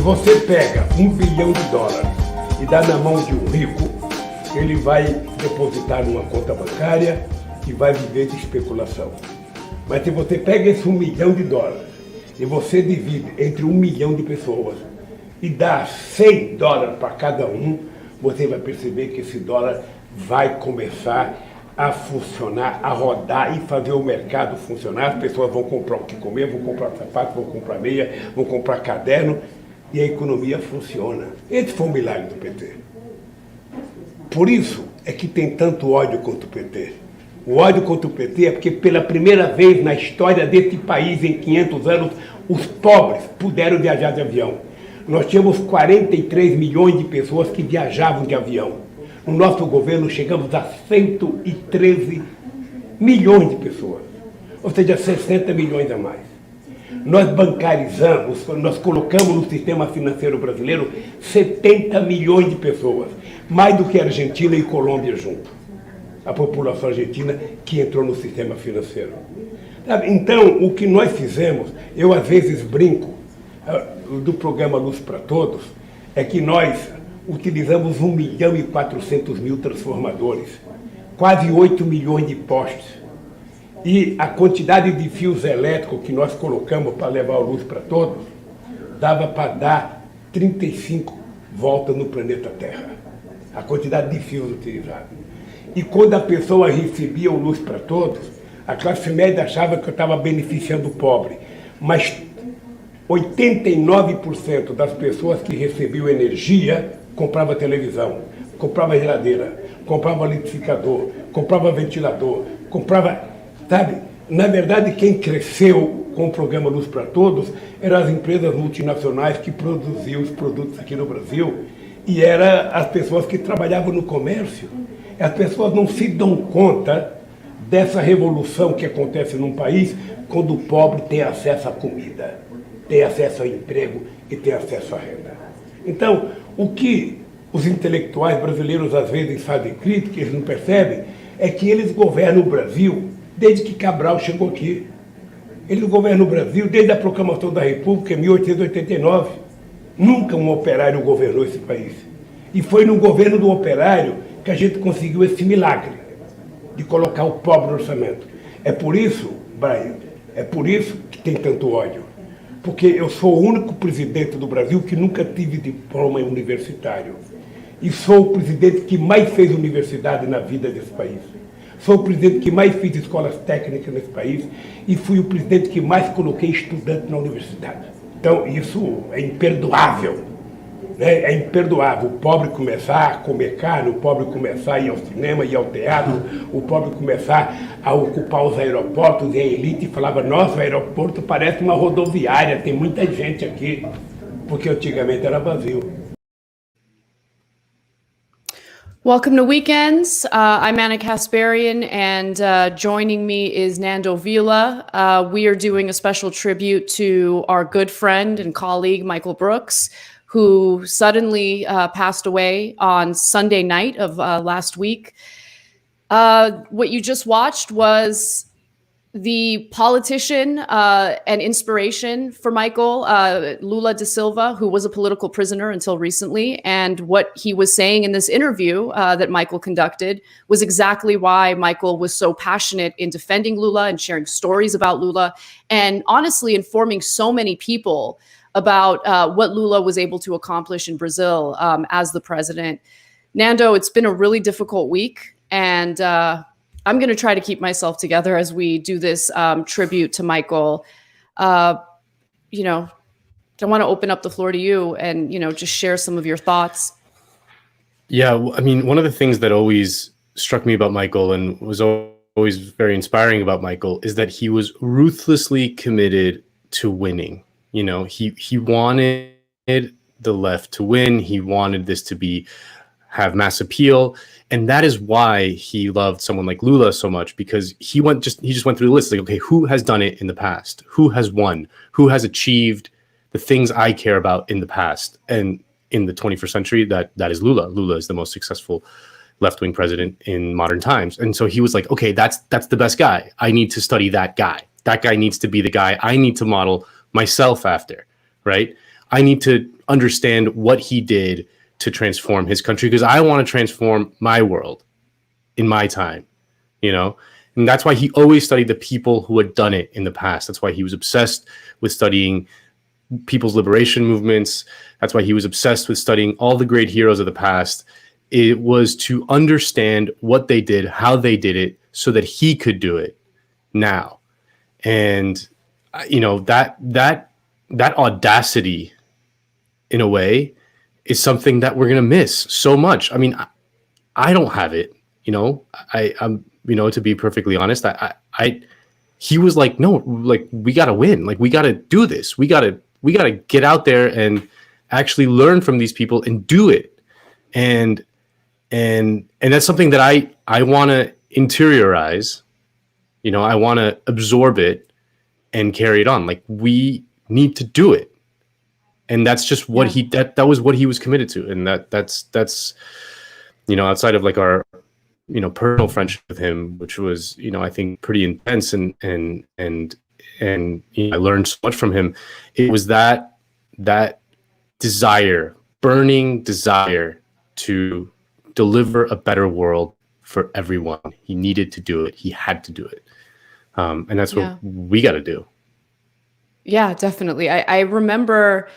Você pega $1 bilhão e dá na mão de um rico, ele vai depositar numa conta bancária e vai viver de especulação. Mas se você pega esse $1 milhão e você divide entre 1 milhão de pessoas e dá $100 para cada um, você vai perceber que esse dólar vai começar a funcionar, a rodar e fazer o mercado funcionar. As pessoas vão comprar o que comer, vão comprar sapato, vão comprar meia, vão comprar caderno. E a economia funciona. Esse foi o milagre do PT. Por isso é que tem tanto ódio contra o PT. O ódio contra o PT é porque pela primeira vez na história desse país, em 500 anos, os pobres puderam viajar de avião. Nós tínhamos 43 milhões de pessoas que viajavam de avião. No nosso governo chegamos a 113 milhões de pessoas. Ou seja, 60 milhões a mais. Nós bancarizamos, nós colocamos no sistema financeiro brasileiro 70 milhões de pessoas, mais do que a Argentina e Colômbia junto. A população argentina que entrou no sistema financeiro. Então, o que nós fizemos, eu às vezes brinco, do programa Luz para Todos, é que nós utilizamos 1.400.000 transformadores, quase 8 milhões de postes. E a quantidade de fios elétricos que nós colocamos para levar a luz para todos, dava para dar 35 voltas no planeta Terra. A quantidade de fios utilizados. E quando a pessoa recebia o luz para todos, a classe média achava que eu estava beneficiando o pobre. Mas 89% das pessoas que recebiam energia comprava televisão, comprava geladeira, comprava liquidificador, comprava ventilador, comprava... Sabe, na verdade, quem cresceu com o programa Luz para Todos eram as empresas multinacionais que produziam os produtos aqui no Brasil e eram as pessoas que trabalhavam no comércio. As pessoas não se dão conta dessa revolução que acontece num país quando o pobre tem acesso à comida, tem acesso ao emprego e tem acesso à renda. Então, o que os intelectuais brasileiros às vezes fazem crítica, eles não percebem, é que eles governam o Brasil desde que Cabral chegou aqui. Eles governam o Brasil desde a proclamação da República em 1889. Nunca um operário governou esse país. E foi no governo do operário que a gente conseguiu esse milagre de colocar o pobre no orçamento. É por isso, Brian, é por isso que tem tanto ódio. Porque eu sou o único presidente do Brasil que nunca tive diploma universitário. E sou o presidente que mais fez universidade na vida desse país. Sou o presidente que mais fiz escolas técnicas nesse país e fui o presidente que mais coloquei estudante na universidade. Então, isso é imperdoável. Né? É imperdoável o pobre começar a comer carne, o pobre começar a ir ao cinema, ir ao teatro, o pobre começar a ocupar os aeroportos e a elite falava, nossa, o aeroporto parece uma rodoviária, tem muita gente aqui, porque antigamente era vazio. Welcome to Weekends. I'm Anna Kasparian, and joining me is Nando Vila. We are doing a special tribute to our good friend and colleague, Michael Brooks, who suddenly passed away on Sunday night of last week. What you just watched was the politician and inspiration for Michael, Lula da Silva, who was a political prisoner until recently. And what he was saying in this interview that Michael conducted was exactly why Michael was so passionate in defending Lula and sharing stories about Lula, and honestly informing so many people about what Lula was able to accomplish in Brazil as the president. Nando, it's been a really difficult week, and I'm going to try to keep myself together as we do this tribute to Michael. I want to open up the floor to you and, just share some of your thoughts. Yeah, I mean, one of the things that always struck me about Michael and was always very inspiring about Michael is that he was ruthlessly committed to winning. He wanted the left to win. He wanted this to have mass appeal. And that is why he loved someone like Lula so much, because he just went through the list. Like, okay, who has done it in the past? Who has won? Who has achieved the things I care about in the past? And in the 21st century, that is Lula. Lula is the most successful left-wing president in modern times. And so he was like, okay, that's the best guy. I need to study that guy. That guy needs to be the guy I need to model myself after, right? I need to understand what he did to transform his country, because I want to transform my world in my time, you know? And that's why he always studied the people who had done it in the past. That's why he was obsessed with studying people's liberation movements. That's why he was obsessed with studying all the great heroes of the past. It was to understand what they did, how they did it, so that he could do it now. And, you know, that audacity, in a way, is something that we're going to miss so much. I mean, I don't have it, you know, I'm, you know, to be perfectly honest, he was like, no, like, we got to win. Like, we got to do this. We got to get out there and actually learn from these people and do it. And that's something that I want to interiorize, you know, I want to absorb it and carry it on. Like, we need to do it. And that's just what that was what he was committed to. And that's, you know, outside of like our, you know, personal friendship with him, which was, you know, I think pretty intense, and you know, I learned so much from him. It was that desire, burning desire to deliver a better world for everyone. He needed to do it. He had to do it. And that's what we got to do. Yeah, definitely. I remember,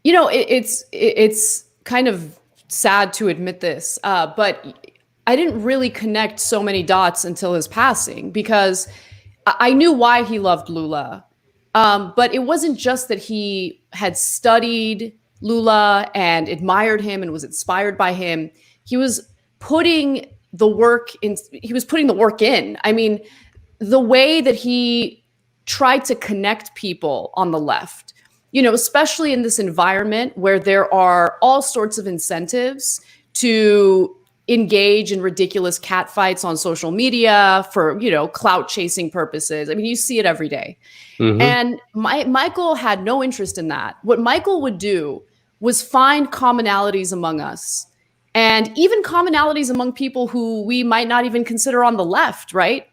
you know, it's kind of sad to admit this, but I didn't really connect so many dots until his passing, because I knew why he loved Lula. But it wasn't just that he had studied Lula and admired him and was inspired by him. He was putting the work in. I mean, the way that he tried to connect people on the left, you know, especially in this environment where there are all sorts of incentives to engage in ridiculous catfights on social media for, you know, clout chasing purposes. I mean, you see it every day. Mm-hmm. And Michael had no interest in that. What Michael would do was find commonalities among us, and even commonalities among people who we might not even consider on the left, right?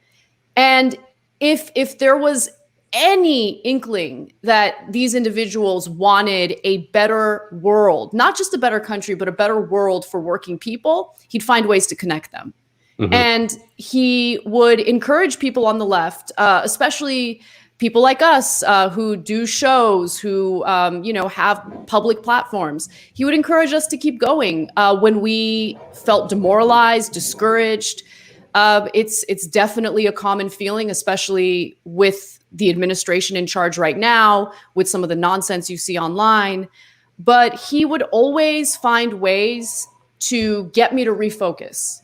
And if there was any inkling that these individuals wanted a better world, not just a better country, but a better world for working people, he'd find ways to connect them. Mm-hmm. And he would encourage people on the left, especially people like us who do shows, who you know, have public platforms. He would encourage us to keep going when we felt demoralized, discouraged. It's definitely a common feeling, especially with the administration in charge right now, with some of the nonsense you see online. But he would always find ways to get me to refocus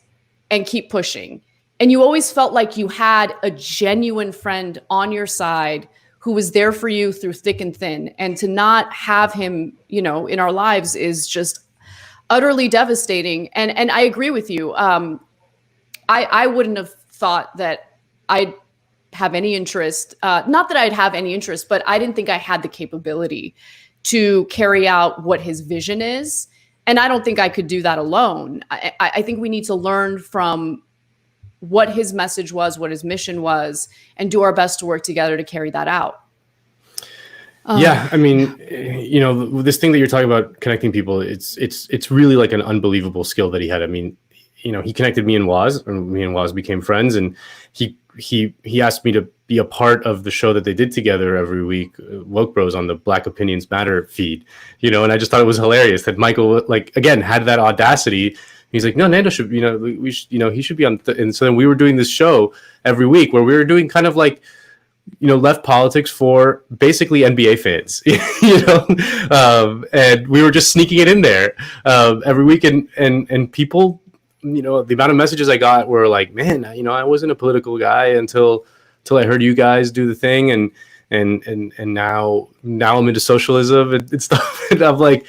and keep pushing. And you always felt like you had a genuine friend on your side who was there for you through thick and thin. And to not have him, you know, in our lives is just utterly devastating. And I agree with you. I wouldn't have thought that I'd have any interest, not that I'd have any interest, but I didn't think I had the capability to carry out what his vision is. And I don't think I could do that alone. I think we need to learn from what his message was, what his mission was, and do our best to work together to carry that out. Yeah, I mean, you know, this thing that you're talking about, connecting people, it's really like an unbelievable skill that he had. I mean, you know, he connected me and Waz, and me and Waz became friends, and he asked me to be a part of the show that they did together every week, Woke Bros, on the Black Opinions Matter feed, you know, and I just thought it was hilarious that Michael, like, again, had that audacity. He's like, no, Nando should, you know, we should, you know, he should be on. And so then we were doing this show every week where we were doing kind of like, you know, left politics for basically NBA fans, you know, and we were just sneaking it in there every week, and people, you know, the amount of messages I got were like, man, you know, I wasn't a political guy until I heard you guys do the thing, and now I'm into socialism and stuff. And I'm like,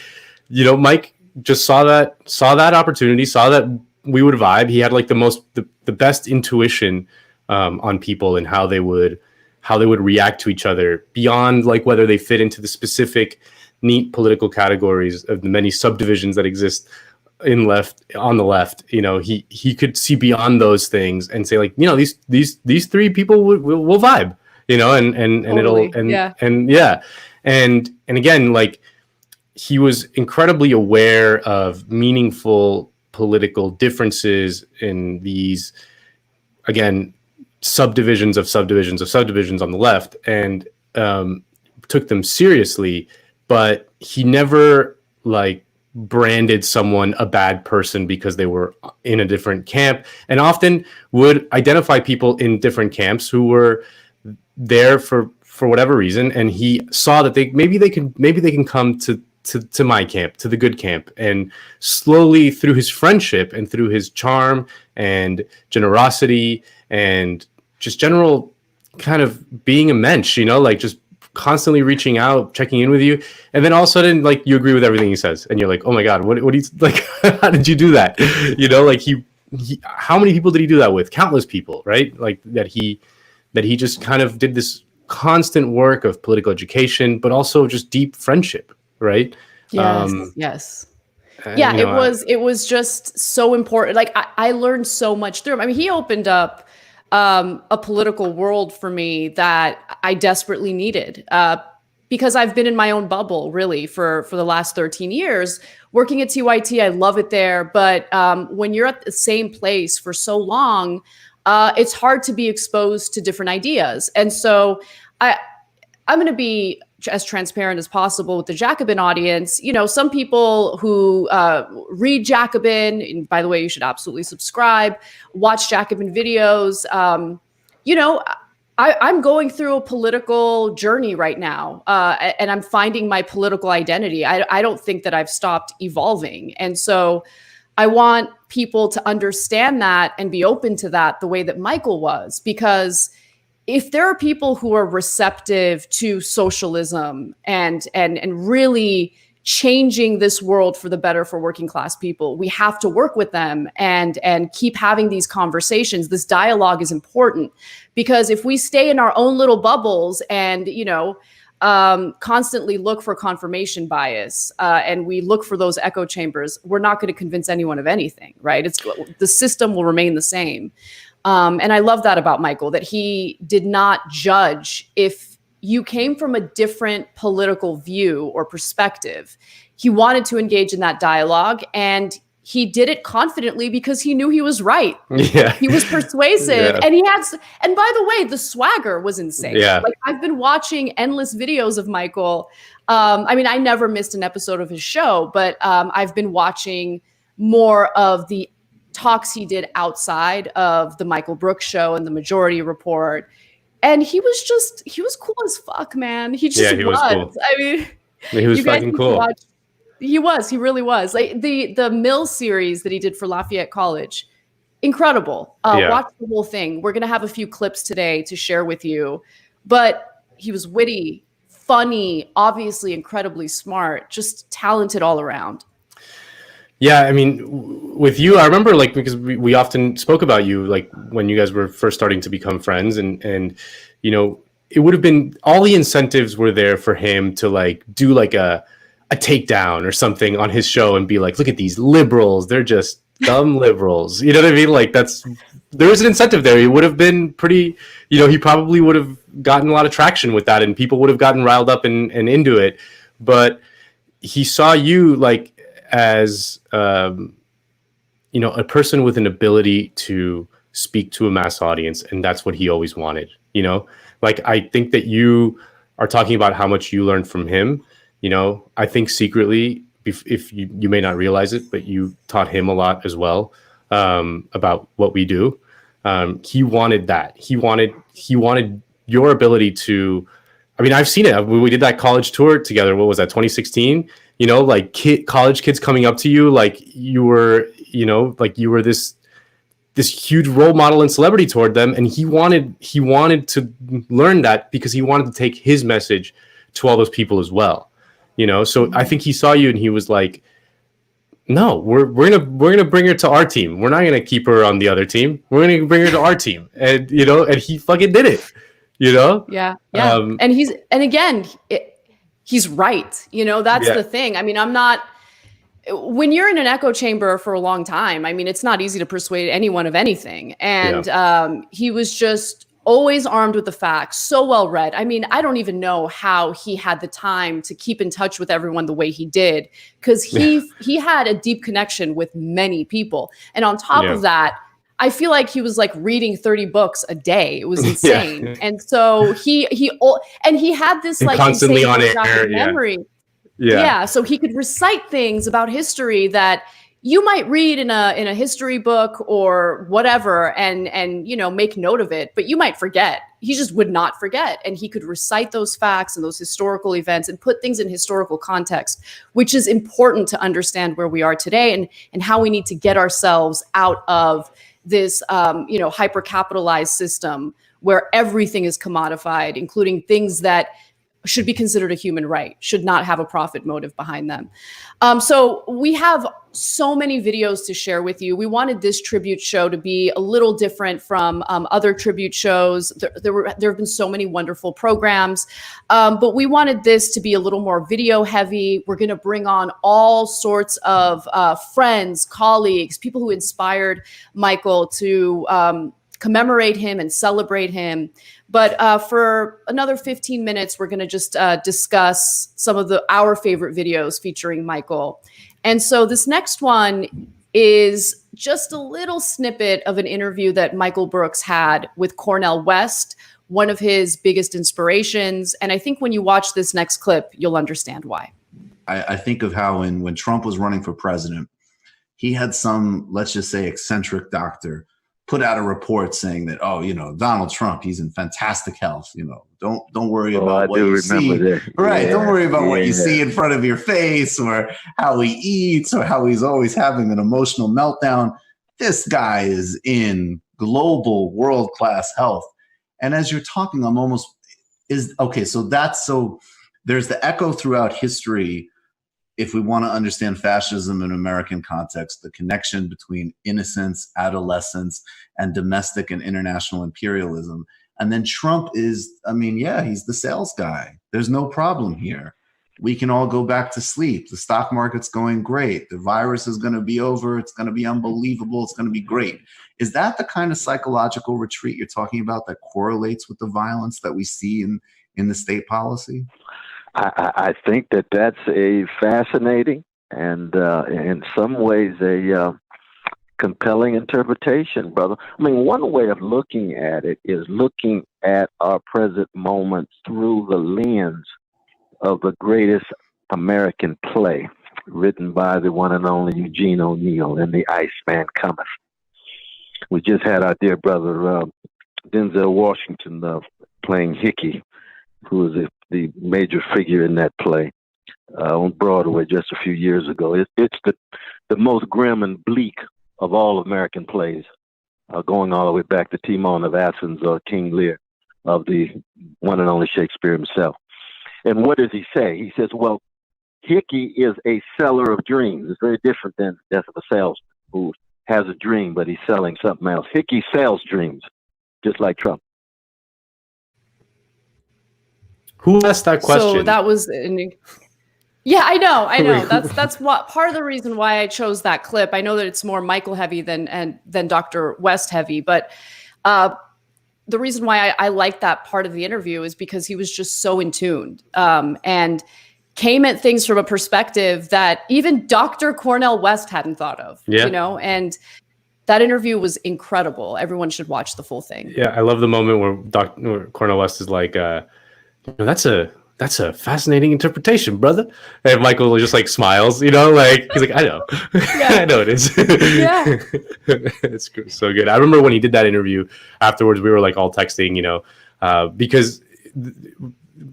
you know, Mike just saw that opportunity, saw that vibe. He had like the best intuition on people and how they would react to each other beyond like whether they fit into the specific neat political categories of the many subdivisions that exist on the left. You know, he could see beyond those things and say like, you know, these three people will vibe, you know, and Totally. and again, like, he was incredibly aware of meaningful political differences in these, again, subdivisions of subdivisions of subdivisions on the left, and took them seriously. But he never like branded someone a bad person because they were in a different camp, and often would identify people in different camps who were there for whatever reason, and he saw that maybe they can come to my camp, to the good camp, and slowly through his friendship and through his charm and generosity and just general kind of being a mensch, you know, like just constantly reaching out, checking in with you, and then all of a sudden, like, you agree with everything he says, and you're like, oh my god, what do you like? How did you do that? You know, like he how many people did he do that with? Countless people, right? Like that he just kind of did this constant work of political education, but also just deep friendship, right? Yes. Yeah, you know, it was just so important. Like I learned so much through him. I mean, he opened up a political world for me that I desperately needed, because I've been in my own bubble really for the last 13 years working at TYT. I love it there, but when you're at the same place for so long, it's hard to be exposed to different ideas. And so I'm going to be as transparent as possible with the Jacobin audience. You know, some people who read Jacobin, and by the way, you should absolutely subscribe, watch Jacobin videos. You know, I'm going through a political journey right now, and I'm finding my political identity. I don't think that I've stopped evolving. And so I want people to understand that and be open to that the way that Michael was, because if there are people who are receptive to socialism and really changing this world for the better for working class people, we have to work with them and keep having these conversations. This dialogue is important, because if we stay in our own little bubbles and, you know, constantly look for confirmation bias and we look for those echo chambers, we're not going to convince anyone of anything, right? The system will remain the same. And I love that about Michael, that he did not judge if you came from a different political view or perspective. He wanted to engage in that dialogue, and he did it confidently because he knew he was right. Yeah. He was persuasive, and and by the way, the swagger was insane. Yeah. Like, I've been watching endless videos of Michael. I mean, I never missed an episode of his show, but I've been watching more of the talks he did outside of the Michael Brooks show and the Majority Report. And he was cool as fuck, man. He was. Cool. I mean, he was fucking cool. He really was. Like the Mill series that he did for Lafayette College, incredible. Watch the whole thing. We're going to have a few clips today to share with you, but he was witty, funny, obviously incredibly smart, just talented all around. Yeah, I mean, with you, I remember, like, because we often spoke about you, like, when you guys were first starting to become friends, and you know, it would have been, all the incentives were there for him to, like, do, like, a takedown or something on his show and be like, look at these liberals, they're just dumb liberals. You know what I mean? Like, there was an incentive there. He would have been pretty, you know, he probably would have gotten a lot of traction with that, and people would have gotten riled up and into it. But he saw you, like, as you know, a person with an ability to speak to a mass audience, and that's what he always wanted. You know, like, I think that you are talking about how much you learned from him. You know, I think secretly, if you may not realize it, but you taught him a lot as well, about what we do. He wanted that. He wanted your ability to. I mean, I've seen it. We did that college tour together. What was that, 2016? You know, like college kids coming up to you like you were, you know, like you were this huge role model and celebrity toward them. And he wanted to learn that because he wanted to take his message to all those people as well. You know, so I think he saw you and he was like, no, we're gonna bring her to our team. We're not gonna keep her on the other team. We're gonna bring her to our team, and and he fucking did it. Yeah. And he's right. That's the thing. I mean, when you're in an echo chamber for a long time, I mean, it's not easy to persuade anyone of anything. And he was just always armed with the facts, so well read. I mean, I don't even know how he had the time to keep in touch with everyone the way he did, because he had a deep connection with many people. And on top of that, I feel like he was like reading 30 books a day. It was insane. And so he had this like constantly on air memory. Yeah. So he could recite things about history that you might read in a history book or whatever and make note of it, but you might forget. He just would not forget. And he could recite those facts and those historical events and put things in historical context, which is important to understand where we are today and how we need to get ourselves out of this hyper capitalized system where everything is commodified, including things that should be considered a human right, should not have a profit motive behind them. So we have so many videos to share with you. We wanted this tribute show to be a little different from other tribute shows. There have been so many wonderful programs, but we wanted this to be a little more video heavy. We're going to bring on all sorts of friends, colleagues, people who inspired Michael to commemorate him and celebrate him. But for another 15 minutes, we're going to just discuss some of our favorite videos featuring Michael. And so this next one is just a little snippet of an interview that Michael Brooks had with Cornel West, one of his biggest inspirations. And I think when you watch this next clip, you'll understand why. I think of how when Trump was running for president, he had some, let's just say, eccentric doctor put out a report saying that, Donald Trump, he's in fantastic health. Don't worry about what you see. Right. Yeah, don't worry about what you see in front of your face or how he eats or how he's always having an emotional meltdown. This guy is in global world-class health. And as you're talking, so there's the echo throughout history. If we want to understand fascism in American context, the connection between innocence, adolescence, and domestic and international imperialism. And then Trump is, he's the sales guy. There's no problem here. We can all go back to sleep. The stock market's going great. The virus is going to be over. It's going to be unbelievable. It's going to be great. Is that the kind of psychological retreat you're talking about that correlates with the violence that we see in the state policy? I think that's a fascinating and in some ways a compelling interpretation, brother. I mean, one way of looking at it is looking at our present moment through the lens of the greatest American play written by the one and only Eugene O'Neill and The Iceman Cometh. We just had our dear brother Denzel Washington playing Hickey, who is the major figure in that play on Broadway just a few years ago. It's the most grim and bleak of all American plays, going all the way back to Timon of Athens or King Lear of the one and only Shakespeare himself. And what does he say? He says, well, Hickey is a seller of dreams. It's very different than the death of a salesman who has a dream, but he's selling something else. Hickey sells dreams, just like Trump. Who asked that question? So that was, yeah, I know. That's what part of the reason why I chose that clip. I know that it's more Michael heavy than Dr. West heavy, but the reason why I like that part of the interview is because he was just so in tune and came at things from a perspective that even Dr. Cornel West hadn't thought of. And that interview was incredible. Everyone should watch the full thing. Yeah, I love the moment where Cornel West is like, that's a fascinating interpretation, brother. And Michael just like smiles, he's like, I know. Yeah. I know it is. Yeah. It's so good. I remember when he did that interview afterwards, we were like all texting, because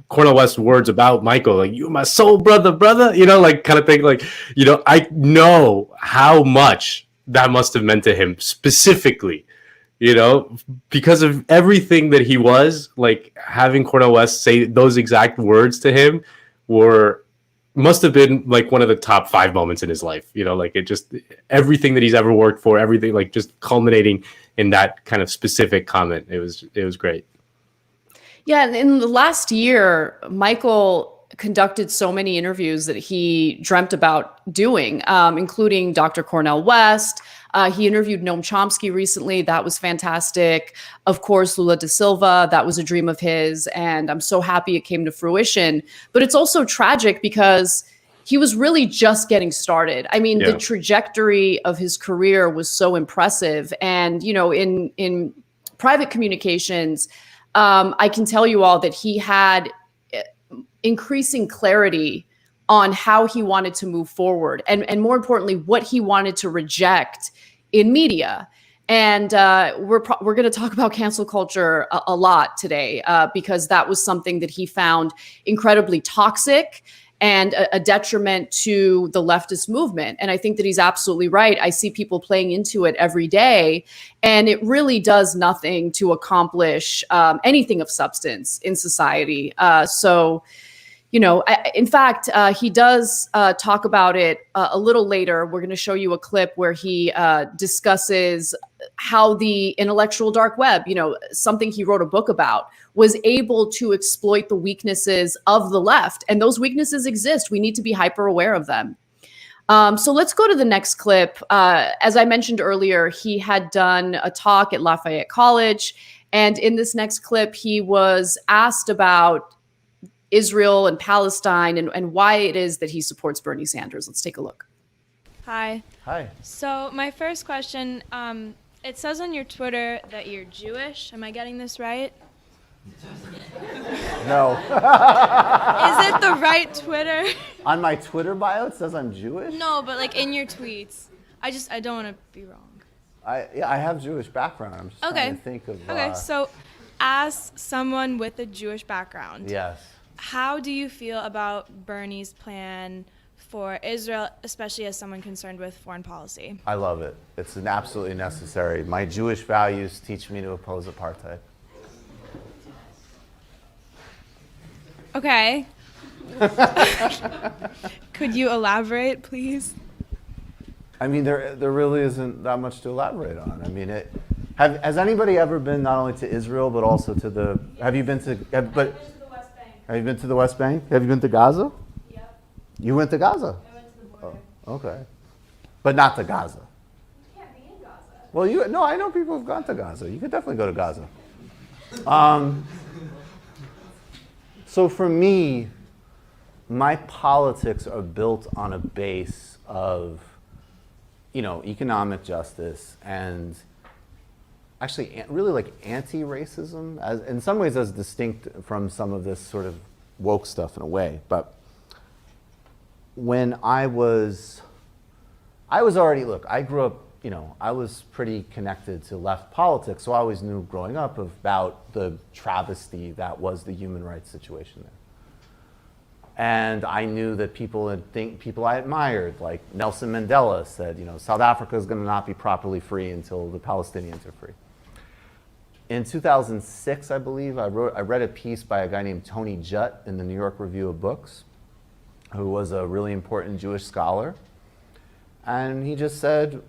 Cornel West's words about Michael, like, "You my soul brother, like kind of thing. Like, I know how much that must have meant to him specifically. Because of everything that he was, like having Cornel West say those exact words to him were must have been like one of the top 5 moments in his life. You know, like it just everything that he's ever worked for, everything like just culminating in that kind of specific comment. It was great. Yeah, and in the last year, Michael conducted so many interviews that he dreamt about doing, including Dr. Cornel West. He interviewed Noam Chomsky recently. That was fantastic. Of course, Lula da Silva, that was a dream of his. And I'm so happy it came to fruition. But it's also tragic because he was really just getting started. I mean, the trajectory of his career was so impressive. And, you know, in private communications, I can tell you all that he had increasing clarity on how he wanted to move forward and more importantly, what he wanted to reject in media. And we're going to talk about cancel culture a lot today because that was something that he found incredibly toxic and a detriment to the leftist movement. And I think that he's absolutely right. I see people playing into it every day, and it really does nothing to accomplish anything of substance in society. So, you know, in fact, he does talk about it a little later. We're going to show you a clip where he discusses how the intellectual dark web, you know, something he wrote a book about, was able to exploit the weaknesses of the left. And those weaknesses exist. We need to be hyper aware of them. So let's go to the next clip. As I mentioned earlier, he had done a talk at Lafayette College. And in this next clip, he was asked about Israel and Palestine and why it is that he supports Bernie Sanders. Let's take a look. Hi. Hi. So my first question, it says on your Twitter that you're Jewish. Am I getting this right? No. Is it the right Twitter? On my Twitter bio, it says I'm Jewish? No, but like in your tweets. I don't want to be wrong. I have Jewish background. I'm just trying to think of... Okay, so as someone with a Jewish background, yes. How do you feel about Bernie's plan for Israel, especially as someone concerned with foreign policy? I love it. It's absolutely necessary. My Jewish values teach me to oppose apartheid. Okay. Could you elaborate, please? I mean, there really isn't that much to elaborate on. I mean, has anybody ever been not only to Israel but also to the? Have you been to? Have you been to the West Bank? Have you been to Gaza? Yep. You went to Gaza? I went to the border. Oh, okay. But not to Gaza. You can't be in Gaza. Well, I know people who've gone to Gaza. You could definitely go to Gaza. So for me, my politics are built on a base of, economic justice and actually really like anti-racism, as in some ways as distinct from some of this sort of woke stuff in a way. But when I was already, I grew up, I was pretty connected to left politics, so I always knew growing up about the travesty that was the human rights situation there. And I knew that people I admired, like Nelson Mandela said, South Africa is going to not be properly free until the Palestinians are free. In 2006, I believe, I read a piece by a guy named Tony Judt in the New York Review of Books, who was a really important Jewish scholar. And he just said,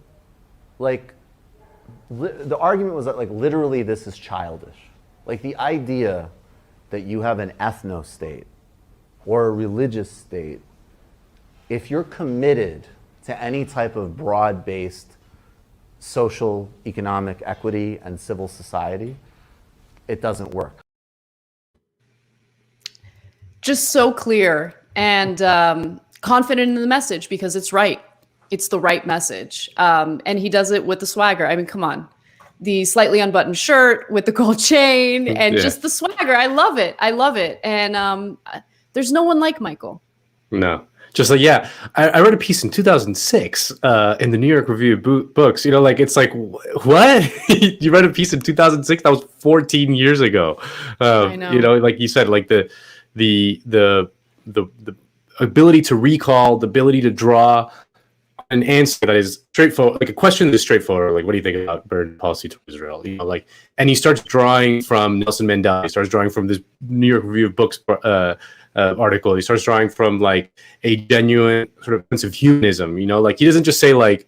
the argument was that, literally this is childish. The idea that you have an ethno-state or a religious state, if you're committed to any type of broad-based social, economic equity and civil society, it doesn't work. Just so clear and confident in the message because it's right. It's the right message. And he does it with the swagger. I mean, come on. The slightly unbuttoned shirt with the gold chain and just the swagger. I love it. I love it. And there's no one like Michael. No. Just I read a piece in 2006 in the New York Review of Books. It's like, what? You read a piece in 2006? That was 14 years ago. I know. Like you said, like the ability to recall, the ability to draw an answer that is straightforward, like a question that is straightforward. Like, what do you think about Bernie policy to Israel? And he starts drawing from Nelson Mandela. He starts drawing from this New York Review of Books article. He starts drawing from like a genuine sort of sense of humanism. You know, like he doesn't just say like,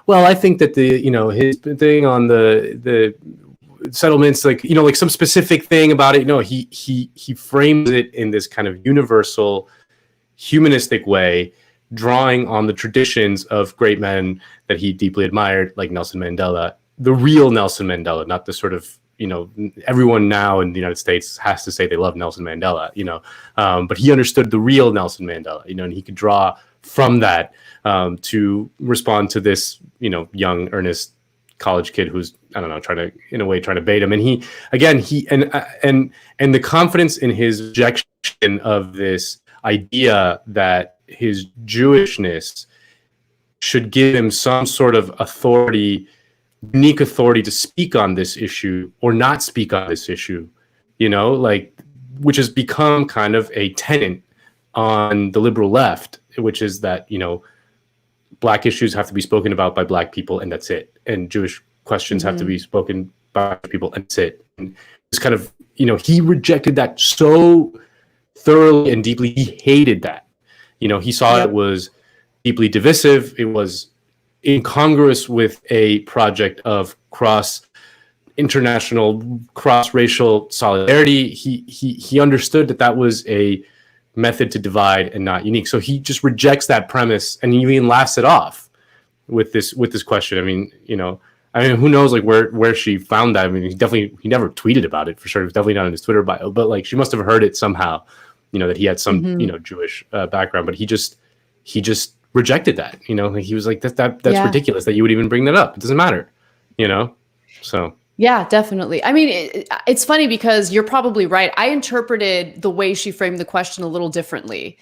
well, I think that the, you know, his thing on the settlements, like, you know, like some specific thing about it. No, he frames it in this kind of universal humanistic way, drawing on the traditions of great men that he deeply admired, like Nelson Mandela, the real Nelson Mandela, not the sort of, you know, everyone now in the United States has to say they love Nelson Mandela, you know, but he understood the real Nelson Mandela, you know, and he could draw from that to respond to this, you know, young, earnest college kid who's, I don't know, trying to bait him. And he the confidence in his rejection of this idea that his Jewishness should give him some sort of authority, unique authority to speak on this issue or not speak on this issue, you know, like, which has become kind of a tenet on the liberal left, which is that, you know, Black issues have to be spoken about by Black people and that's it. And Jewish questions have to be spoken by people and that's it. And it's kind of, you know, he rejected that so thoroughly and deeply. He hated that. You know, he saw it was deeply divisive. It was incongruous with a project of international, cross-racial solidarity. He understood that was a method to divide and not unique. So he just rejects that premise, and he even laughs it off with this question. I mean, you know, who knows like where she found that? I mean, he never tweeted about it for sure. It was definitely not in his Twitter bio, but like she must have heard it somehow, you know, that he had some, you know, Jewish background, but he just rejected that, you know, he was like, that's ridiculous that you would even bring that up. It doesn't matter, you know? So. Yeah, definitely. I mean, it's funny because you're probably right. I interpreted the way she framed the question a little differently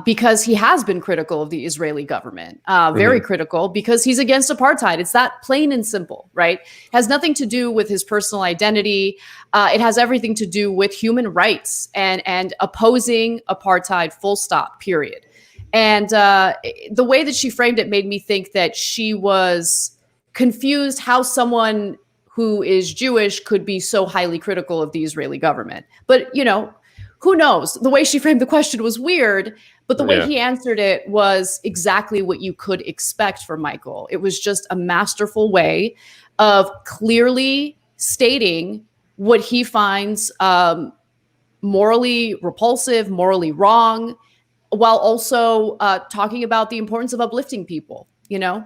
because he has been critical of the Israeli government, very critical, because he's against apartheid. It's that plain and simple, right? It has nothing to do with his personal identity. It has everything to do with human rights and opposing apartheid, full stop, period. And the way that she framed it made me think that she was confused how someone who is Jewish could be so highly critical of the Israeli government. But, you know, who knows? The way she framed the question was weird, but the way he answered it was exactly what you could expect from Michael. It was just a masterful way of clearly stating what he finds morally repulsive, morally wrong, while also talking about the importance of uplifting people, you know?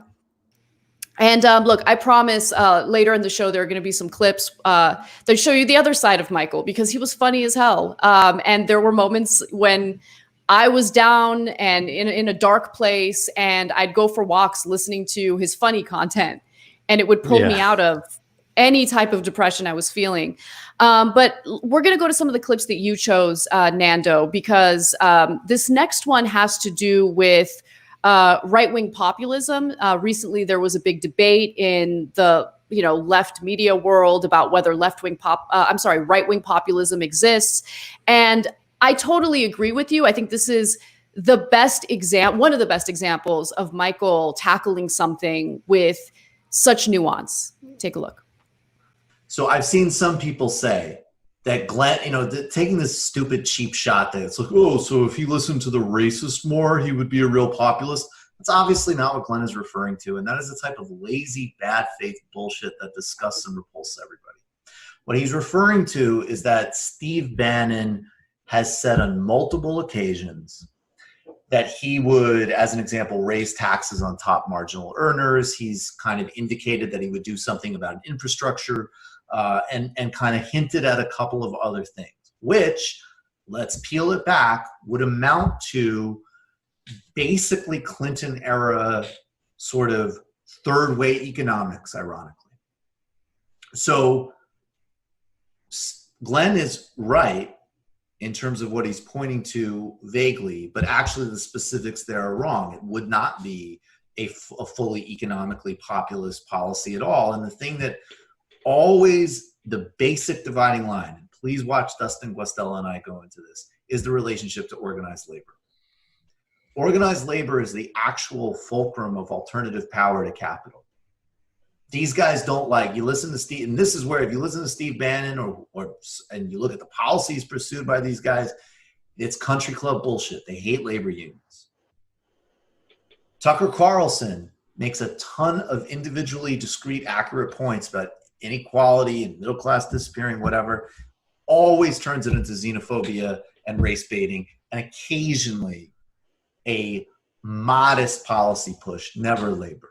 And look, I promise later in the show, there are going to be some clips that show you the other side of Michael, because he was funny as hell. And there were moments when I was down and in a dark place, and I'd go for walks listening to his funny content, and it would pull me out of any type of depression I was feeling. But we're going to go to some of the clips that you chose, Nando, because this next one has to do with right-wing populism. Recently, there was a big debate in the left media world about whether right-wing populism exists. And I totally agree with you. I think this is the best one of the best examples of Michael tackling something with such nuance. Take a look. So I've seen some people say that Glenn, taking this stupid cheap shot that it's like, oh, so if he listened to the racist more, he would be a real populist. That's obviously not what Glenn is referring to. And that is the type of lazy, bad faith bullshit that disgusts and repulses everybody. What he's referring to is that Steve Bannon has said on multiple occasions that he would, as an example, raise taxes on top marginal earners. He's kind of indicated that he would do something about infrastructure. And kind of hinted at a couple of other things, which, let's peel it back, would amount to basically Clinton-era sort of third-way economics, ironically. So Glenn is right in terms of what he's pointing to vaguely, but actually the specifics there are wrong. It would not be a fully economically populist policy at all. And the thing that always the basic dividing line, and please watch Dustin Guastella and I go into this, is the relationship to organized labor. Organized labor is the actual fulcrum of alternative power to capital. These guys don't you listen to Steve, and this is where if you listen to Steve Bannon and you look at the policies pursued by these guys, It's country club bullshit. They hate labor unions. Tucker Carlson makes a ton of individually discrete, accurate points about inequality and middle class disappearing, whatever. Always turns it into xenophobia and race baiting, and occasionally a modest policy push, never labor.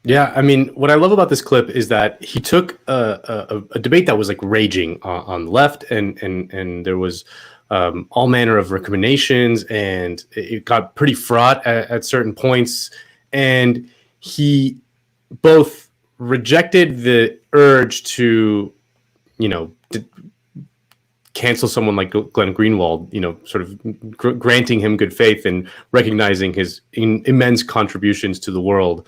Yeah, I mean, what I love about this clip is that he took a debate that was like raging on the left, and there was all manner of recriminations, and it got pretty fraught at certain points. And he both rejected the urge to, cancel someone like Glenn Greenwald, sort of granting him good faith and recognizing his immense contributions to the world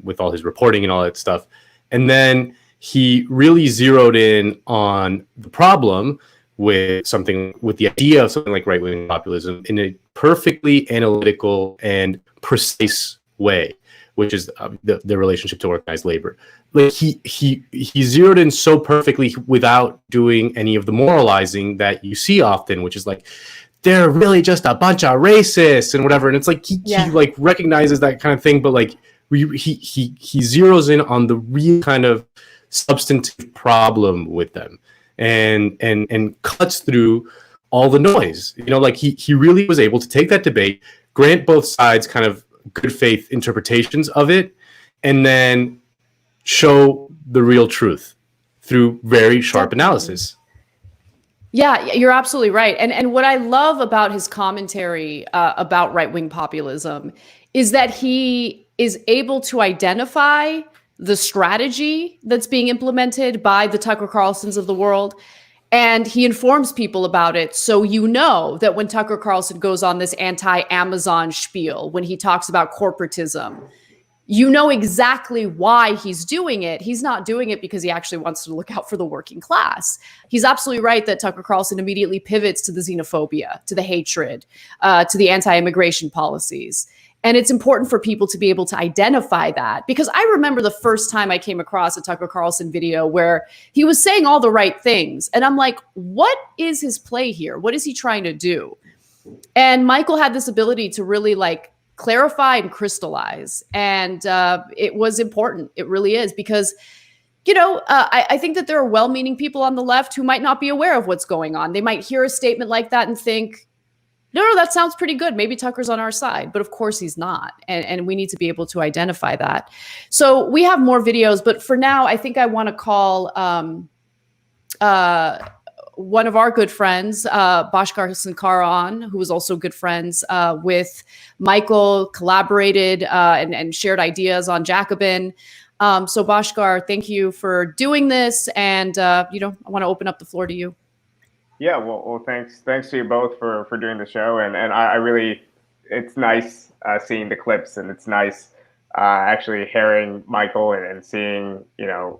with all his reporting and all that stuff. And then he really zeroed in on the problem with the idea of something like right-wing populism in a perfectly analytical and precise way, which is the relationship to organized labor. Like he zeroed in so perfectly without doing any of the moralizing that you see often, which is like, they're really just a bunch of racists and whatever. And it's like he like recognizes that kind of thing, but like he zeroes in on the real kind of substantive problem with them and cuts through all the noise. Like he really was able to take that debate, grant both sides kind of good faith interpretations of it, and then show the real truth through very sharp analysis. Yeah, you're absolutely right. And what I love about his commentary about right-wing populism is that he is able to identify the strategy that's being implemented by the Tucker Carlsons of the world, and he informs people about it. So that when Tucker Carlson goes on this anti-Amazon spiel, when he talks about corporatism, exactly why he's doing it. He's not doing it because he actually wants to look out for the working class. He's absolutely right that Tucker Carlson immediately pivots to the xenophobia, to the hatred, to the anti-immigration policies. And it's important for people to be able to identify that, because I remember the first time I came across a Tucker Carlson video where he was saying all the right things. And I'm like, what is his play here? What is he trying to do? And Michael had this ability to really clarify and crystallize. And it was important. It really is, because, I think that there are well-meaning people on the left who might not be aware of what's going on. They might hear a statement like that and think, no, that sounds pretty good. Maybe Tucker's on our side, but of course he's not. And we need to be able to identify that. So we have more videos, but for now, I think I want to call one of our good friends, Bhaskar Sunkara, on, who was also good friends with Michael, collaborated and shared ideas on Jacobin. So Bhaskar, thank you for doing this. And, I want to open up the floor to you. Yeah, well, thanks to you both for doing the show, and I really, it's nice seeing the clips, and it's nice actually hearing Michael and seeing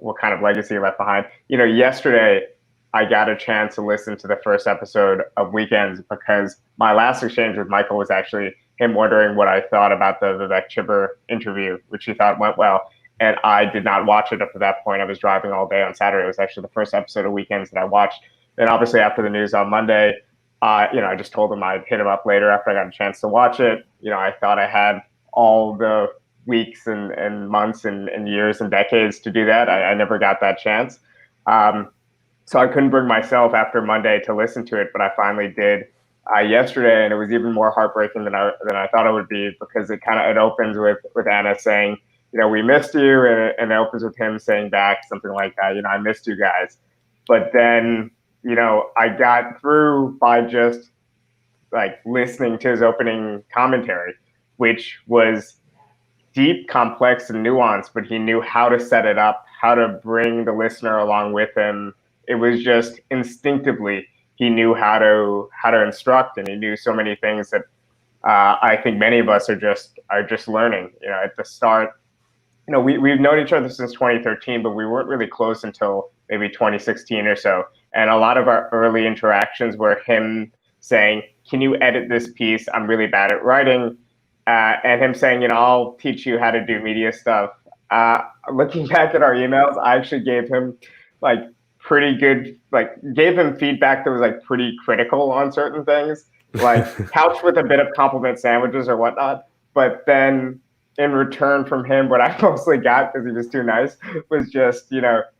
what kind of legacy he left behind. Yesterday I got a chance to listen to the first episode of Weekends, because my last exchange with Michael was actually him wondering what I thought about the Vivek Chibber interview, which he thought went well, and I did not watch it up to that point. I was driving all day on Saturday. It was actually the first episode of Weekends that I watched. And obviously after the news on Monday, I just told him I'd hit him up later after I got a chance to watch it. I thought I had all the weeks and months and years and decades to do that. I never got that chance. So I couldn't bring myself after Monday to listen to it, but I finally did yesterday, and it was even more heartbreaking than I thought it would be, because it opens with Anna saying, we missed you, and it opens with him saying back something like that, I missed you guys. But then I got through by just listening to his opening commentary, which was deep, complex, and nuanced, but he knew how to set it up, how to bring the listener along with him. It was just instinctively, he knew how to instruct, and he knew so many things that I think many of us are just learning. At the start, we've known each other since 2013, but we weren't really close until maybe 2016 or so. And a lot of our early interactions were him saying, can you edit this piece? I'm really bad at writing. And him saying, I'll teach you how to do media stuff. Looking back at our emails, I actually gave him pretty good, like gave him feedback that was like pretty critical on certain things, like couched with a bit of compliment sandwiches or whatnot. But then in return from him, what I mostly got, because he was too nice, was just,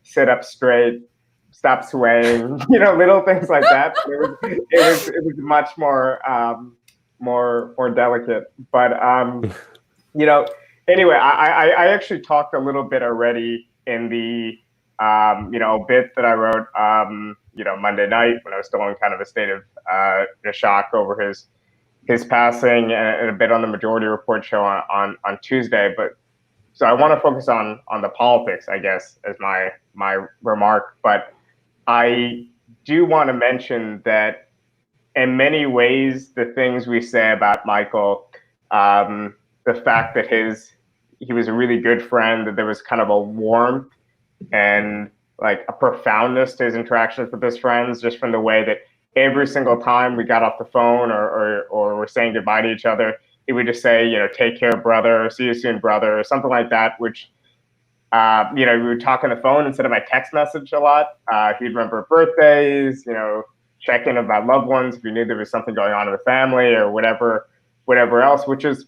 sit up straight, stop swaying, little things like that. It was much more more delicate. But anyway, I actually talked a little bit already in the bit that I wrote Monday night when I was still in kind of a state of shock over his passing, and a bit on the Majority Report show on Tuesday. But so I want to focus on the politics, I guess, as my remark. But I do want to mention that in many ways, the things we say about Michael, the fact that he was a really good friend, that there was kind of a warmth and like a profoundness to his interactions with his friends, just from the way that every single time we got off the phone or were saying goodbye to each other, he would just say, take care, brother, or see you soon, brother, or something like that, which, we would talk on the phone instead of my text message a lot. He'd remember birthdays, check in about loved ones if he knew there was something going on in the family or whatever else, which is,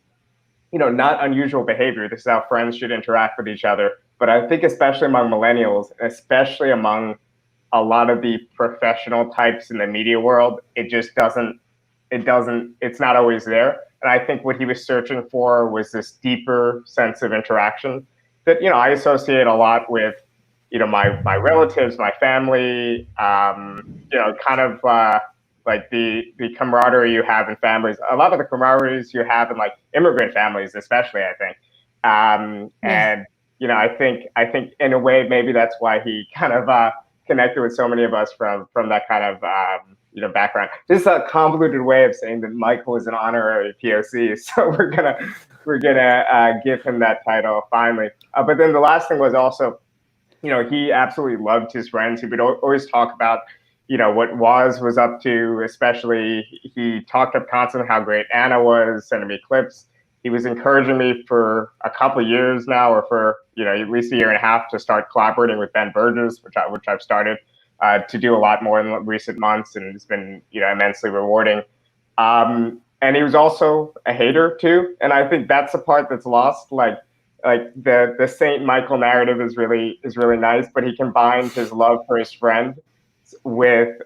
not unusual behavior. This is how friends should interact with each other. But I think especially among millennials, especially among a lot of the professional types in the media world, it's not always there. And I think what he was searching for was this deeper sense of interaction that, I associate a lot with, my relatives, my family, kind of like the camaraderie you have in families. A lot of the camaraderies you have in like immigrant families, especially, I think. And, I think in a way, maybe that's why he kind of connected with so many of us from that kind of, background. This is a convoluted way of saying that Michael is an honorary POC. So we're gonna give him that title finally. But then the last thing was also, he absolutely loved his friends. He would always talk about, what was up to, especially he talked up constantly how great Anna was, sending me clips. He was encouraging me for a couple of years now, or for, at least a year and a half, to start collaborating with Ben Burgess, which I've started to do a lot more in recent months, and it's been, immensely rewarding. And he was also a hater too. And I think that's the part that's lost. Like the Saint Michael narrative is really nice, but he combined his love for his friend with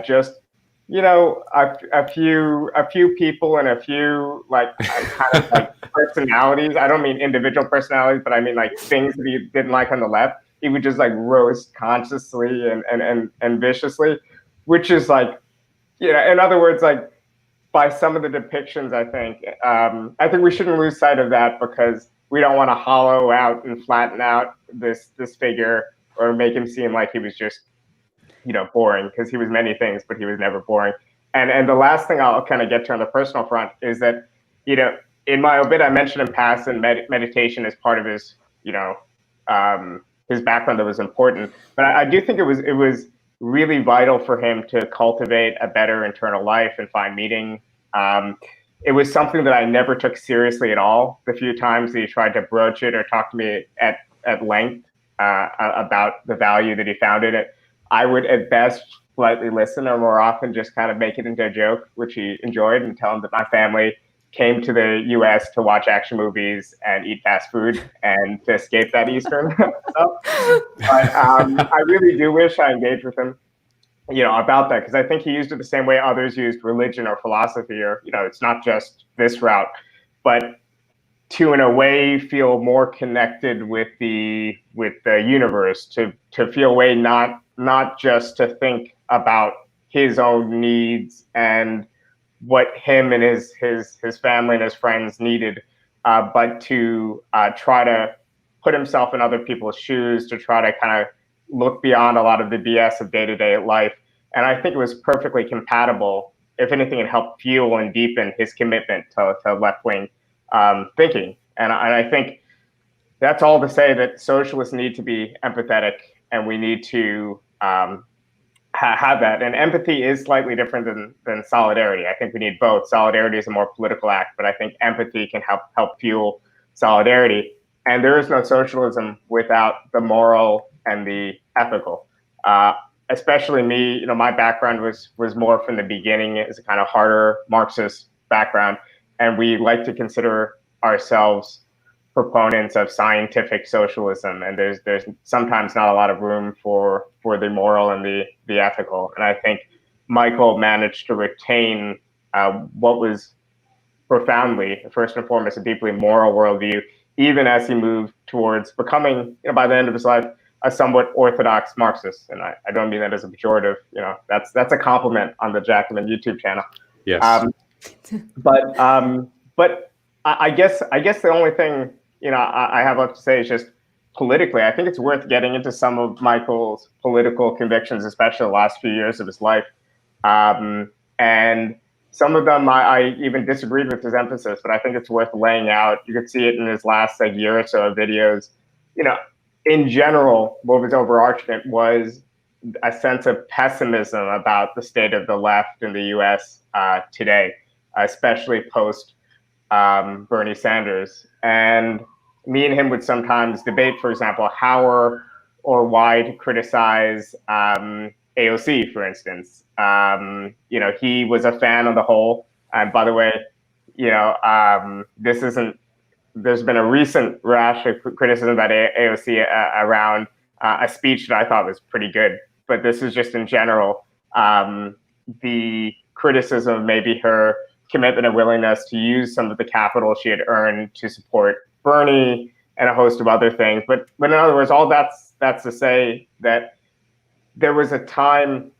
just a few people and a few kind of like personalities. I don't mean individual personalities, but I mean like things that he didn't like on the left. He would just like roast consciously and viciously, which is like, in other words, like by some of the depictions, I think we shouldn't lose sight of that, because we don't want to hollow out and flatten out this figure or make him seem like he was just, boring, because he was many things, but he was never boring. And the last thing I'll kind of get to on the personal front is that, in my obit, I mentioned in passing meditation as part of his, his background that was important. But I do think it was really vital for him to cultivate a better internal life and find meaning. It was something that I never took seriously at all. The few times that he tried to broach it or talk to me at length about the value that he found in it, I would at best politely listen, or more often just kind of make it into a joke, which he enjoyed, and tell him that my family came to the US to watch action movies and eat fast food and to escape that Eastern stuff. But I really do wish I engaged with him, about that, because I think he used it the same way others used religion or philosophy, or, it's not just this route, but to, in a way, feel more connected with the universe, to feel a way not just to think about his own needs and what him and his family and his friends needed, but to try to put himself in other people's shoes, to try to kind of look beyond a lot of the BS of day-to-day life. And I think it was perfectly compatible. If anything, it helped fuel and deepen his commitment to left-wing thinking. And I think that's all to say that socialists need to be empathetic, and we need to have that. And empathy is slightly different than solidarity. I think we need both. Solidarity is a more political act, but I think empathy can help fuel solidarity. And there is no socialism without the moral and the ethical. especially me, my background was more from the beginning as a kind of harder Marxist background, and we like to consider ourselves proponents of scientific socialism, and there's sometimes not a lot of room for the moral and the ethical. And I think Michael managed to retain what was profoundly, first and foremost, a deeply moral worldview, even as he moved towards becoming, by the end of his life, a somewhat orthodox Marxist. And I don't mean that as a pejorative. That's a compliment on the Jacobin YouTube channel. Yes. But I guess the only thing I have left to say is just politically, I think it's worth getting into some of Michael's political convictions, especially the last few years of his life. And some of them I even disagreed with his emphasis, but I think it's worth laying out. You could see it in his last year or so of videos. In general, what was overarching it was a sense of pessimism about the state of the left in the U.S. Today, especially post Bernie Sanders. And me and him would sometimes debate, for example, how or why to criticize AOC, for instance. He was a fan on the whole. And by the way, there's been a recent rash of criticism about AOC around a speech that I thought was pretty good. But this is just in general, the criticism of maybe her commitment and willingness to use some of the capital she had earned to support Bernie and a host of other things. But in other words, all that's to say that there was a time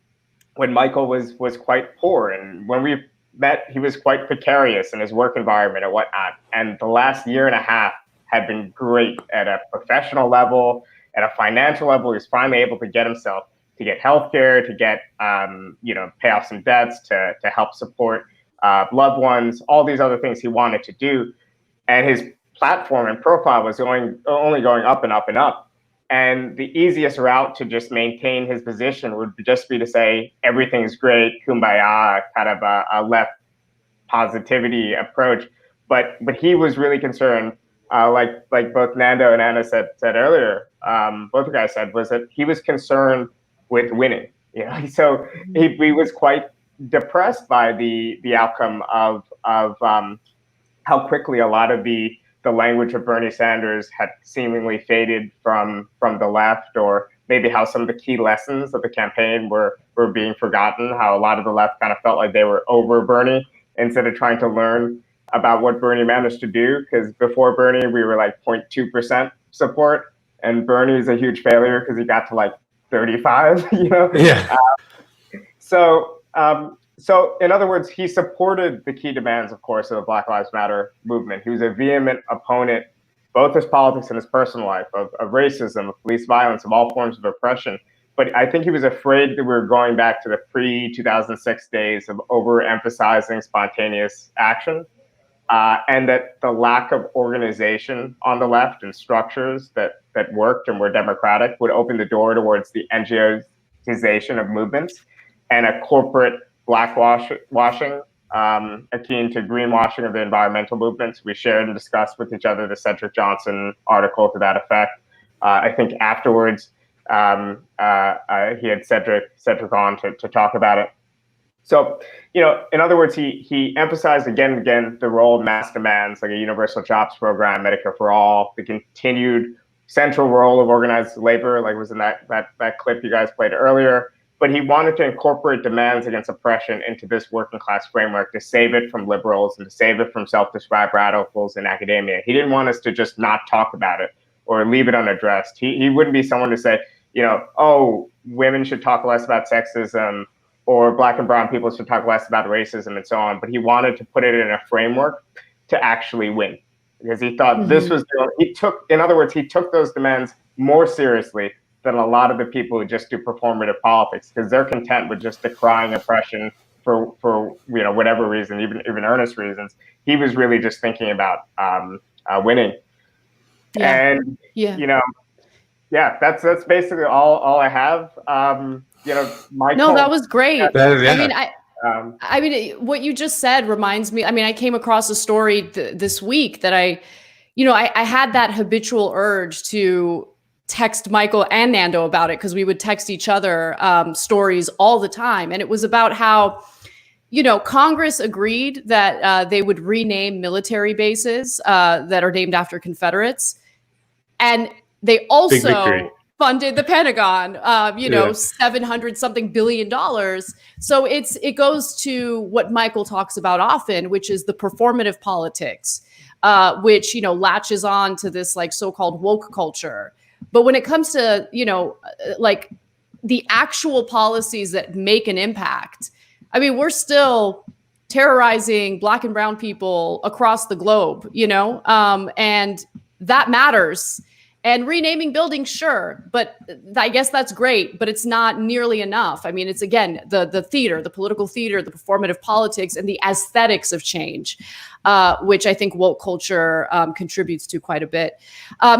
when Michael was quite poor, and when we met, he was quite precarious in his work environment and whatnot. And the last year and a half had been great at a professional level, at a financial level. He was finally able to get himself to get healthcare, to get pay off some debts, to help support loved ones, all these other things he wanted to do. And his platform and profile was only going up and up and up. And the easiest route to just maintain his position would just be to say everything's great, kumbaya, kind of a left positivity approach. But he was really concerned, like both Nando and Anna said earlier, both the guys said, was that he was concerned with winning. So he was quite depressed by the outcome of how quickly a lot of the language of Bernie Sanders had seemingly faded from the left, or maybe how some of the key lessons of the campaign were being forgotten, how a lot of the left kind of felt like they were over Bernie instead of trying to learn about what Bernie managed to do. Because before Bernie, we were like 0.2% support, and Bernie's a huge failure because he got to like 35, Yeah. So in other words, he supported the key demands, of course, of the Black Lives Matter movement. He was a vehement opponent, both his politics and his personal life, of racism, of police violence, of all forms of oppression. But I think he was afraid that we were going back to the pre-2006 days of overemphasizing spontaneous action, and that the lack of organization on the left and structures that worked and were democratic would open the door towards the NGOization of movements and a corporate blackwashing, akin to greenwashing of the environmental movements. We shared and discussed with each other the Cedric Johnson article to that effect. I think afterwards, he had Cedric on to talk about it. So, in other words, he emphasized again and again the role of mass demands, like a universal jobs program, Medicare for all, the continued central role of organized labor, like was in that clip you guys played earlier. But he wanted to incorporate demands against oppression into this working class framework to save it from liberals and to save it from self-described radicals in academia. He didn't want us to just not talk about it or leave it unaddressed. He wouldn't be someone to say, oh, women should talk less about sexism, or Black and brown people should talk less about racism and so on. But he wanted to put it in a framework to actually win, because he thought this was, in other words, he took those demands more seriously than a lot of the people who just do performative politics, because they're content with just decrying oppression for whatever reason, even earnest reasons. He was really just thinking about winning. Yeah. And that's basically all I have. No, that was great. Yeah. I mean, what you just said reminds me. I mean, I came across a story this week that I had that habitual urge to text Michael and Nando about it, because we would text each other stories all the time. And it was about how, Congress agreed that they would rename military bases that are named after Confederates. And they also funded the Pentagon, $700 something billion. So it goes to what Michael talks about often, which is the performative politics, which, latches on to this like so-called woke culture. But when it comes to, like the actual policies that make an impact, I mean, we're still terrorizing Black and brown people across the globe, and that matters. And renaming buildings, sure, but I guess that's great, but it's not nearly enough. I mean, it's, again, the theater, the political theater, the performative politics, and the aesthetics of change, which I think woke culture contributes to quite a bit.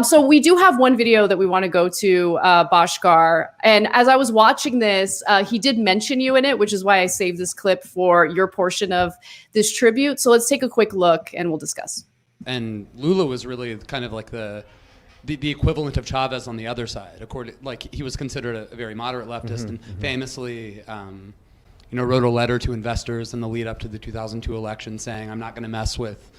So we do have one video that we want to go to, Bhaskar. And as I was watching this, he did mention you in it, which is why I saved this clip for your portion of this tribute. So let's take a quick look and we'll discuss. And Lula was really kind of like the equivalent of Chavez on the other side. He was considered a very moderate leftist, and famously, wrote a letter to investors in the lead up to the 2002 election saying, "I'm not going to mess with,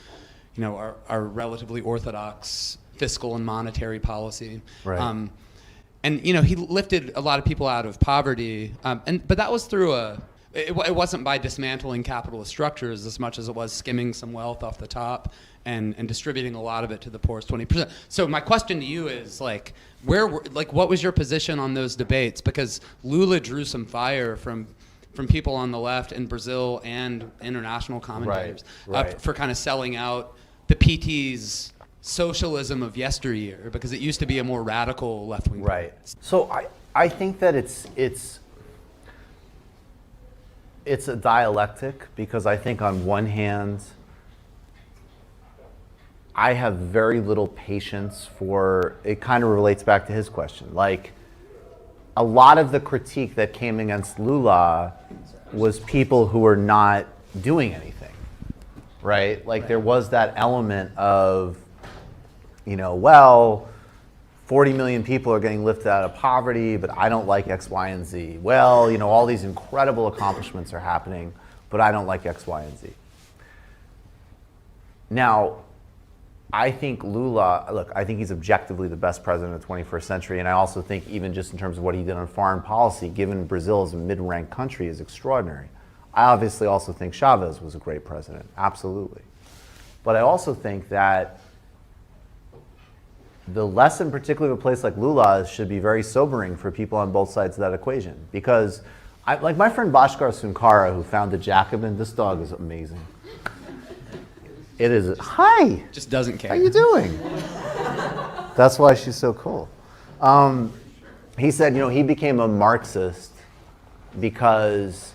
our relatively orthodox fiscal and monetary policy." Right. And he lifted a lot of people out of poverty, but that was through it wasn't by dismantling capitalist structures as much as it was skimming some wealth off the top and distributing a lot of it to the poorest 20%. So my question to you is what was your position on those debates? Because Lula drew some fire from people on the left in Brazil and international commentators for kind of selling out the PT's socialism of yesteryear, because it used to be a more radical left-wing. Right. So I think that it's a dialectic, because I think on one hand, I have very little patience for, it kind of relates back to his question. Like, a lot of the critique that came against Lula was people who were not doing anything, right? Like, there was that element of, 40 million people are getting lifted out of poverty, but I don't like X, Y, and Z. Well, all these incredible accomplishments are happening, but I don't like X, Y, and Z. Now, I think Lula, I think he's objectively the best president of the 21st century, and I also think even just in terms of what he did on foreign policy, given Brazil is a mid-ranked country, is extraordinary. I obviously also think Chavez was a great president, absolutely. But I also think that the lesson, particularly of a place like Lula, should be very sobering for people on both sides of that equation. Because, like my friend Bhaskar Sunkara, who founded Jacobin, this dog is amazing. It is, hi! Just doesn't care. How you doing? That's why she's so cool. He said, he became a Marxist because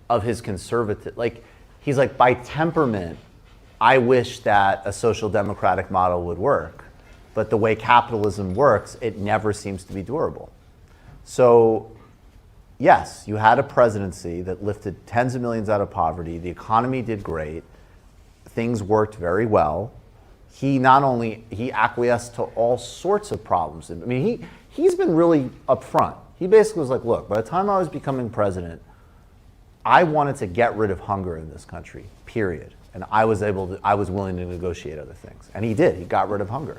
of his conservative, he's like, by temperament, I wish that a social democratic model would work. But the way capitalism works, it never seems to be durable. So, yes, you had a presidency that lifted tens of millions out of poverty. The economy did great. Things worked very well. He acquiesced to all sorts of problems. I mean, he's been really upfront. He basically was like, look, by the time I was becoming president, I wanted to get rid of hunger in this country, period. And I was willing to negotiate other things. And he did. He got rid of hunger.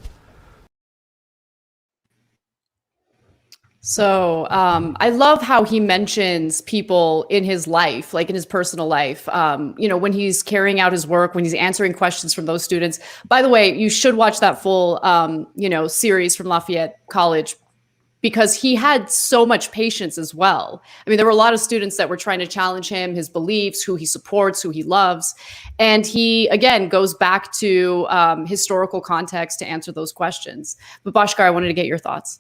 So I love how he mentions people in his life, like in his personal life, when he's carrying out his work, when he's answering questions from those students. By the way, you should watch that full, series from Lafayette College, because he had so much patience as well. I mean, there were a lot of students that were trying to challenge him, his beliefs, who he supports, who he loves. And he, again, goes back to historical context to answer those questions. But Bhaskar, I wanted to get your thoughts.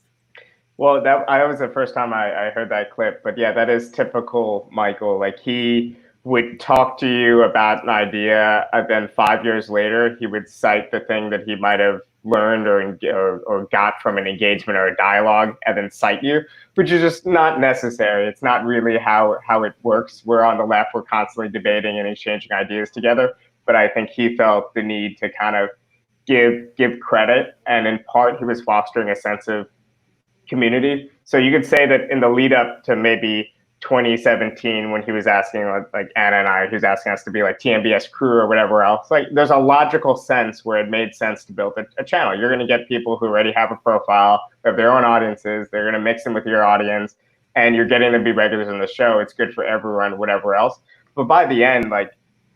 Well, that was the first time I heard that clip. But yeah, that is typical Michael. Like, he would talk to you about an idea, and then 5 years later, he would cite the thing that he might have learned or got from an engagement or a dialogue, and then cite you, which is just not necessary. It's not really how it works. We're on the left. We're constantly debating and exchanging ideas together. But I think he felt the need to kind of give credit. And in part, he was fostering a sense of community. So you could say that in the lead up to maybe 2017, when he was asking like Anna and I, he was asking us to be like TMBS crew or whatever else. Like there's a logical sense where it made sense to build a channel. You're going to get people who already have a profile, they have their own audiences. They're going to mix them with your audience, and you're getting them to be regulars in the show. It's good for everyone, whatever else. But by the end, like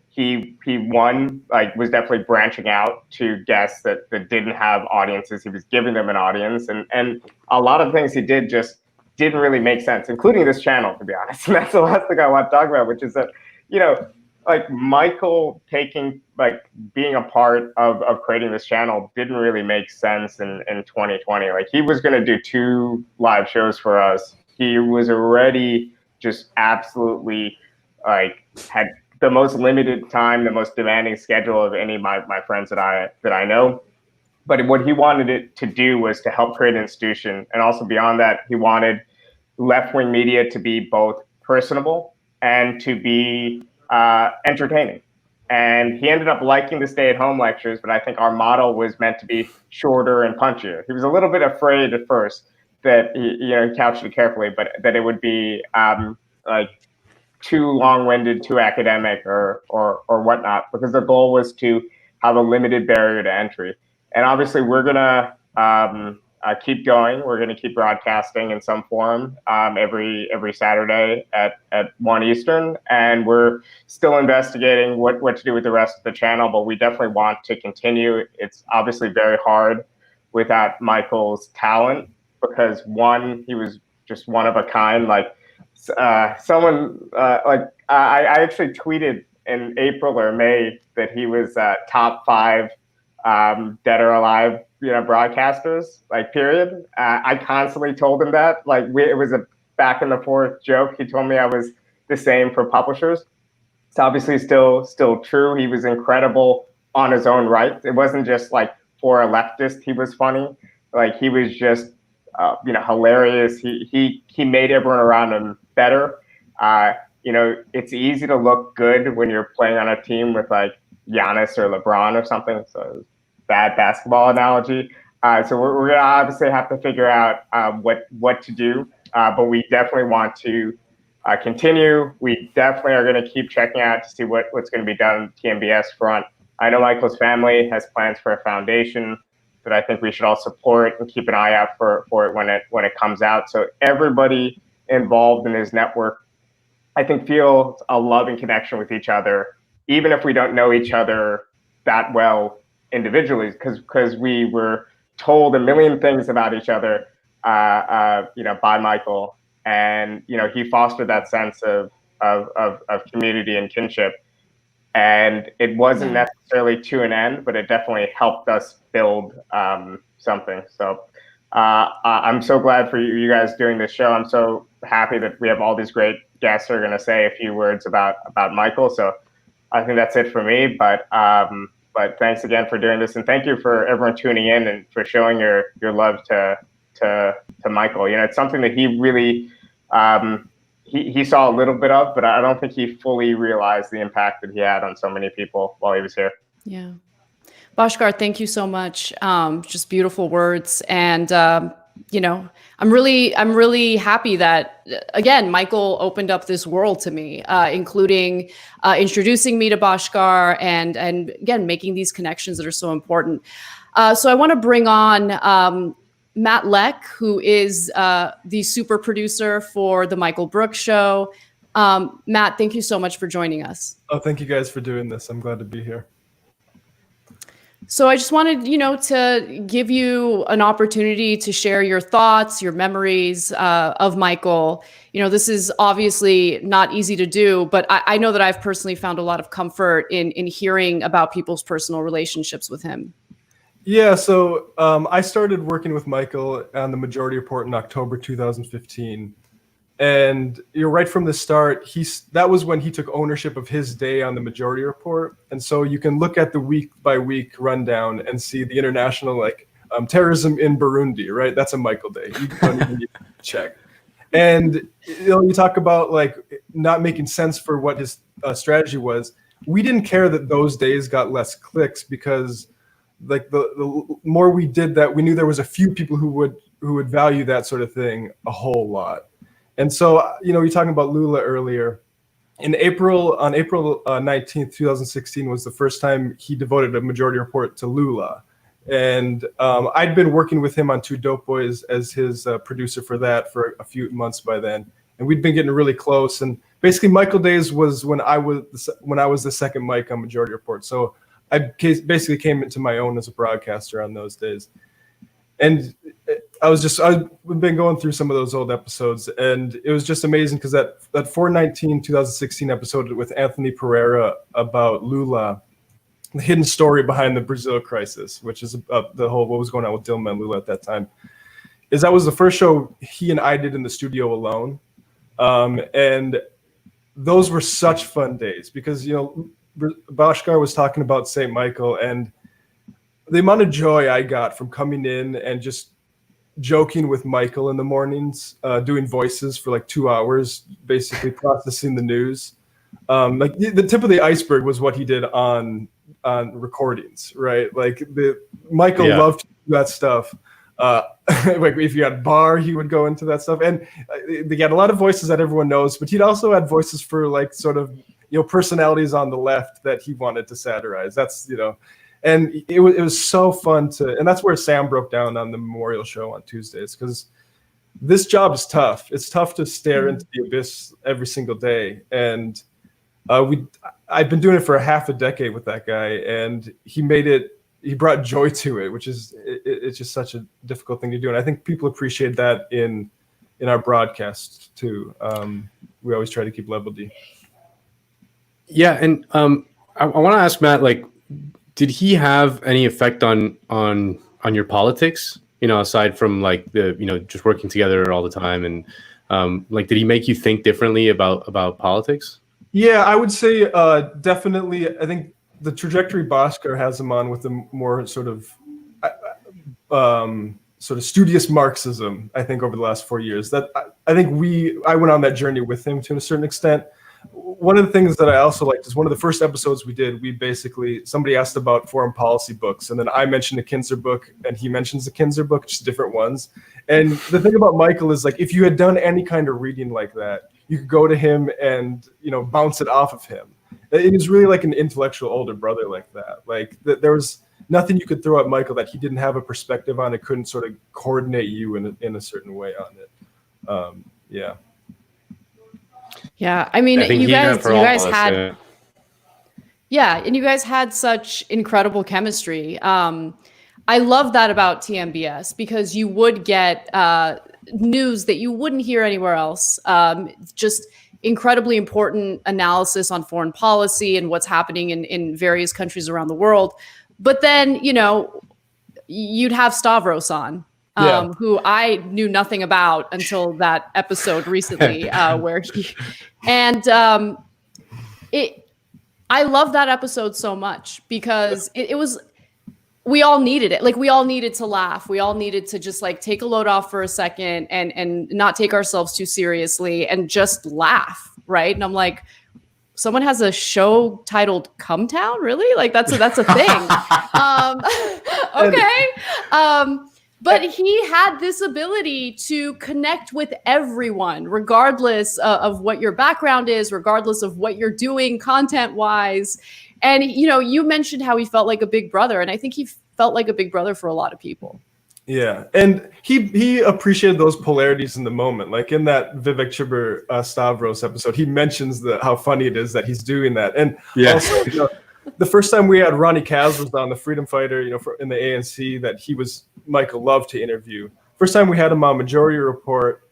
he was definitely branching out to guests that didn't have audiences. He was giving them an audience, and a lot of things he did just didn't really make sense, including this channel, to be honest. And that's the last thing I want to talk about, which is that, like Michael being a part of creating this channel didn't really make sense in 2020. Like he was going to do 2 live shows for us. He was already just absolutely had the most limited time, the most demanding schedule of any of my friends that I know. But what he wanted it to do was to help create an institution. And also beyond that, he wanted left-wing media to be both personable and to be entertaining. And he ended up liking the stay-at-home lectures, but I think our model was meant to be shorter and punchier. He was a little bit afraid at first that he couched it carefully, but that it would be too long-winded, too academic, or whatnot, because the goal was to have a limited barrier to entry. And obviously, we're gonna keep going. We're gonna keep broadcasting in some form every Saturday at 1 Eastern, and we're still investigating what to do with the rest of the channel. But we definitely want to continue. It's obviously very hard without Michael's talent, because one, he was just one of a kind. I actually tweeted in April or May that he was top 5 dead or alive, broadcasters, period. I constantly told him that. It was a back and forth joke. He told me I was the same for publishers. It's obviously still true. He was incredible on his own right. It wasn't just for a leftist he was funny. He was just hilarious. He made everyone around him better. It's easy to look good when you're playing on a team with Giannis or LeBron or something. So bad basketball analogy. So we're gonna obviously have to figure out what to do. But we definitely want to continue. We definitely are going to keep checking out to see what's going to be done on the TMBS front. I know Michael's family has plans for a foundation that I think we should all support and keep an eye out for it when it comes out. So everybody involved in his network, I think, feels a love and connection with each other, even if we don't know each other that well individually, because we were told a million things about each other, by Michael, and he fostered that sense of community and kinship. And it wasn't necessarily to an end, but it definitely helped us build something. So I'm so glad for you guys doing this show. I'm so happy that we have all these great guests who are going to say a few words about Michael. So I think that's it for me. But thanks again for doing this, and thank you for everyone tuning in and for showing your love to Michael. It's something that he really he saw a little bit of, but I don't think he fully realized the impact that he had on so many people while he was here. Yeah. Bhaskar, thank you so much. Just beautiful words. And, I'm really happy that, again, Michael opened up this world to me, including introducing me to Bhaskar and again, making these connections that are so important. So I want to bring on Matt Leck, who is the super producer for the Michael Brooks Show. Matt, thank you so much for joining us. Oh, thank you guys for doing this. I'm glad to be here. So I just wanted, to give you an opportunity to share your thoughts, your memories of Michael. This is obviously not easy to do, but I know that I've personally found a lot of comfort in hearing about people's personal relationships with him. Yeah, so I started working with Michael on the Majority Report in October 2015. And right from the start, that was when he took ownership of his day on the Majority Report. And so you can look at the week by week rundown and see the international terrorism in Burundi, right? That's a Michael day. You don't even need to check. And you talk about not making sense for what his strategy was. We didn't care that those days got less clicks, because the more we did that, we knew there was a few people who would would value that sort of thing a whole lot. And so, you're talking about Lula earlier. On April 19th, 2016 was the first time he devoted a Majority Report to Lula. And I'd been working with him on Two Dope Boys as his producer for that for a few months by then. And we'd been getting really close. And basically Michael Days was when I was the second mic on Majority Report. So I basically came into my own as a broadcaster on those days. And I've been going through some of those old episodes, and it was just amazing because that 4/19/2016 episode with Anthony Pereira about Lula, the hidden story behind the Brazil crisis, which is about the whole what was going on with Dilma and Lula at that time, that was the first show he and I did in the studio alone. And those were such fun days because, Bhaskar was talking about St. Michael, and the amount of joy I got from coming in and just joking with Michael in the mornings, doing voices for like 2 hours, basically processing the news. Like the tip of the iceberg was what he did on recordings, right? Like Michael loved to do that stuff. Like if you had bar, he would go into that stuff. And they had a lot of voices that everyone knows, but he'd also had voices for like sort of, personalities on the left that he wanted to satirize. That's, and it was so fun and that's where Sam broke down on the memorial show on Tuesdays, because this job is tough. It's tough to stare into the abyss every single day. And I've been doing it for half a decade with that guy, and he brought joy to it, which is, it's just such a difficult thing to do. And I think people appreciate that in our broadcast too. We always try to keep levity. Yeah. And I want to ask Matt, like, did he have any effect on your politics? Aside from like just working together all the time, and like, did he make you think differently about politics? Yeah, I would say definitely. I think the trajectory Bhaskar has him on with the more sort of studious Marxism. I think over the last 4 years, that I went on that journey with him to a certain extent. One of the things that I also liked is one of the first episodes we did, somebody asked about foreign policy books, and then I mentioned the Kinzer book and he mentions the Kinzer book, just different ones. And the thing about Michael is, like, if you had done any kind of reading like that, you could go to him and, bounce it off of him. It was really like an intellectual older brother like that. Like there was nothing you could throw at Michael that he didn't have a perspective on. It couldn't sort of coordinate you in a certain way on it. Yeah. Yeah, I mean, you guys had, and you guys had such incredible chemistry. I love that about TMBS, because you would get news that you wouldn't hear anywhere else. Just incredibly important analysis on foreign policy and what's happening in various countries around the world. But then, you'd have Stavros on. Who I knew nothing about until that episode recently, where I love that episode so much because we all needed it. Like, we all needed to laugh. We all needed to just like take a load off for a second and not take ourselves too seriously and just laugh. Right. And I'm like, someone has a show titled Come Town? Really? Like that's a thing. Okay. But he had this ability to connect with everyone, regardless of what your background is, regardless of what you're doing content-wise. And, you mentioned how he felt like a big brother, and I think he felt like a big brother for a lot of people. Yeah, and he appreciated those polarities in the moment. Like in that Vivek Chibber Stavros episode, he mentions how funny it is that he's doing that. And also, the first time we had Ronnie Kaz on, the freedom fighter, in the ANC, that Michael loved to interview. First time we had him on Majority Report,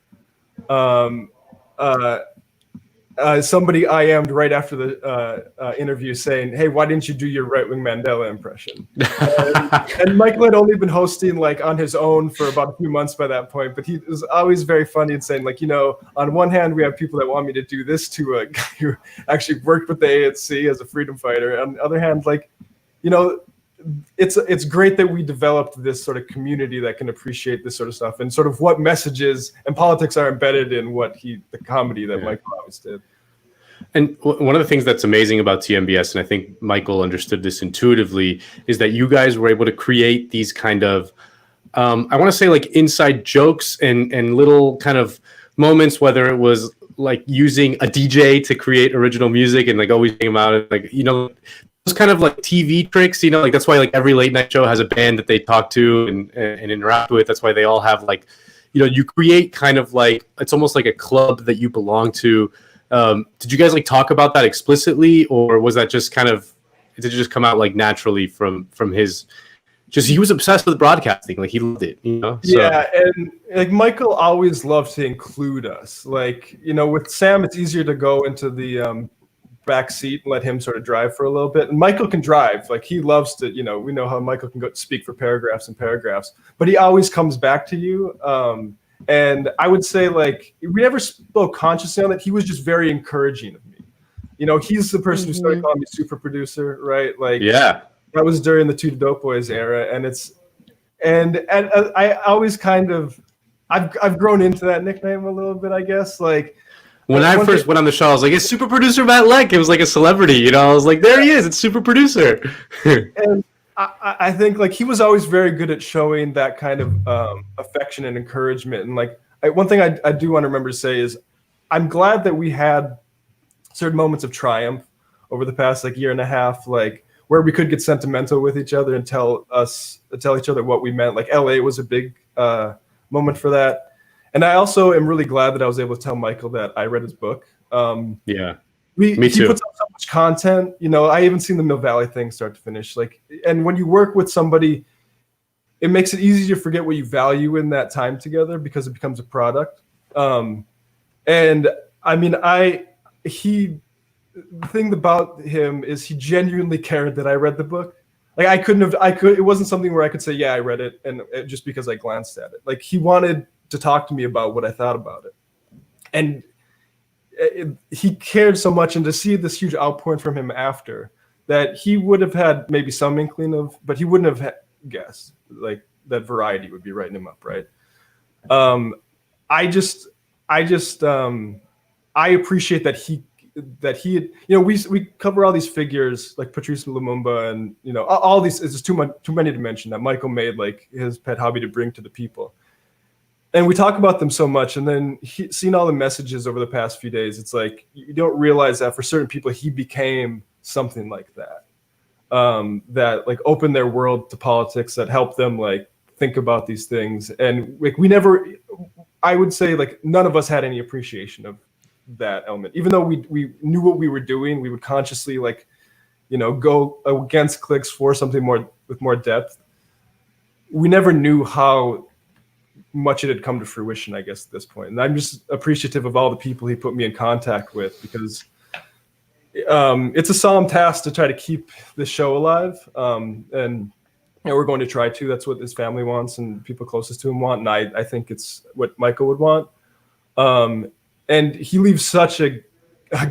somebody IM'd right after the interview saying, "Hey, why didn't you do your right-wing Mandela impression?" and Michael had only been hosting like on his own for about a few months by that point, but he was always very funny and saying, like, on one hand we have people that want me to do this to a guy who actually worked with the ANC as a freedom fighter. On the other hand, like, it's great that we developed this sort of community that can appreciate this sort of stuff, and sort of what messages and politics are embedded in the comedy that Michael always did. And one of the things that's amazing about TMBS, and I think Michael understood this intuitively, is that you guys were able to create these kind of I want to say like inside jokes and little kind of moments, whether it was like using a DJ to create original music and like always bring them out, and like, you know, those kind of like TV tricks, you know, like that's why like every late night show has a band that they talk to and interact with. That's why they all have like, you know, you create kind of like, it's almost like a club that you belong to. Did you guys like talk about that explicitly, or was that just kind of, did it just come out like naturally from his, just, he was obsessed with broadcasting, like he loved it, you know? So. Yeah, and like Michael always loved to include us. Like, you know, with Sam, it's easier to go into the back seat and let him sort of drive for a little bit. And Michael can drive. Like, he loves to, you know, we know how Michael can go speak for paragraphs and paragraphs, but he always comes back to you. And I would say, like, we never spoke consciously on it. He was just very encouraging of me. You know, he's the person who started calling me super producer, right? Like, yeah. That was during the Two Dope Boys era, and I always kind of, I've grown into that nickname a little bit, I guess. Like when I first went on the show, I was like, "It's super producer Matt Leck." It was like a celebrity, you know. I was like, "There he is! It's super producer." And I think like he was always very good at showing that kind of affection and encouragement. And like one thing I do want to remember to say is, I'm glad that we had certain moments of triumph over the past like year and a half, like, where we could get sentimental with each other and tell each other what we meant. Like LA was a big moment for that. And I also am really glad that I was able to tell Michael that I read his book. Yeah, me too. He puts out so much content. You know, I even seen the Mill Valley thing start to finish. Like, and when you work with somebody, it makes it easy to forget what you value in that time together because it becomes a product. And I mean, the thing about him is he genuinely cared that I read the book. Like it wasn't something where I could say, yeah, I read it, and just because I glanced at it. Like, he wanted to talk to me about what I thought about it. And he cared so much, and to see this huge outpouring from him after, that he would have had maybe some inkling of, but he wouldn't have guessed like that Variety would be writing him up, right? I appreciate that he had, you know, we cover all these figures like Patrice Lumumba and, you know, all these, it's just too many to mention, that Michael made like his pet hobby to bring to the people. And we talk about them so much, and then seeing all the messages over the past few days, it's like you don't realize that for certain people he became something like that, that like opened their world to politics, that helped them like think about these things. And like I would say like none of us had any appreciation of that element, even though we knew what we were doing. We would consciously, like, you know, go against clicks for something more with more depth. We never knew how much it had come to fruition, I guess, at this point. And I'm just appreciative of all the people he put me in contact with, because it's a solemn task to try to keep this show alive. And you know, we're going to try to. That's what his family wants and people closest to him want, and I think it's what Michael would want. And he leaves such a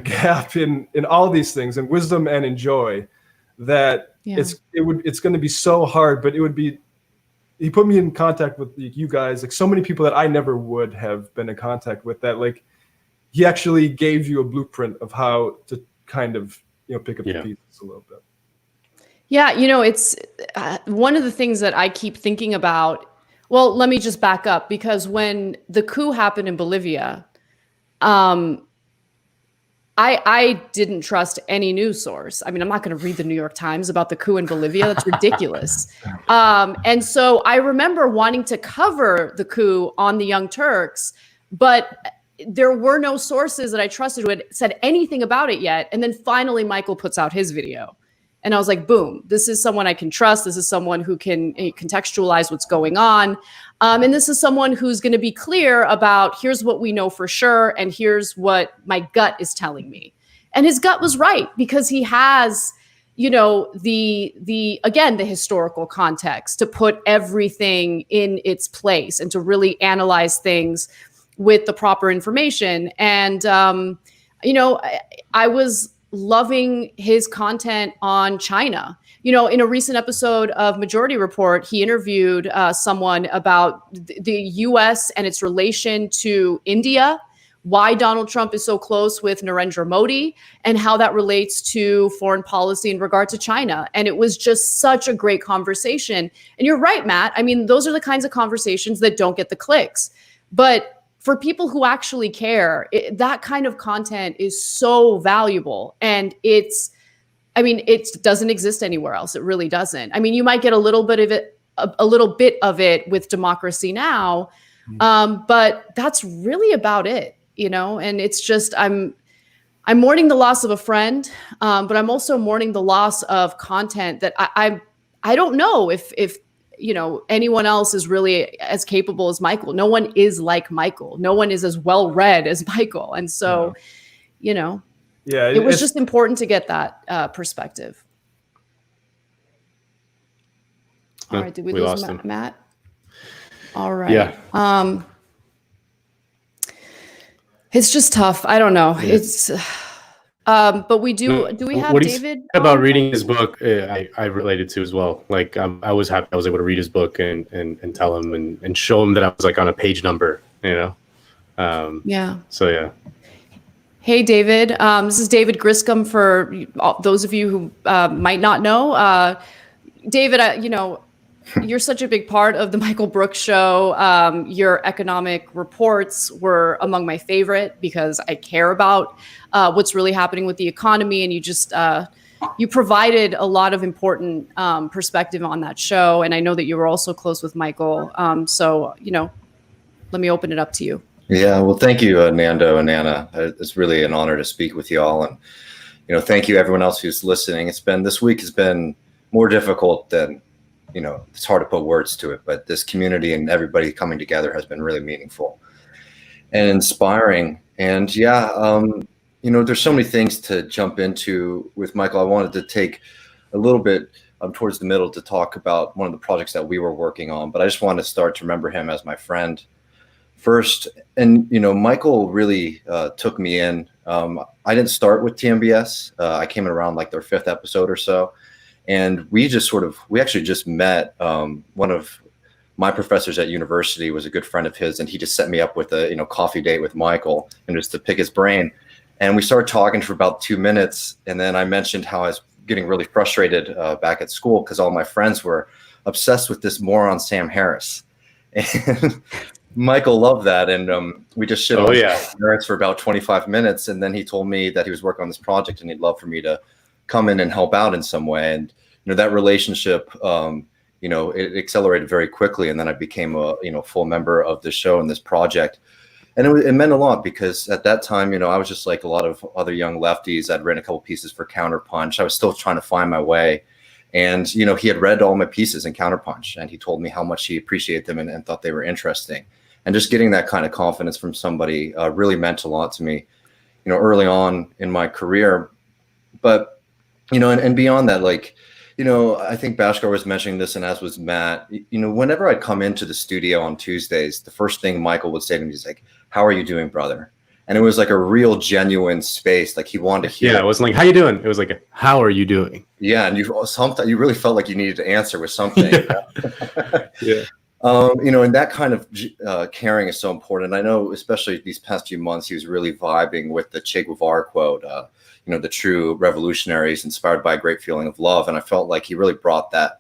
gap in all these things, in wisdom and in joy, that it's going to be so hard. But it would be, he put me in contact with you guys, like so many people that I never would have been in contact with, that like he actually gave you a blueprint of how to kind of, you know, pick up the pieces a little bit. Yeah, you know, it's one of the things that I keep thinking about. Well, let me just back up, because when the coup happened in Bolivia, I didn't trust any news source. I mean, I'm not going to read the New York Times about the coup in Bolivia. That's ridiculous. And so I remember wanting to cover the coup on the Young Turks, but there were no sources that I trusted who had said anything about it yet. And then finally, Michael puts out his video. And I was like, boom, this is someone I can trust. This is someone who can contextualize what's going on. And this is someone who's going to be clear about, here's what we know for sure, and here's what my gut is telling me. And his gut was right, because he has, you know, the historical context to put everything in its place and to really analyze things with the proper information. And, you know, I was loving his content on China. You know, in a recent episode of Majority Report, he interviewed someone about the U.S. and its relation to India, why Donald Trump is so close with Narendra Modi and how that relates to foreign policy in regard to China. And it was just such a great conversation. And you're right, Matt. I mean, those are the kinds of conversations that don't get the clicks. But for people who actually care, that kind of content is so valuable. And it doesn't exist anywhere else. It really doesn't. I mean, you might get a little bit of it with Democracy Now! But that's really about it, and it's just, I'm mourning the loss of a friend, but I'm also mourning the loss of content that I don't know if anyone else is really as capable as Michael. No one is like Michael. No one is as well read as Michael. And so, it was just important to get that perspective. All right. Did we lose Matt? All right. Yeah. It's just tough. I don't know. Yeah. It's, but we do. Do we have what David about reading his book? I related to as well. Like I was happy I was able to read his book and tell him and show him that I was like on a page number. Yeah. So yeah. Hey, David. This is David Griscom for those of you who might not know. David, you're such a big part of the Michael Brooks show. Your economic reports were among my favorite because I care about what's really happening with the economy. And you just, you provided a lot of important perspective on that show. And I know that you were also close with Michael. So, let me open it up to you. Yeah, well, thank you, Nando and Anna. It's really an honor to speak with you all. And, thank you everyone else who's listening. This week has been more difficult than, it's hard to put words to it, but this community and everybody coming together has been really meaningful and inspiring. And there's so many things to jump into with Michael. I wanted to take a little bit towards the middle to talk about one of the projects that we were working on, but I just wanted to start to remember him as my friend first. And, Michael really took me in. I didn't start with TMBS. I came in around like their 5th episode or so. And we actually just met. One of my professors at university was a good friend of his, and he just set me up with a coffee date with Michael and just to pick his brain. And we started talking for about 2 minutes, and then I mentioned how I was getting really frustrated back at school because all my friends were obsessed with this moron Sam Harris, and Michael loved that, and we just shit on Harris for about 25 minutes, and then he told me that he was working on this project and he'd love for me to come in and help out in some way. And that relationship it accelerated very quickly, and then I became a full member of the show and this project. And it meant a lot because at that time I was just like a lot of other young lefties. I'd written a couple pieces for Counterpunch. I was still trying to find my way, and he had read all my pieces in Counterpunch, and he told me how much he appreciated them and thought they were interesting. And just getting that kind of confidence from somebody really meant a lot to me early on in my career. But and beyond that, I think Bhaskar was mentioning this, and as was Matt, whenever I'd come into the studio on Tuesdays, the first thing Michael would say to me is like, "How are you doing, brother?" And it was like a real genuine space. Like he wanted to hear. Yeah, it wasn't like, "How you doing?" It was like, "How are you doing?" Yeah. And you really felt like you needed to answer with something. Yeah. And that kind of caring is so important. I know, especially these past few months, he was really vibing with the Che Guevara quote, the true revolutionaries inspired by a great feeling of love. And I felt like he really brought that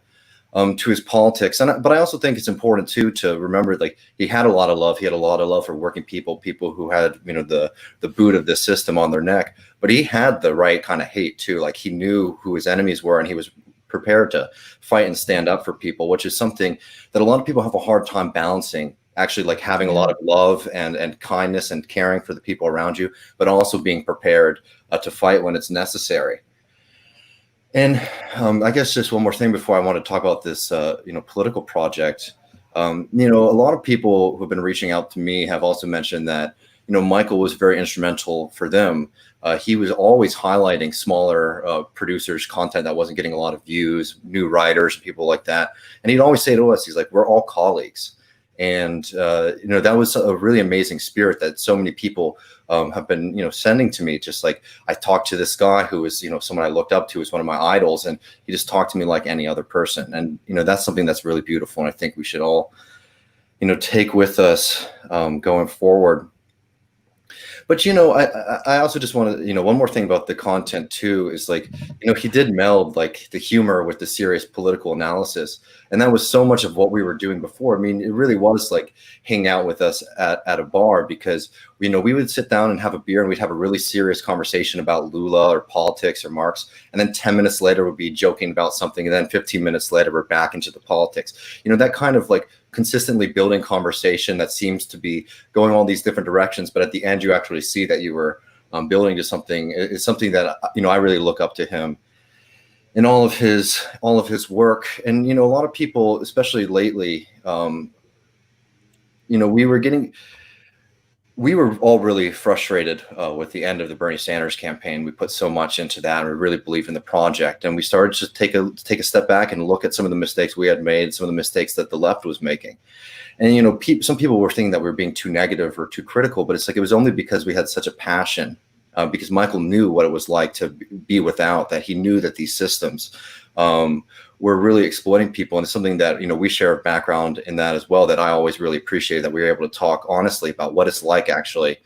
to his politics. But I also think it's important too to remember, like, he had a lot of love. He had a lot of love for working people who had, the boot of the system on their neck. But he had the right kind of hate too. Like, he knew who his enemies were, and he was prepared to fight and stand up for people, which is something that a lot of people have a hard time balancing. Actually, like having a lot of love and kindness and caring for the people around you, but also being prepared to fight when it's necessary. And I guess just one more thing before I want to talk about this, political project. A lot of people who've been reaching out to me have also mentioned that, Michael was very instrumental for them. He was always highlighting smaller producers' content that wasn't getting a lot of views, new writers, people like that. And he'd always say to us, he's like, "We're all colleagues." And, that was a really amazing spirit that so many people have been, sending to me. Just like, I talked to this guy who was, someone I looked up to as one of my idols, and he just talked to me like any other person. And, that's something that's really beautiful. And I think we should all, take with us going forward. But I also just want to, one more thing about the content too is like, he did meld like the humor with the serious political analysis, and that was so much of what we were doing before. I mean, it really was like hang out with us at a bar, because we would sit down and have a beer and we'd have a really serious conversation about Lula or politics or Marx, and then 10 minutes later we'd be joking about something, and then 15 minutes later we're back into the politics. That kind of like consistently building conversation that seems to be going all these different directions, but at the end you actually see that you were building to something. Is something that I really look up to him in all of his work. And a lot of people, especially lately, we were all really frustrated with the end of the Bernie Sanders campaign. We put so much into that, and we really believed in the project. And we started to take a step back and look at some of the mistakes we had made, some of the mistakes that the left was making. And some people were thinking that we were being too negative or too critical, but it's like it was only because we had such a passion, because Michael knew what it was like to be without, that he knew that these systems were really exploiting people. And it's something that, we share a background in that as well, that I always really appreciate, that we were able to talk honestly about what it's like actually,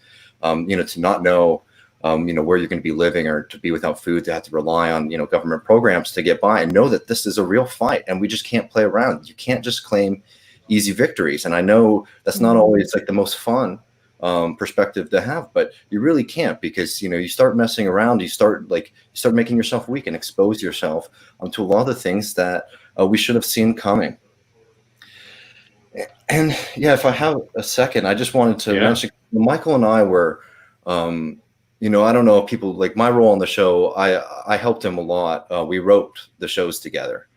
to not know, where you're going to be living, or to be without food, to have to rely on, government programs to get by, and know that this is a real fight and we just can't play around. You can't just claim easy victories. And I know that's not always like the most fun perspective to have, but you really can't, because you start messing around, you start making yourself weak and expose yourself to a lot of the things that we should have seen coming. And yeah, if I have a second, I just wanted to mention, Michael and I were I don't know if people like my role on the show. I helped him a lot. We wrote the shows together,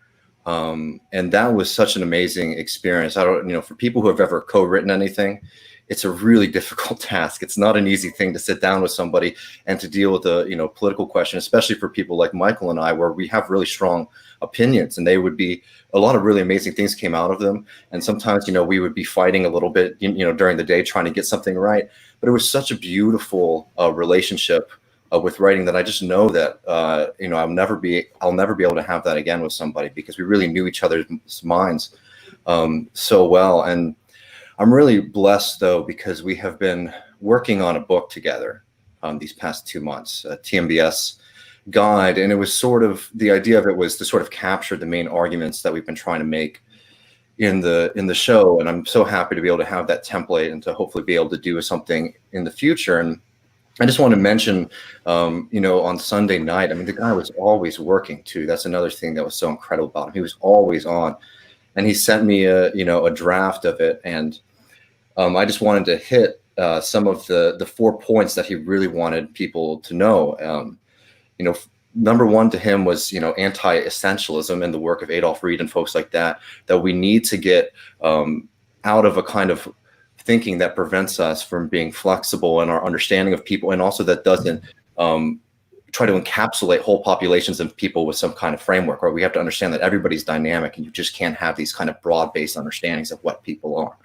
and that was such an amazing experience. I don't for people who have ever co-written anything, it's a really difficult task. It's not an easy thing to sit down with somebody and to deal with a political question, especially for people like Michael and I, where we have really strong opinions, and they would be a lot of really amazing things came out of them. And sometimes we would be fighting a little bit during the day trying to get something right. But it was such a beautiful relationship with writing, that I just know that I'll never be able to have that again with somebody, because we really knew each other's minds so well. And I'm really blessed, though, because we have been working on a book together these past 2 months, a TMBS guide. And it was sort of, the idea of it was to sort of capture the main arguments that we've been trying to make in the show. And I'm so happy to be able to have that template and to hopefully be able to do something in the future. And I just want to mention, on Sunday night, I mean, the guy was always working too. That's another thing that was so incredible about him. He was always on, and he sent me a draft of it. And I just wanted to hit some of the 4 points that he really wanted people to know. Number one to him was, anti-essentialism and the work of Adolf Reed and folks like that we need to get out of a kind of thinking that prevents us from being flexible in our understanding of people, and also that doesn't try to encapsulate whole populations of people with some kind of framework. Right? We have to understand that everybody's dynamic, and you just can't have these kind of broad-based understandings of what people are.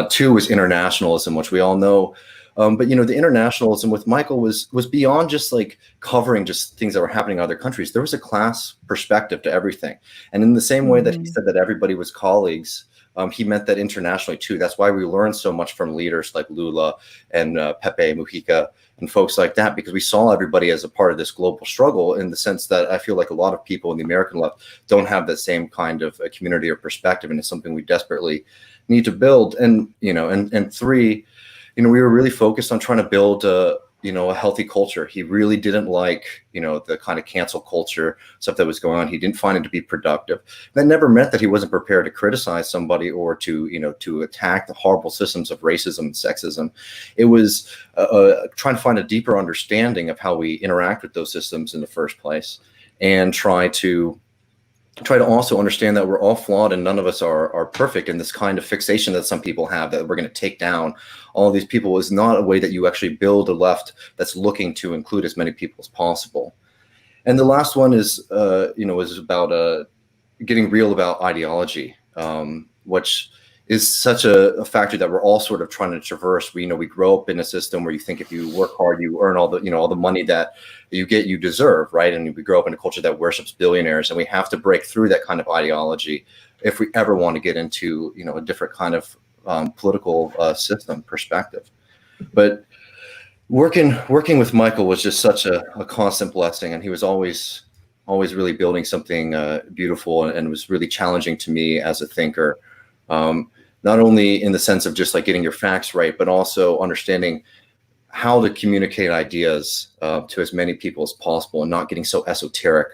Two was internationalism, which we all know. But the internationalism with Michael was beyond just like covering just things that were happening in other countries. There was a class perspective to everything. And in the same way that he said that everybody was colleagues, he meant that internationally too. That's why we learned so much from leaders like Lula and Pepe Mujica and folks like that, because we saw everybody as a part of this global struggle, in the sense that I feel like a lot of people in the American left don't have that same kind of community or perspective. And it's something we desperately need to build. And, and three, we were really focused on trying to build a healthy culture. He really didn't like, the kind of cancel culture stuff that was going on. He didn't find it to be productive. That never meant that he wasn't prepared to criticize somebody or to attack the horrible systems of racism and sexism. It was trying to find a deeper understanding of how we interact with those systems in the first place, and try to also understand that we're all flawed and none of us are perfect. And this kind of fixation that some people have, that we're going to take down all these people, is not a way that you actually build a left that's looking to include as many people as possible. And the last one is, is about getting real about ideology, which is such a factor that we're all sort of trying to traverse. We grow up in a system where you think if you work hard, you earn all the money that you get, you deserve, right? And we grow up in a culture that worships billionaires, and we have to break through that kind of ideology if we ever want to get into, a different kind of political system perspective. But working with Michael was just such a constant blessing, and he was always really building something beautiful, and was really challenging to me as a thinker. Not only in the sense of just like getting your facts right, but also understanding how to communicate ideas to as many people as possible, and not getting so esoteric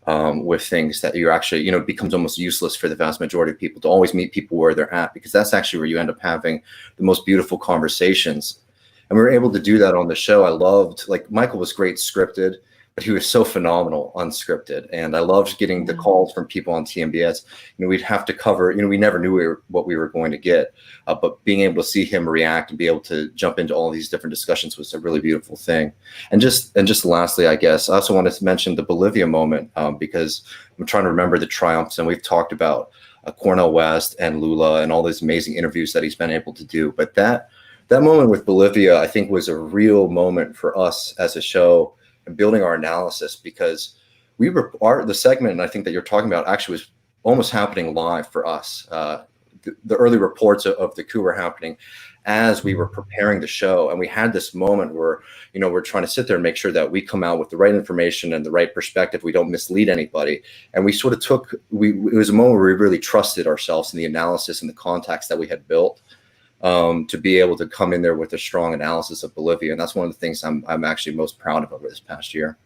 with things that you're actually, it becomes almost useless for the vast majority of people to always meet people where they're at, because that's actually where you end up having the most beautiful conversations. And we were able to do that on the show. I loved, like, Michael was great scripted, but he was so phenomenal unscripted. And I loved getting the calls from people on TMBS. We'd have to cover, we never knew what we were going to get, but being able to see him react and be able to jump into all these different discussions was a really beautiful thing. And just lastly, I guess, I also wanted to mention the Bolivia moment, because I'm trying to remember the triumphs, and we've talked about Cornel West and Lula and all these amazing interviews that he's been able to do. But that moment with Bolivia, I think, was a real moment for us as a show and building our analysis, because the segment, I think, that you're talking about actually was almost happening live for us. The early reports of the coup were happening as we were preparing the show. And we had this moment where, we're trying to sit there and make sure that we come out with the right information and the right perspective. We don't mislead anybody. And we sort of it was a moment where we really trusted ourselves in the analysis and the context that we had built, to be able to come in there with a strong analysis of Bolivia. And that's one of the things I'm actually most proud of over this past year.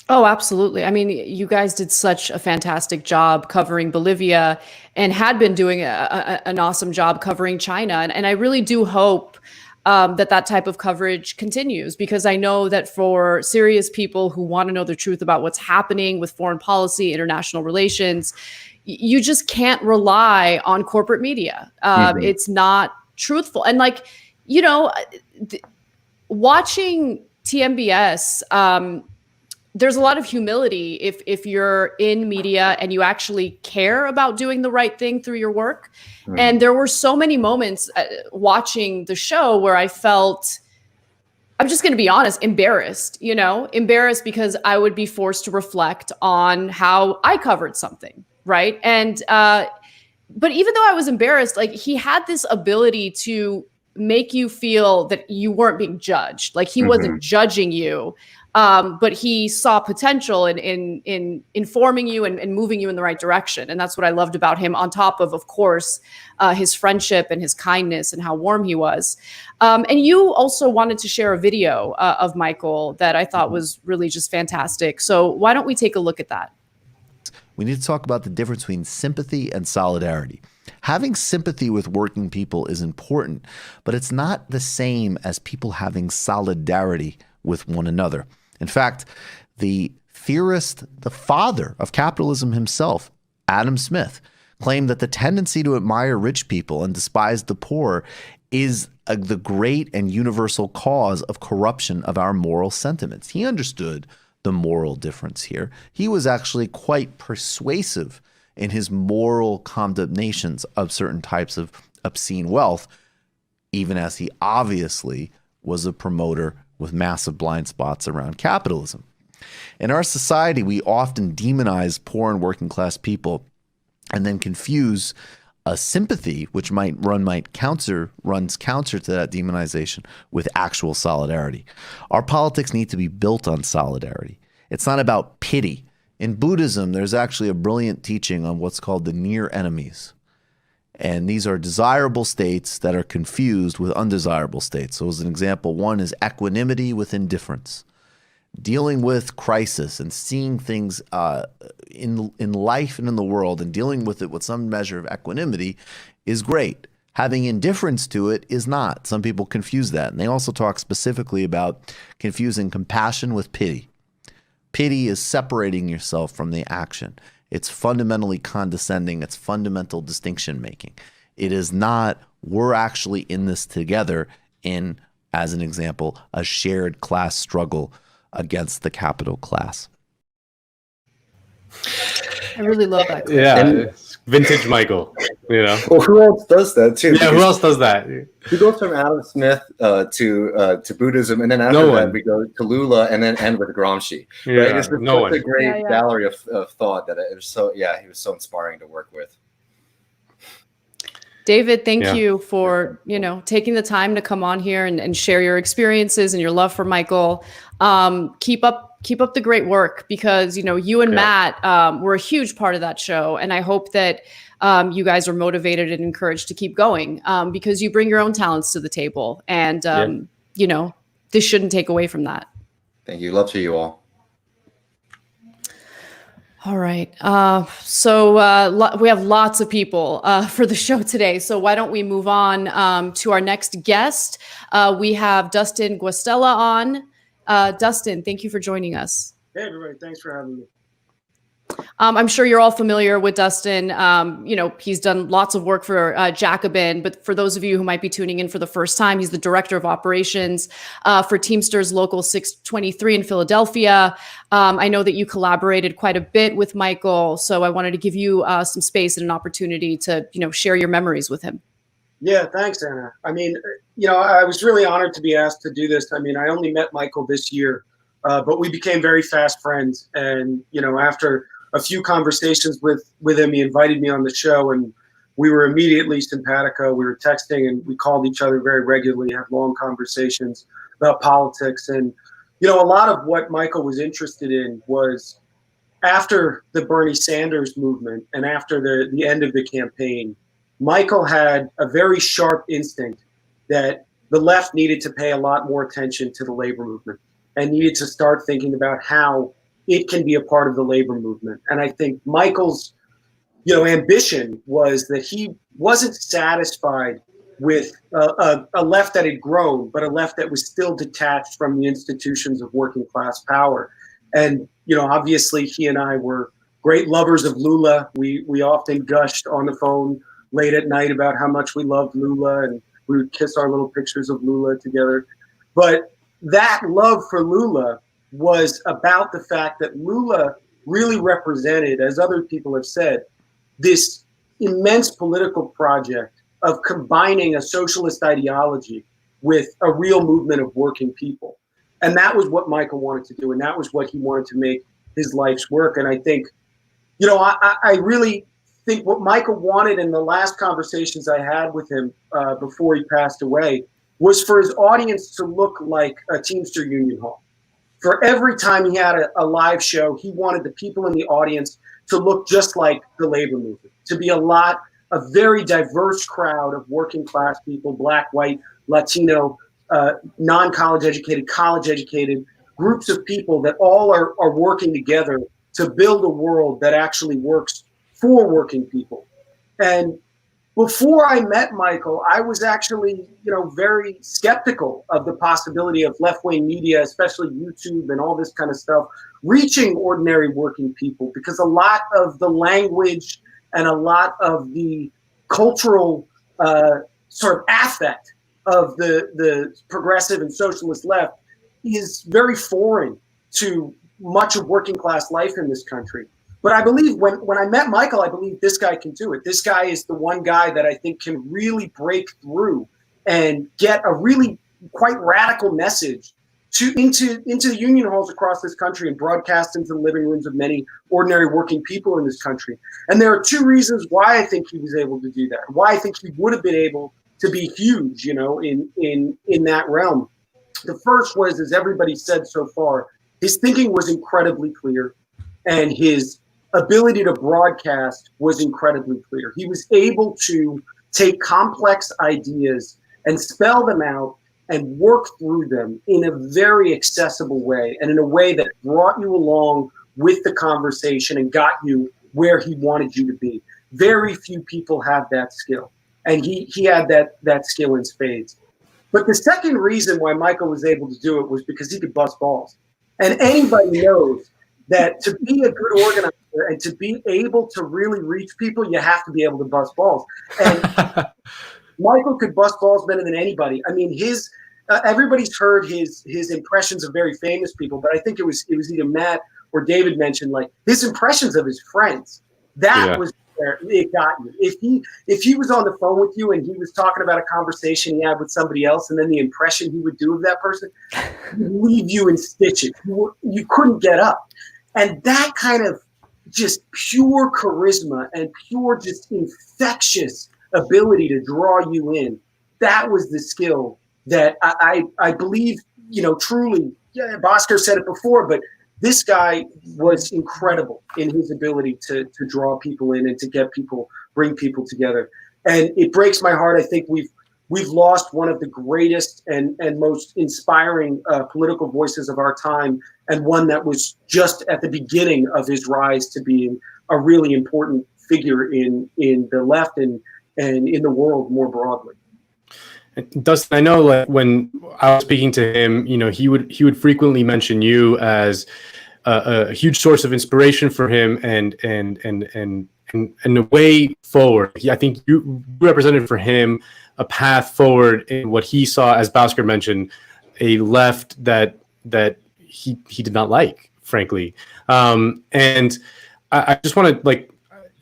Oh, absolutely. I mean, you guys did such a fantastic job covering Bolivia, and had been doing an awesome job covering China. And I really do hope that type of coverage continues, because I know that for serious people who want to know the truth about what's happening with foreign policy, international relations, you just can't rely on corporate media. It's not truthful. And watching TMBS, there's a lot of humility if you're in media and you actually care about doing the right thing through your work. And there were so many moments watching the show where I felt, I'm just going to be honest, embarrassed because I would be forced to reflect on how I covered something. Right. And, but even though I was embarrassed, like, he had this ability to make you feel that you weren't being judged. Like, he wasn't judging you, but he saw potential in informing you and moving you in the right direction. And that's what I loved about him, on top of course, his friendship and his kindness and how warm he was. And you also wanted to share a video of Michael that I thought was really just fantastic. So why don't we take a look at that? We need to talk about the difference between sympathy and solidarity. Having sympathy with working people is important, but it's not the same as people having solidarity with one another. In fact, the theorist, the father of capitalism himself, Adam Smith, claimed that the tendency to admire rich people and despise the poor is the great and universal cause of corruption of our moral sentiments. He understood the moral difference here. He was actually quite persuasive in his moral condemnations of certain types of obscene wealth, even as he obviously was a promoter with massive blind spots around capitalism. In our society, we often demonize poor and working class people and then confuse a sympathy, which runs counter to that demonization, with actual solidarity. Our politics need to be built on solidarity. It's not about pity. In Buddhism, there's actually a brilliant teaching on what's called the near enemies. And these are desirable states that are confused with undesirable states. So as an example, one is equanimity with indifference. Dealing with crisis and seeing things in life and in the world and dealing with it with some measure of equanimity is great. Having indifference to it is not. Some people confuse that. And they also talk specifically about confusing compassion with pity. Pity is separating yourself from the action. It's fundamentally condescending. It's fundamental distinction making. It is not, we're actually in this together in, as an example, a shared class struggle against the capital class. I really love that. Yeah, it's vintage Michael, Well, who else does that too? Yeah, who else does that? We go from Adam Smith to Buddhism, and then after that we go to Lula, and then end with Gramsci. Yeah, right? It's no such a great gallery of thought that it was so. Yeah, he was so inspiring to work with. David, thank Yeah. you for, taking the time to come on here and share your experiences and your love for Michael. Keep up the great work, because, you and Matt were a huge part of that show. And I hope that you guys are motivated and encouraged to keep going, because you bring your own talents to the table. And, this shouldn't take away from that. Thank you. Love to you all. All right. So we have lots of people for the show today. So why don't we move on to our next guest? We have Dustin Guastella on. Dustin, thank you for joining us. Hey, everybody. Thanks for having me. I'm sure you're all familiar with Dustin. He's done lots of work for Jacobin, but for those of you who might be tuning in for the first time, he's the director of operations for Teamsters Local 623 in Philadelphia. I know that you collaborated quite a bit with Michael, so I wanted to give you some space and an opportunity to, share your memories with him. Yeah, thanks, Anna. I mean, I was really honored to be asked to do this. I mean, I only met Michael this year, but we became very fast friends. And, after a few conversations with him, he invited me on the show, and we were immediately simpatico. We were texting, and we called each other very regularly, had long conversations about politics. And, a lot of what Michael was interested in was, after the Bernie Sanders movement and after the end of the campaign, Michael had a very sharp instinct that the left needed to pay a lot more attention to the labor movement and needed to start thinking about how it can be a part of the labor movement. And I think Michael's, ambition was that he wasn't satisfied with a left that had grown, but a left that was still detached from the institutions of working class power. And, obviously he and I were great lovers of Lula. We often gushed on the phone late at night about how much we loved Lula, and we would kiss our little pictures of Lula together. But that love for Lula was about the fact that Lula really represented, as other people have said, this immense political project of combining a socialist ideology with a real movement of working people. And that was what Michael wanted to do, and that was what he wanted to make his life's work. And I think, I really think what Michael wanted in the last conversations I had with him before he passed away was for his audience to look like a Teamster Union Hall. For every time he had a live show, he wanted the people in the audience to look just like the labor movement, to be a very diverse crowd of working class people, Black, white, Latino, non-college educated, college educated, groups of people that all are working together to build a world that actually works for working people. And before I met Michael, I was actually, very skeptical of the possibility of left-wing media, especially YouTube and all this kind of stuff, reaching ordinary working people, because a lot of the language and a lot of the cultural sort of affect of the progressive and socialist left is very foreign to much of working class life in this country. But I believe when I met Michael, I believe this guy can do it. This guy is the one guy that I think can really break through and get a really quite radical message into the union halls across this country and broadcast into the living rooms of many ordinary working people in this country. And there are two reasons why I think he was able to do that, why I think he would have been able to be huge, in that realm. The first was, as everybody said so far, his thinking was incredibly clear, and his ability to broadcast was incredibly clear. He was able to take complex ideas and spell them out and work through them in a very accessible way, and in a way that brought you along with the conversation and got you where he wanted you to be. Very few people have that skill, and he had that skill in spades. But the second reason why Michael was able to do it was because he could bust balls. And anybody knows that to be a good organizer and to be able to really reach people, you have to be able to bust balls. And Michael could bust balls better than anybody. I mean, everybody's heard his impressions of very famous people, but I think it was either Matt or David mentioned, like, his impressions of his friends. That was where it got you. If he was on the phone with you and he was talking about a conversation he had with somebody else, and then the impression he would do of that person would leave you in stitches. You couldn't get up. And that kind of just pure charisma and pure just infectious ability to draw you in, that was the skill that I believe, truly, yeah, Bhaskar said it before, but this guy was incredible in his ability to draw people in and to bring people together. And it breaks my heart. I think we've lost one of the greatest and most inspiring political voices of our time, and one that was just at the beginning of his rise to being a really important figure in the left and in the world more broadly. Dustin, I know, like, when I was speaking to him, he would frequently mention you as a huge source of inspiration for him, and a way forward. I think you represented for him a path forward in what he saw, as Bhaskar mentioned, a left that he did not like, frankly. And I just want to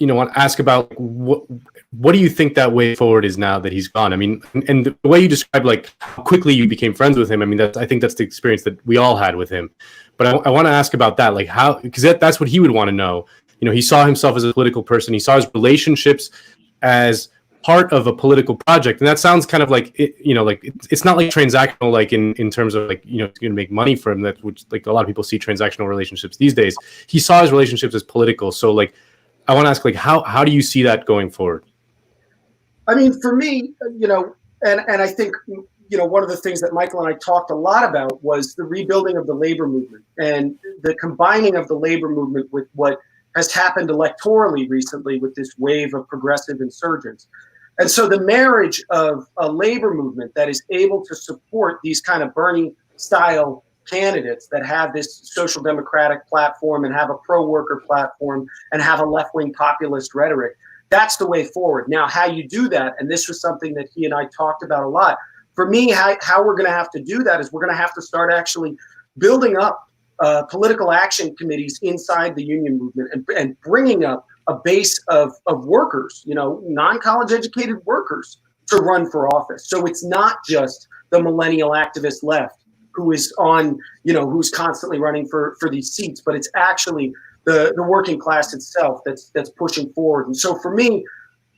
want to ask about what do you think that way forward is now that he's gone? I mean, and the way you described, like, how quickly you became friends with him, I mean, I think that's the experience that we all had with him. But I want to ask about that, like, how, because that's what he would want to know. He saw himself as a political person. He saw his relationships as part of a political project, and that sounds kind of like it's not like transactional, like in terms of, like, going to make money from that, which, like, a lot of people see transactional relationships these days. He saw his relationships as political. So, like, I want to ask, like, how do you see that going forward? I mean, for me, and I think, one of the things that Michael and I talked a lot about was the rebuilding of the labor movement and the combining of the labor movement with what has happened electorally recently with this wave of progressive insurgents. And so the marriage of a labor movement that is able to support these kind of Bernie style candidates that have this social democratic platform and have a pro-worker platform and have a left-wing populist rhetoric, that's the way forward. Now, how you do that, and this was something that he and I talked about a lot, for me, how we're going to have to do that is we're going to have to start actually building up political action committees inside the union movement and bringing up a base of workers, non-college educated workers, to run for office. So it's not just the millennial activist left who is on, who's constantly running for these seats, but it's actually the working class itself that's pushing forward. And so for me,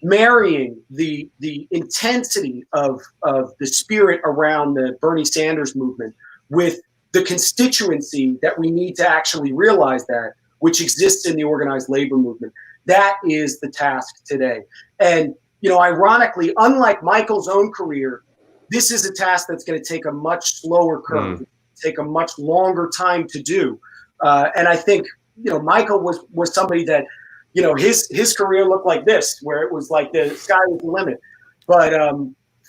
marrying the intensity of the spirit around the Bernie Sanders movement with the constituency that we need to actually realize that, which exists in the organized labor movement, that is the task today. And, ironically, unlike Michael's own career, this is a task that's going to take a much slower curve, take a much longer time to do. And I think, Michael was somebody that, his career looked like this, where it was like the sky was the limit. But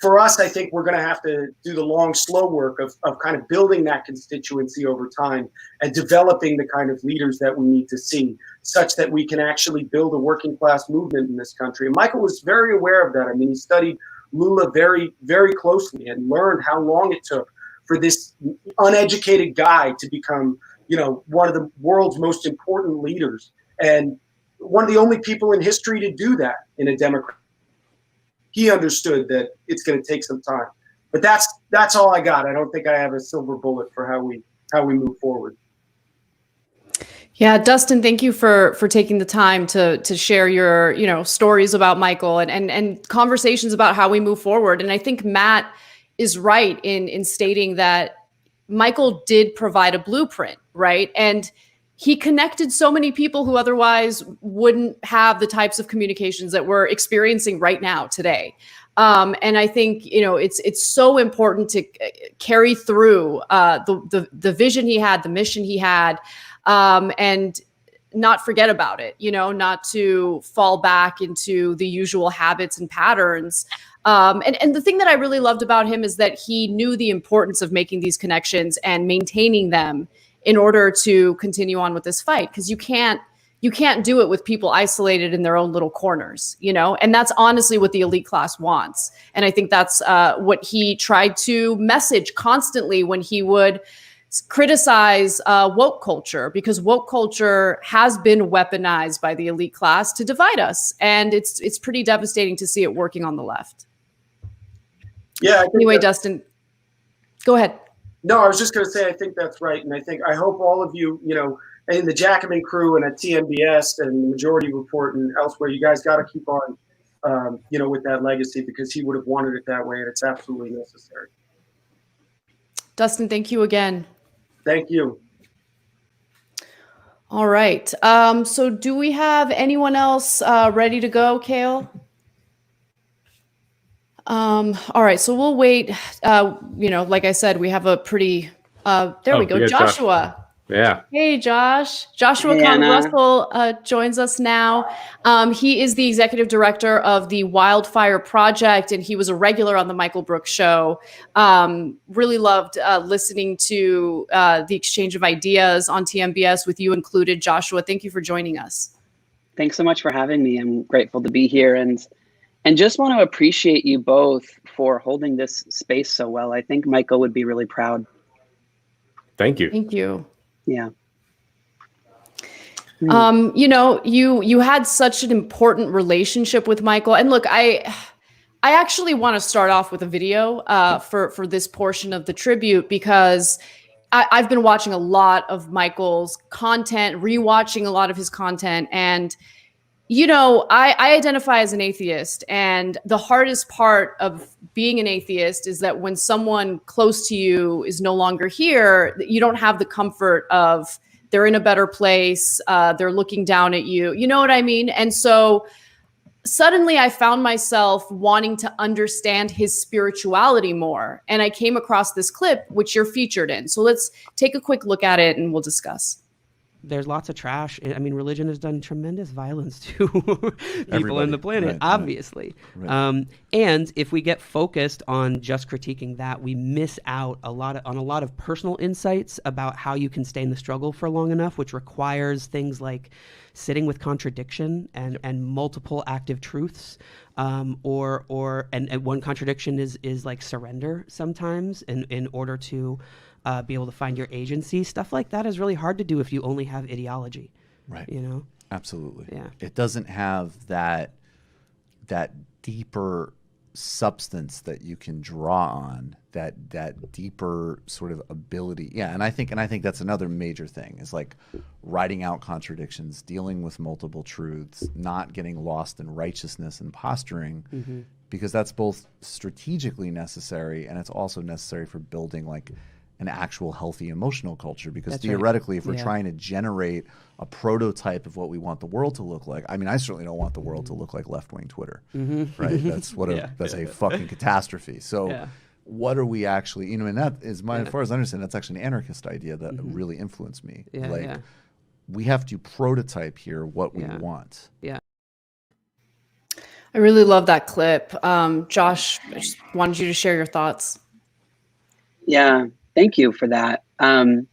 for us, I think we're going to have to do the long, slow work of kind of building that constituency over time and developing the kind of leaders that we need to see, such that we can actually build a working class movement in this country. And Michael was very aware of that. I mean, he studied Lula very, very closely and learned how long it took for this uneducated guy to become, one of the world's most important leaders, and one of the only people in history to do that in a democracy. He understood that it's going to take some time, but that's all I got. I don't think I have a silver bullet for how we move forward. Yeah, Dustin, thank you for taking the time to share your stories about Michael and conversations about how we move forward. And I think Matt is right in stating that Michael did provide a blueprint, right? And he connected so many people who otherwise wouldn't have the types of communications that we're experiencing right now today. And I think, it's so important to carry through the vision he had, the mission he had, and not forget about it, not to fall back into the usual habits and patterns. And the thing that I really loved about him is that he knew the importance of making these connections and maintaining them in order to continue on with this fight. Because you can't do it with people isolated in their own little corners, and that's honestly what the elite class wants. And I think that's what he tried to message constantly when he would criticize woke culture, because woke culture has been weaponized by the elite class to divide us. And it's pretty devastating to see it working on the left. Yeah. Anyway, Dustin, go ahead. No, I was just going to say, I think that's right. And I hope all of you, in the Jacobin crew and at TMBS and the Majority Report and elsewhere, you guys got to keep on with that legacy, because he would have wanted it that way, and it's absolutely necessary. Dustin, thank you again. Thank you. All right. So do we have anyone else ready to go, Kale? All right. So we'll wait. Like I said, we have a pretty. There we go. Joshua. Yeah. Hey, Josh. Joshua Hey, Anna. Russell joins us now. He is the executive director of the Wildfire Project, and he was a regular on the Michael Brooks show. Really loved listening to the exchange of ideas on TMBS with you included. Joshua, thank you for joining us. Thanks so much for having me. I'm grateful to be here, and just want to appreciate you both for holding this space so well. I think Michael would be really proud. Thank you. Thank you. Yeah. You had such an important relationship with Michael. And look, I actually want to start off with a video for this portion of the tribute, because I've been watching a lot of Michael's content, rewatching a lot of his content. And, I identify as an atheist. And the hardest part of being an atheist is that when someone close to you is no longer here, you don't have the comfort of they're in a better place. They're looking down at you. You know what I mean? And so suddenly I found myself wanting to understand his spirituality more. And I came across this clip, which you're featured in. So let's take a quick look at it and we'll discuss. There's lots of trash. I mean, religion has done tremendous violence to people on the planet, right, obviously. Right. And if we get focused on just critiquing that, we miss out on a lot of personal insights about how you can stay in the struggle for long enough, which requires things like sitting with contradiction and multiple active truths. And one contradiction is like surrender sometimes in order to be able to find your agency. Stuff like that is really hard to do if you only have ideology. Right. Absolutely. Yeah. It doesn't have that deeper substance that you can draw on, that deeper sort of ability. Yeah. And I think that's another major thing, is like writing out contradictions, dealing with multiple truths, not getting lost in righteousness and posturing, because that's both strategically necessary and it's also necessary for building like an actual healthy emotional culture, because that's theoretically, right. if we're trying to generate a prototype of what we want the world to look like, I mean, I certainly don't want the world to look like left-wing Twitter, right? That's a fucking catastrophe. So what are we actually, and that is as far as I understand, that's actually an anarchist idea that really influenced me. We have to prototype here what we want. Yeah. I really love that clip. Josh, I just wanted you to share your thoughts. Yeah. Thank you for that. My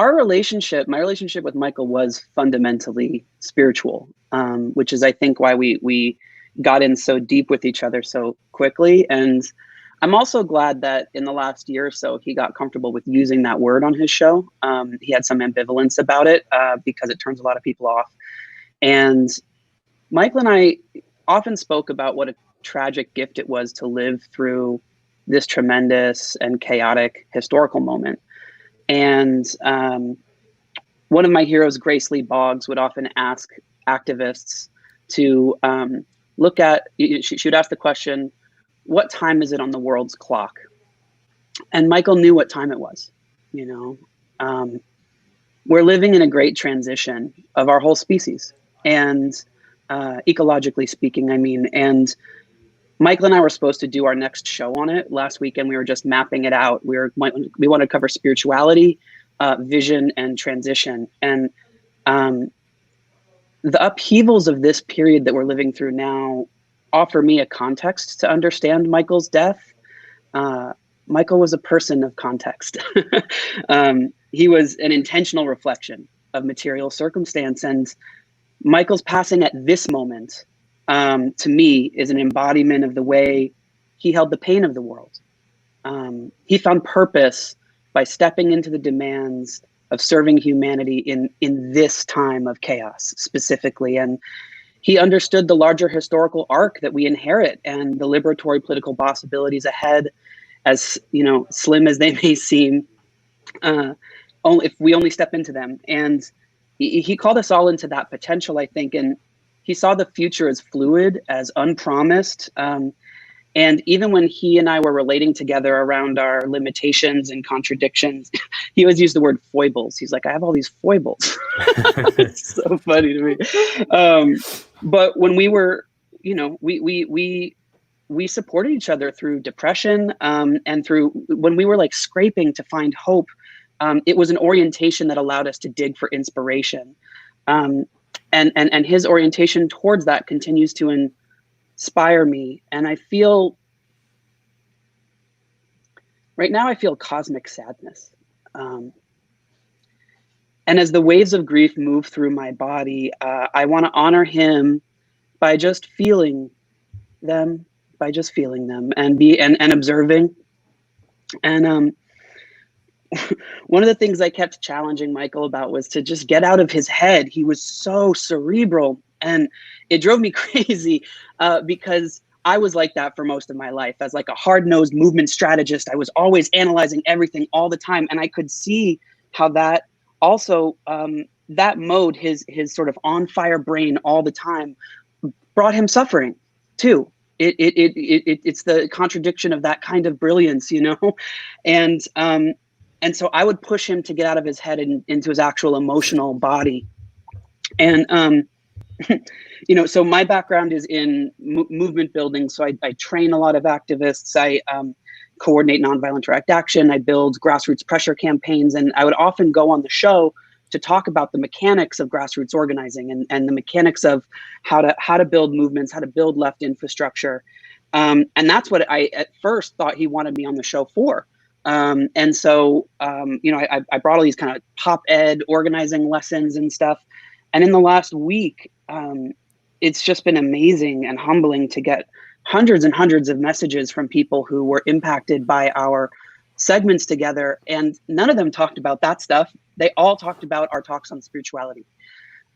relationship with Michael was fundamentally spiritual, which is, I think, why we got in so deep with each other so quickly. And I'm also glad that in the last year or so, he got comfortable with using that word on his show. He had some ambivalence about it because it turns a lot of people off. And Michael and I often spoke about what a tragic gift it was to live through this tremendous and chaotic historical moment. And one of my heroes, Grace Lee Boggs, would often ask activists to look at, she would ask the question, what time is it on the world's clock? And Michael knew what time it was. We're living in a great transition of our whole species, and ecologically speaking, and Michael and I were supposed to do our next show on it last weekend. We were just mapping it out. We want to cover spirituality, vision, and transition. And the upheavals of this period that we're living through now offer me a context to understand Michael's death. Michael was a person of context. He was an intentional reflection of material circumstance. And Michael's passing at this moment, to me, is an embodiment of the way he held the pain of the world. He found purpose by stepping into the demands of serving humanity in this time of chaos specifically. And he understood the larger historical arc that we inherit and the liberatory political possibilities ahead, as slim as they may seem, only if we only step into them. And he called us all into that potential, I think. And he saw the future as fluid, as unpromised. And even when he and I were relating together around our limitations and contradictions, he always used the word foibles. He's like, I have all these foibles. It's so funny to me. But when we were, you know, we supported each other through depression, and through when we were like scraping to find hope. It was an orientation that allowed us to dig for inspiration. And his orientation towards that continues to inspire me. And I feel, right now I feel cosmic sadness. And as the waves of grief move through my body, I want to honor him by just feeling them, and observing. And one of the things I kept challenging Michael about was to just get out of his head. He was so cerebral, and it drove me crazy because I was like that for most of my life. As like a hard-nosed movement strategist, I was always analyzing everything all the time, and I could see how that also, that mode, his sort of on-fire brain all the time, brought him suffering too. It's the contradiction of that kind of brilliance, you know? And so I would push him to get out of his head and into his actual emotional body. And, you know, so my background is in movement building. So I train a lot of activists. I coordinate nonviolent direct action. I build grassroots pressure campaigns. And I would often go on the show to talk about the mechanics of grassroots organizing and the mechanics of how to build movements, how to build left infrastructure. And that's what I at first thought he wanted me on the show for. And so, you know, I brought all these kind of pop ed organizing lessons and stuff. And in the last week, it's just been amazing and humbling to get hundreds and hundreds of messages from people who were impacted by our segments together. And none of them talked about that stuff. They all talked about our talks on spirituality.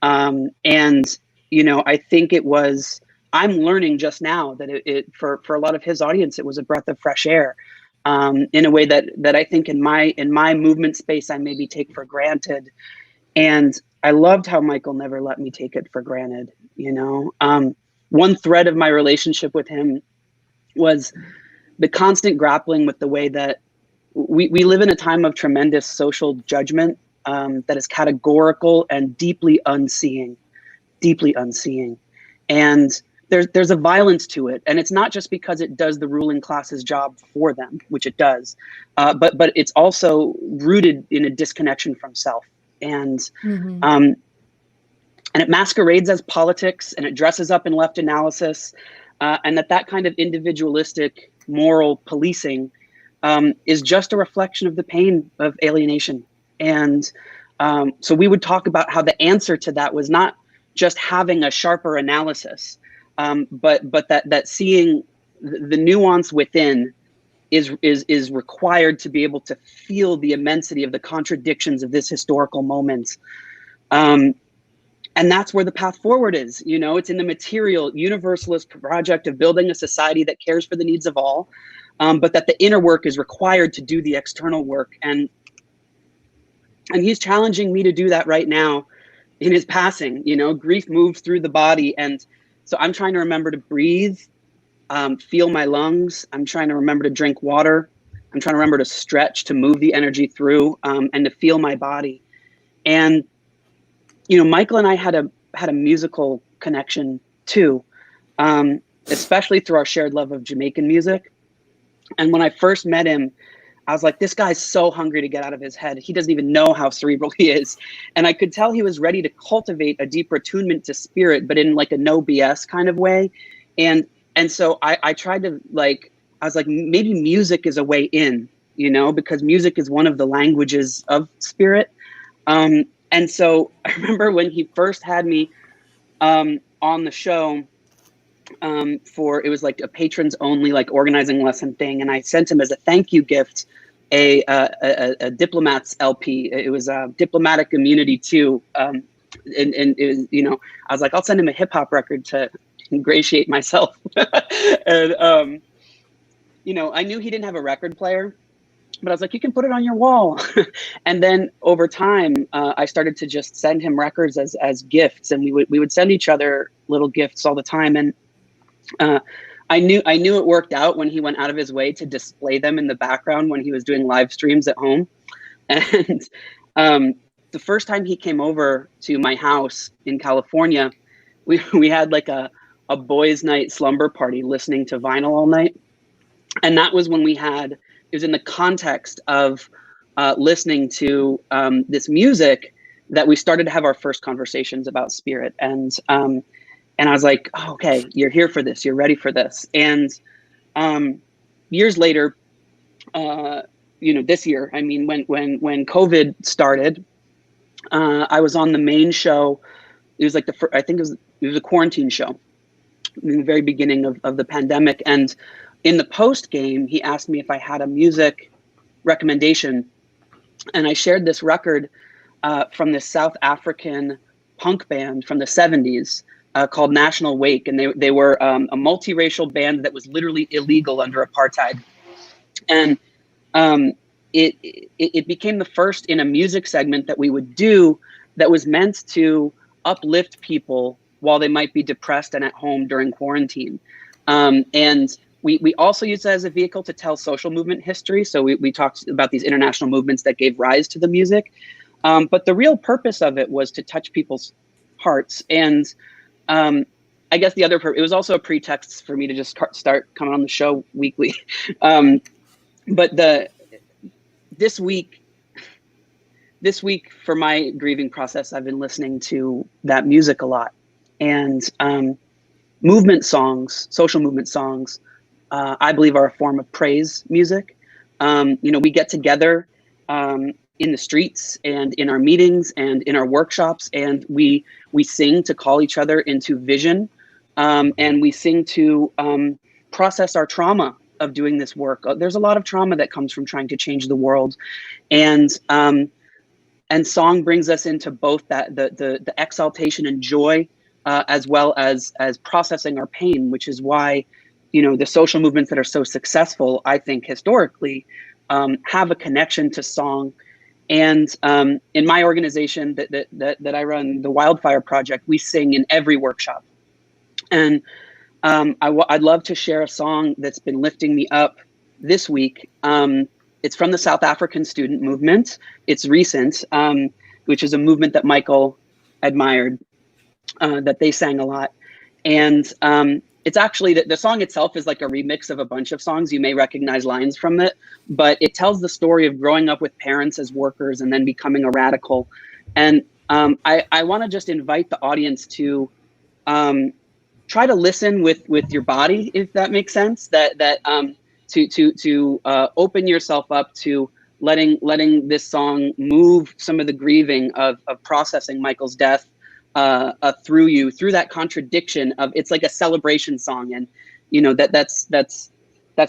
And, you know, I think I'm learning just now that for a lot of his audience, it was a breath of fresh air. In a way that I think in my movement space, I maybe take for granted. And I loved how Michael never let me take it for granted. You know, one thread of my relationship with him was the constant grappling with the way that we live in a time of tremendous social judgment that is categorical and deeply unseeing. And there's a violence to it, and it's not just because it does the ruling class's job for them, which it does, but it's also rooted in a disconnection from self, and it masquerades as politics, and it dresses up in left analysis, and that kind of individualistic moral policing is just a reflection of the pain of alienation. And so we would talk about how the answer to that was not just having a sharper analysis, but that seeing the nuance within is required to be able to feel the immensity of the contradictions of this historical moment. And that's where the path forward is. You know, it's in the material universalist project of building a society that cares for the needs of all, but that the inner work is required to do the external work. And he's challenging me to do that right now in his passing. You know, grief moves through the body, and so I'm trying to remember to breathe, feel my lungs. I'm trying to remember to drink water. I'm trying to remember to stretch, to move the energy through, and to feel my body. And, you know, Michael and I had a musical connection too, especially through our shared love of Jamaican music. And when I first met him, I was like, this guy's so hungry to get out of his head. He doesn't even know how cerebral he is. And I could tell he was ready to cultivate a deeper attunement to spirit, but in like a no BS kind of way. And so I tried to I was like, maybe music is a way in, you know, because music is one of the languages of spirit. And so I remember when he first had me on the show, it was like a patrons only like organizing lesson thing, and I sent him as a thank you gift a Diplomats LP. It was Diplomatic Immunity 2, and it was, you know, I was like, I'll send him a hip hop record to ingratiate myself. And you know, I knew he didn't have a record player, but I was like, you can put it on your wall. And then over time, I started to just send him records as gifts, and we would send each other little gifts all the time. And I knew it worked out when he went out of his way to display them in the background when he was doing live streams at home. And the first time he came over to my house in California, we had like a boys' night slumber party listening to vinyl all night. And that was when it was in the context of listening to this music that we started to have our first conversations about spirit. And I was like, oh, okay, you're here for this. You're ready for this. And years later, this year, I mean, when COVID started, I was on the main show. It was like I think it was a quarantine show in the very beginning of the pandemic. And in the post game, he asked me if I had a music recommendation. And I shared this record from this South African punk band from the 70s called National Wake. And they were a multiracial band that was literally illegal under apartheid. And it became the first in a music segment that we would do that was meant to uplift people while they might be depressed and at home during quarantine. And we also used it as a vehicle to tell social movement history. So we talked about these international movements that gave rise to the music. But the real purpose of it was to touch people's hearts. And I guess it was also a pretext for me to just start coming on the show weekly. But this week for my grieving process, I've been listening to that music a lot. And movement songs, social movement songs, I believe are a form of praise music. We get together in the streets and in our meetings and in our workshops, and we sing to call each other into vision, and we sing to process our trauma of doing this work. There's a lot of trauma that comes from trying to change the world, and song brings us into both that the exaltation and joy, as well as processing our pain, which is why the social movements that are so successful, I think historically, have a connection to song. And in my organization that I run, the Wildfire Project, we sing in every workshop. And I'd love to share a song that's been lifting me up this week. It's from the South African student movement. It's recent, which is a movement that Michael admired, that they sang a lot. And it's actually, the song itself is like a remix of a bunch of songs. You may recognize lines from it, but it tells the story of growing up with parents as workers and then becoming a radical. And I want to just invite the audience to try to listen with your body, if that makes sense, to open yourself up to letting this song move some of the grieving of processing Michael's death through that contradiction of, it's like a celebration song. And that's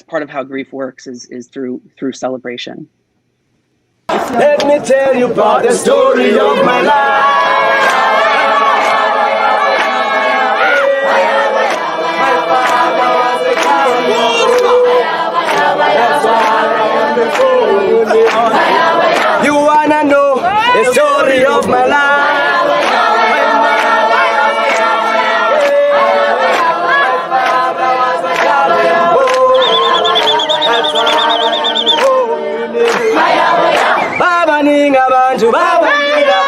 part of how grief works is through celebration. Let me tell you about the story of my life. You wanna know the story of my life? Baba ninga bantu, Baba ninga.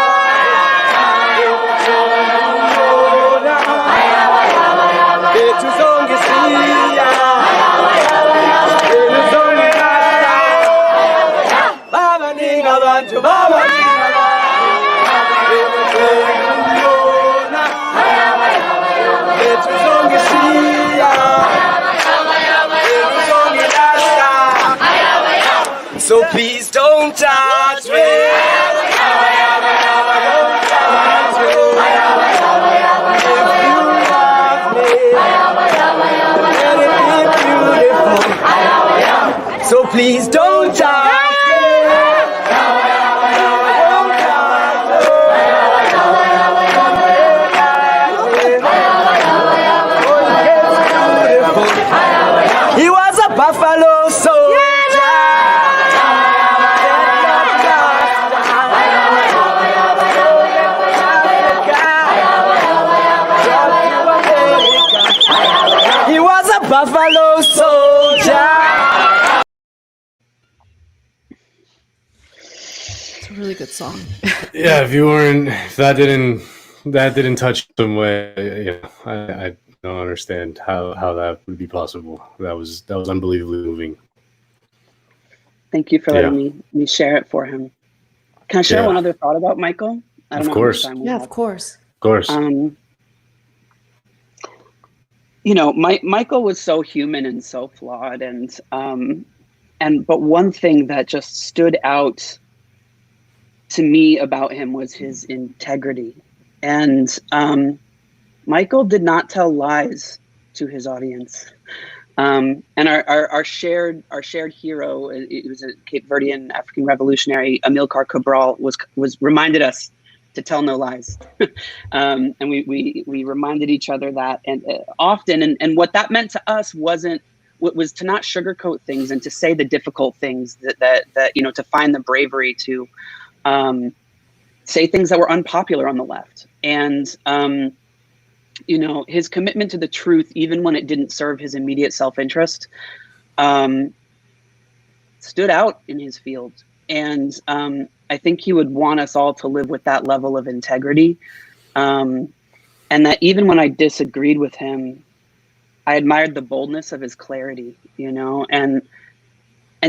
So please don't judge me. So please don't judge me. He was a buffalo soldier. Buffalo Soldier. It's a really good song. Yeah, if that didn't touch some way, I don't understand how that would be possible. That was unbelievably moving. Thank you for letting me share it for him. Can I share one other thought about Michael? I don't know how much time we have. Of course. Of course. Michael was so human and so flawed, but one thing that just stood out to me about him was his integrity. And Michael did not tell lies to his audience. And our shared hero, it was a Cape Verdean African revolutionary, Amilcar Cabral, was reminded us to tell no lies. And we reminded each other that, and often, and what that meant to us was to not sugarcoat things and to say the difficult things that to find the bravery to say things that were unpopular on the left. And his commitment to the truth, even when it didn't serve his immediate self-interest, stood out in his field. And I think he would want us all to live with that level of integrity. And that even when I disagreed with him, I admired the boldness of his clarity, and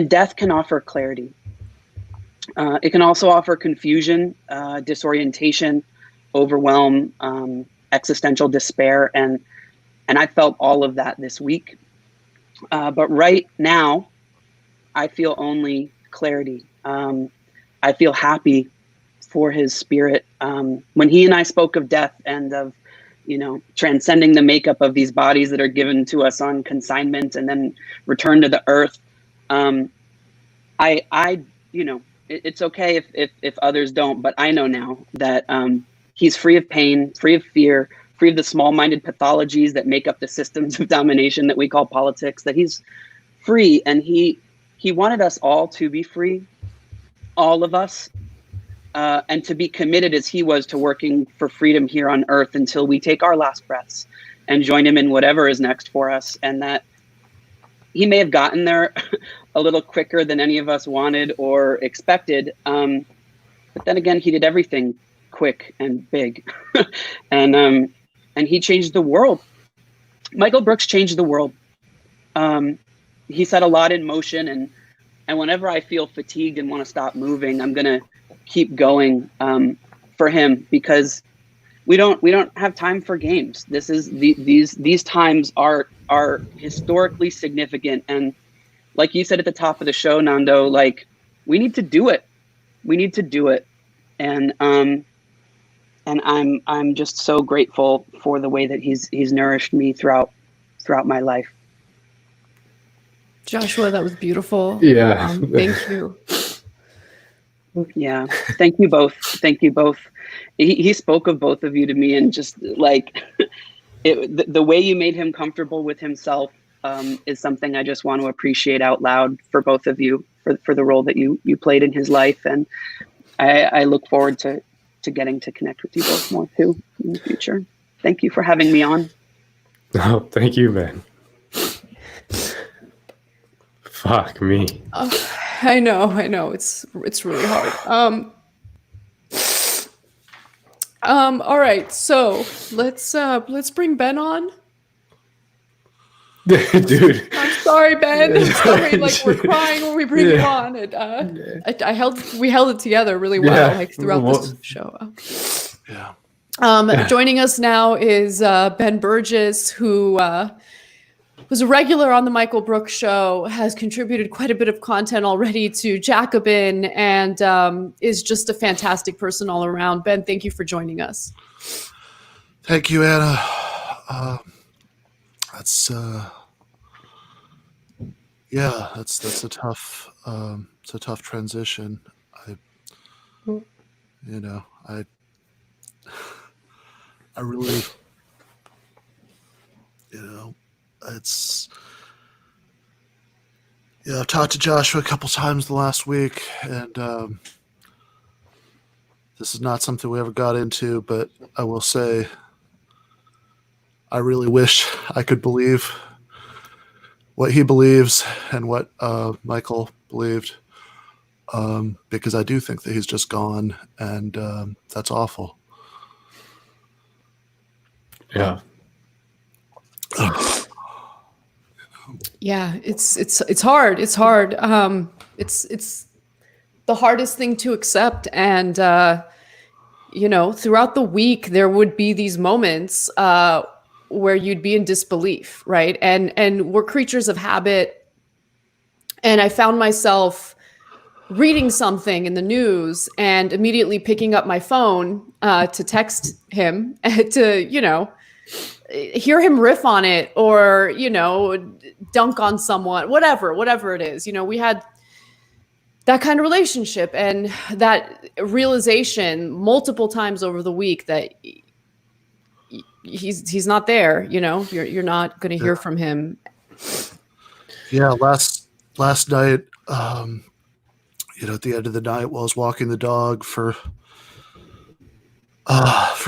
death can offer clarity. It can also offer confusion, disorientation, overwhelm, existential despair, and I felt all of that this week. But right now, I feel only clarity. I feel happy for his spirit. When he and I spoke of death and of, transcending the makeup of these bodies that are given to us on consignment and then returned to the earth, it's okay if others don't, but I know now that he's free of pain, free of fear, free of the small-minded pathologies that make up the systems of domination that we call politics, that he's free. And he wanted us all to be free, all of us, and to be committed as he was to working for freedom here on earth until we take our last breaths and join him in whatever is next for us. And that he may have gotten there a little quicker than any of us wanted or expected. But then again, he did everything quick and big. And he changed the world. Michael Brooks changed the world. He set a lot in motion, and whenever I feel fatigued and want to stop moving, I'm gonna keep going for him, because we don't have time for games. This is these times are historically significant, and like you said at the top of the show, Nando, like we need to do it. We need to do it, and I'm just so grateful for the way that he's nourished me throughout my life. Joshua, that was beautiful. Yeah. Thank you. Yeah. Thank you both. Thank you both. He spoke of both of you to me, and just like the way you made him comfortable with himself is something I just want to appreciate out loud for both of you, for the role that you played in his life. And I look forward to getting to connect with you both more too in the future. Thank you for having me on. Oh, thank you, man. Fuck me. I know. It's really hard. All right, so let's bring Ben on. Dude. I'm sorry, Ben. I'm sorry, like we're crying when we bring you on. And we held it together really well, like throughout this show. Yeah. Joining us now is Ben Burgess, who was a regular on the Michael Brooks show, has contributed quite a bit of content already to Jacobin, and is just a fantastic person all around. Ben, thank you for joining us. Thank you, Anna. That's a tough transition. I really, I've talked to Joshua a couple times the last week, and this is not something we ever got into, but I will say I really wish I could believe what he believes and what Michael believed, because I do think that he's just gone, and that's awful. Yeah. Yeah, it's hard. It's hard. It's the hardest thing to accept. And throughout the week there would be these moments where you'd be in disbelief, right? And we're creatures of habit. And I found myself reading something in the news and immediately picking up my phone to text him to, hear him riff on it or, dunk on someone, whatever it is. We had that kind of relationship and that realization multiple times over the week that he's not there, you're not going to hear from him. Yeah. Last night, at the end of the night while I was walking the dog for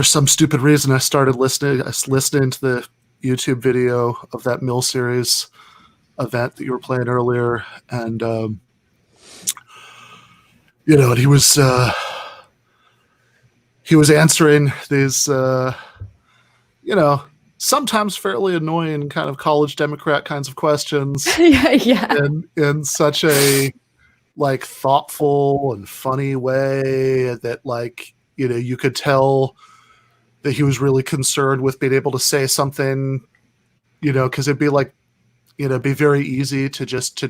some stupid reason, I started listening to the YouTube video of that Mill series event that you were playing earlier. And, and he was answering these, sometimes fairly annoying kind of college Democrat kinds of questions. Yeah. In such a thoughtful and funny way that you could tell that he was really concerned with being able to say something, because it'd be be very easy to just be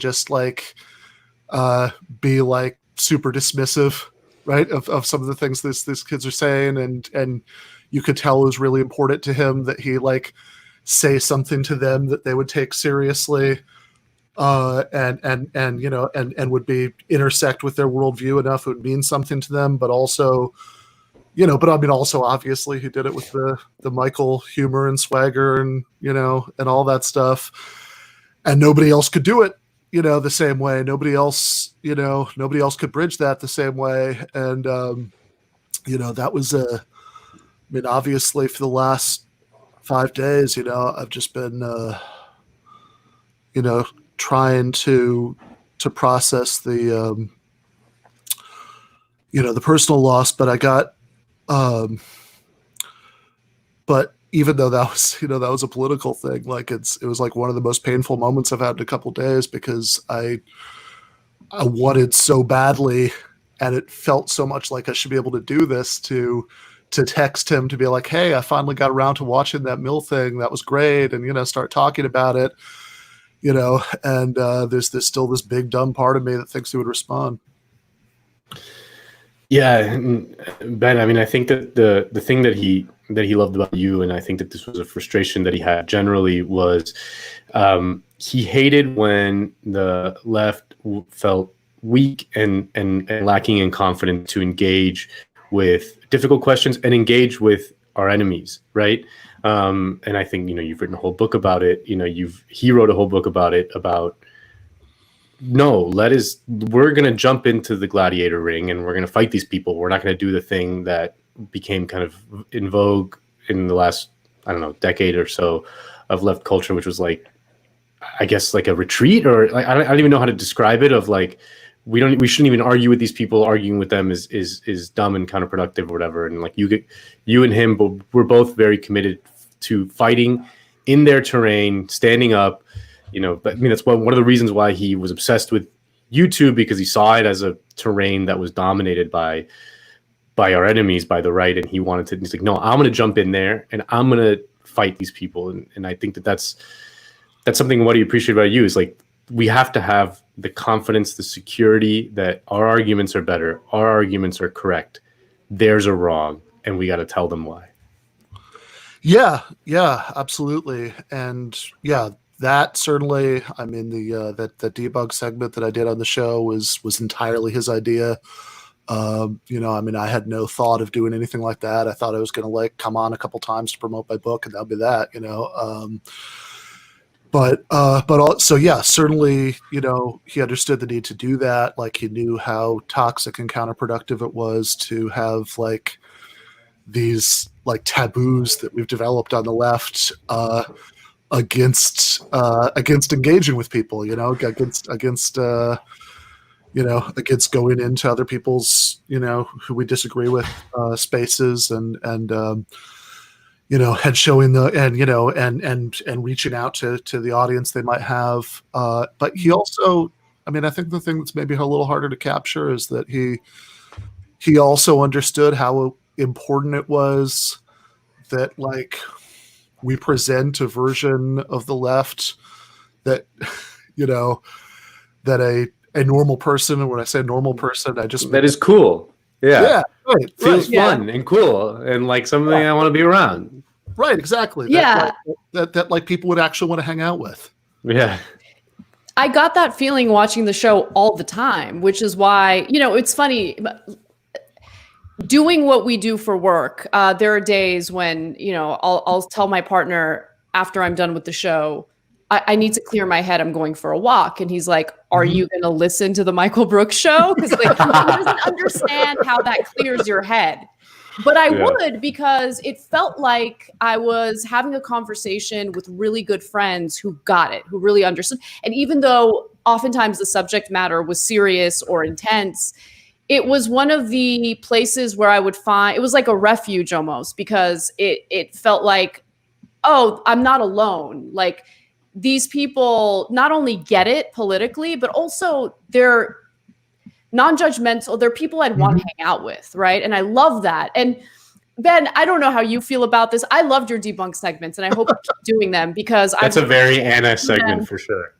super dismissive, right, of some of the things these kids are saying, and you could tell it was really important to him that he say something to them that they would take seriously, and would be intersect with their worldview enough it would mean something to them, but also, also obviously he did it with the Michael humor and swagger and and all that stuff, and nobody else could do it the same way. Nobody else could bridge that the same way, and that was obviously for the last 5 days, I've just been trying to process the the personal loss, but I got but even though that was that was a political thing, it was one of the most painful moments I've had in a couple of days, because I wanted so badly, and it felt so much like I should be able to do this, to text him to be like, hey, I finally got around to watching that Mill thing, that was great, and start talking about it, and there's still this big dumb part of me that thinks he would respond. Yeah, Ben, I think that the thing that he loved about you, and I think that this was a frustration that he had generally, was he hated when the left felt weak and lacking in confidence to engage with difficult questions and engage with our enemies, right? And I think you've written a whole book about it. He wrote a whole book about it, about we're going to jump into the gladiator ring and we're going to fight these people. We're not going to do the thing that became kind of in vogue in the last, decade or so of left culture, which was I guess a retreat, or I don't even know how to describe it, of we shouldn't even argue with these people. Arguing with them is dumb and counterproductive or whatever. And you and him, but we're both very committed to fighting in their terrain, standing up. But that's one of the reasons why he was obsessed with YouTube, because he saw it as a terrain that was dominated by our enemies, by the right, and he wanted to. He's like, no, I'm going to jump in there and I'm going to fight these people. And I think that's something what he appreciated about you, is we have to have the confidence, the security that our arguments are better, our arguments are correct, theirs are wrong, and we got to tell them why. Yeah, absolutely, and yeah. That certainly, the debug segment that I did on the show was entirely his idea. I had no thought of doing anything like that. I thought I was going to come on a couple times to promote my book, and that'll be that. But also, yeah, certainly, he understood the need to do that. He knew how toxic and counterproductive it was to have these taboos that we've developed on the left. against engaging with people, against going into other people's, who we disagree with, spaces and showing and reaching out to the audience they might have. But he also, I think the thing that's maybe a little harder to capture is that he also understood how important it was that we present a version of the left that, that a normal person, and when I say normal person, I just that is cool. Yeah, right, feels fun and cool, and something I want to be around. Right, exactly. Yeah, that people would actually want to hang out with. Yeah, I got that feeling watching the show all the time, which is why it's funny. Doing what we do for work, there are days when I'll tell my partner after I'm done with the show, I need to clear my head. I'm going for a walk. And he's like, are you going to listen to the Michael Brooks show? Because he doesn't understand how that clears your head. But I would, because it felt like I was having a conversation with really good friends who got it, who really understood. And even though oftentimes the subject matter was serious or intense, it was one of the places where I would find, it was like a refuge almost, because it felt like, oh, I'm not alone. These people not only get it politically, but also they're non-judgmental. They're people I'd want to hang out with, right? And I love that. And Ben, I don't know how you feel about this. I loved your debunk segments, and I hope you keep doing them, because that's a very Anna segment for sure.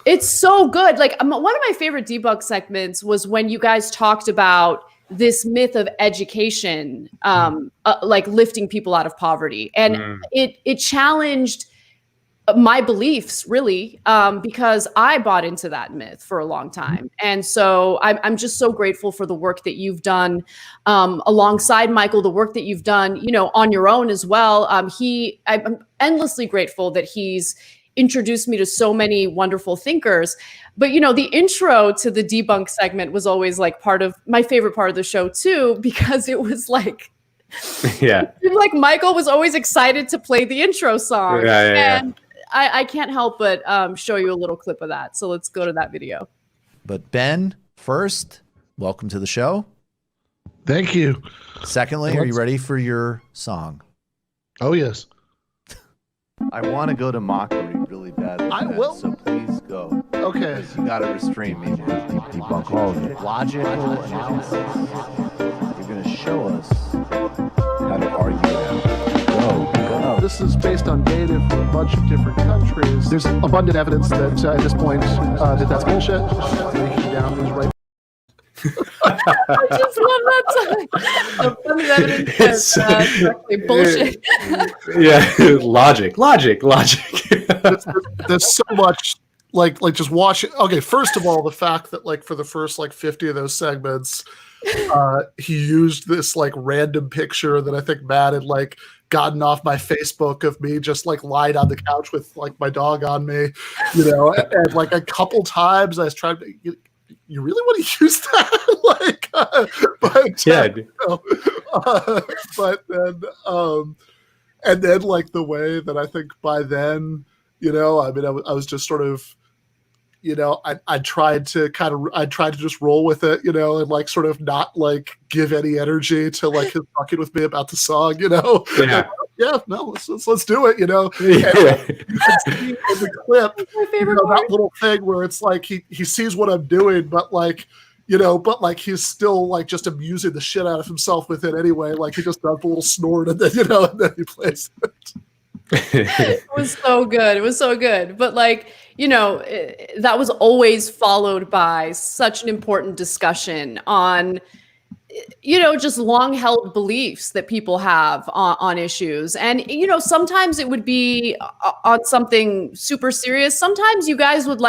It's so good. One of my favorite debunk segments was when you guys talked about this myth of education, lifting people out of poverty, and it challenged my beliefs, really, because I bought into that myth for a long time. And so I'm just so grateful for the work that you've done alongside Michael, the work that you've done, on your own as well. I'm endlessly grateful that he's introduced me to so many wonderful thinkers. But, the intro to the debunk segment was always part of my favorite part of the show too, because it was yeah, it seemed like Michael was always excited to play the intro song. And I can't help but show you a little clip of that. So let's go to that video. But Ben, first, welcome to the show. Thank you. Secondly, are you ready for your song? Oh, yes. I want to go to mockery really badly. I will. So please go. Okay. You got to restrain me. Debunk all of it. Logical analysis. You're going to show us how to argue that. Go. This is based on data from a bunch of different countries. There's abundant evidence that at this point that's bullshit. Down these right. I just love that song. Abundant evidence that's directly bullshit. Yeah, logic. There's so much. Just watch it. Okay, first of all, the fact that for the first 50 of those segments, he used this random picture that I think Matt had gotten off my Facebook of me just lying on the couch with my dog on me, and a couple times I was trying to. You really want to use that? But yeah. But then, and then the way that I think by then, I was just sort of. I tried to just roll with it, and sort of not give any energy to his talking with me about the song, Yeah. No, let's do it, Yeah. And you can see in the clip, that little thing where it's he sees what I'm doing, but he's still just amusing the shit out of himself with it anyway. He just does a little snort and then, and then he plays it. It was so good. It was so good. But that was always followed by such an important discussion on, just long held beliefs that people have on issues. And, sometimes it would be on something super serious. Sometimes you guys would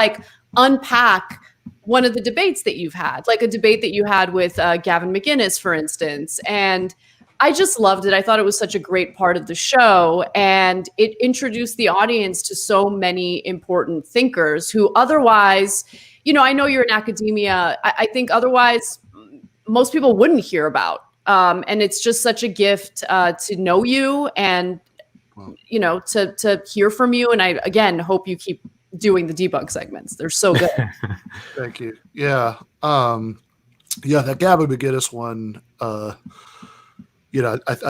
unpack one of the debates that you've had, like a debate that you had with Gavin McInnes, for instance. And I just loved it. I thought it was such a great part of the show, and it introduced the audience to so many important thinkers who otherwise, I know you're in academia. I think otherwise most people wouldn't hear about. And it's just such a gift to know you. And to hear from you. And I, again, hope you keep doing the debunk segments. They're so good. Thank you. Yeah. That Gavin McGinnis one, I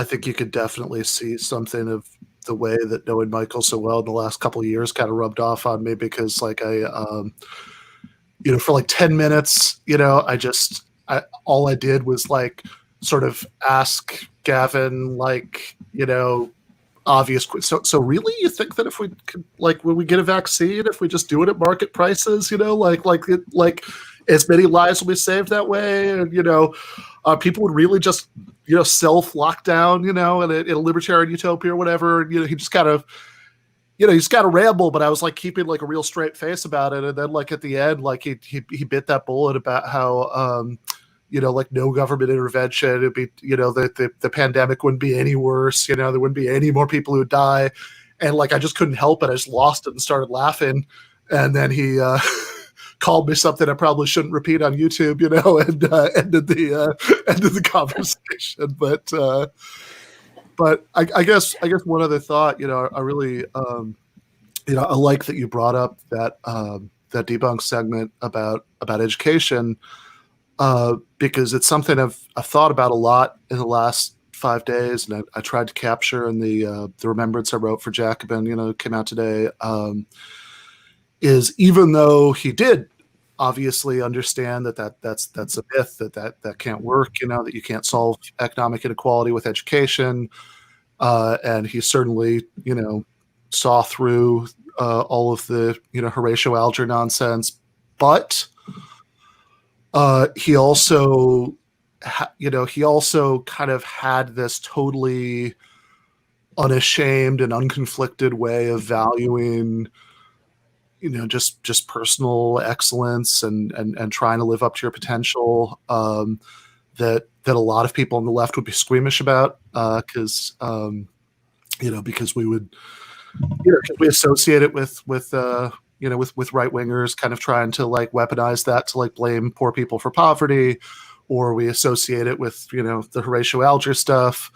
think you could definitely see something of the way that knowing Michael so well in the last couple of years kind of rubbed off on me, because like for like 10 minutes, all I did was like sort of ask Gavin, like, obvious. So really, you think that if we could, like, when we get a vaccine, if we just do it at market prices, like as many lives will be saved that way, and people would really just self lock down, in a libertarian utopia or whatever. He just kind of, he's got to ramble, but I was like keeping like a real straight face about it, and then like at the end, like he bit that bullet about how like no government intervention, it'd be, the pandemic wouldn't be any worse, there wouldn't be any more people who would die. And like, I just couldn't help it. I just lost it and started laughing. And then he called me something I probably shouldn't repeat on YouTube, and ended the conversation. But I guess one other thought, I really, I like that you brought up that debunk segment about education, because it's something I've thought about a lot in the last 5 days, and I tried to capture in the remembrance I wrote for Jacobin, came out today, is even though he did obviously understand that's a myth, that can't work, that you can't solve economic inequality with education, and he certainly, saw through all of the, Horatio Alger nonsense, but he also kind of had this totally unashamed and unconflicted way of valuing, just personal excellence and trying to live up to your potential, that a lot of people on the left would be squeamish about, because we would, because we associate it with right wingers kind of trying to like weaponize that to like blame poor people for poverty, or we associate it with, the Horatio Alger stuff.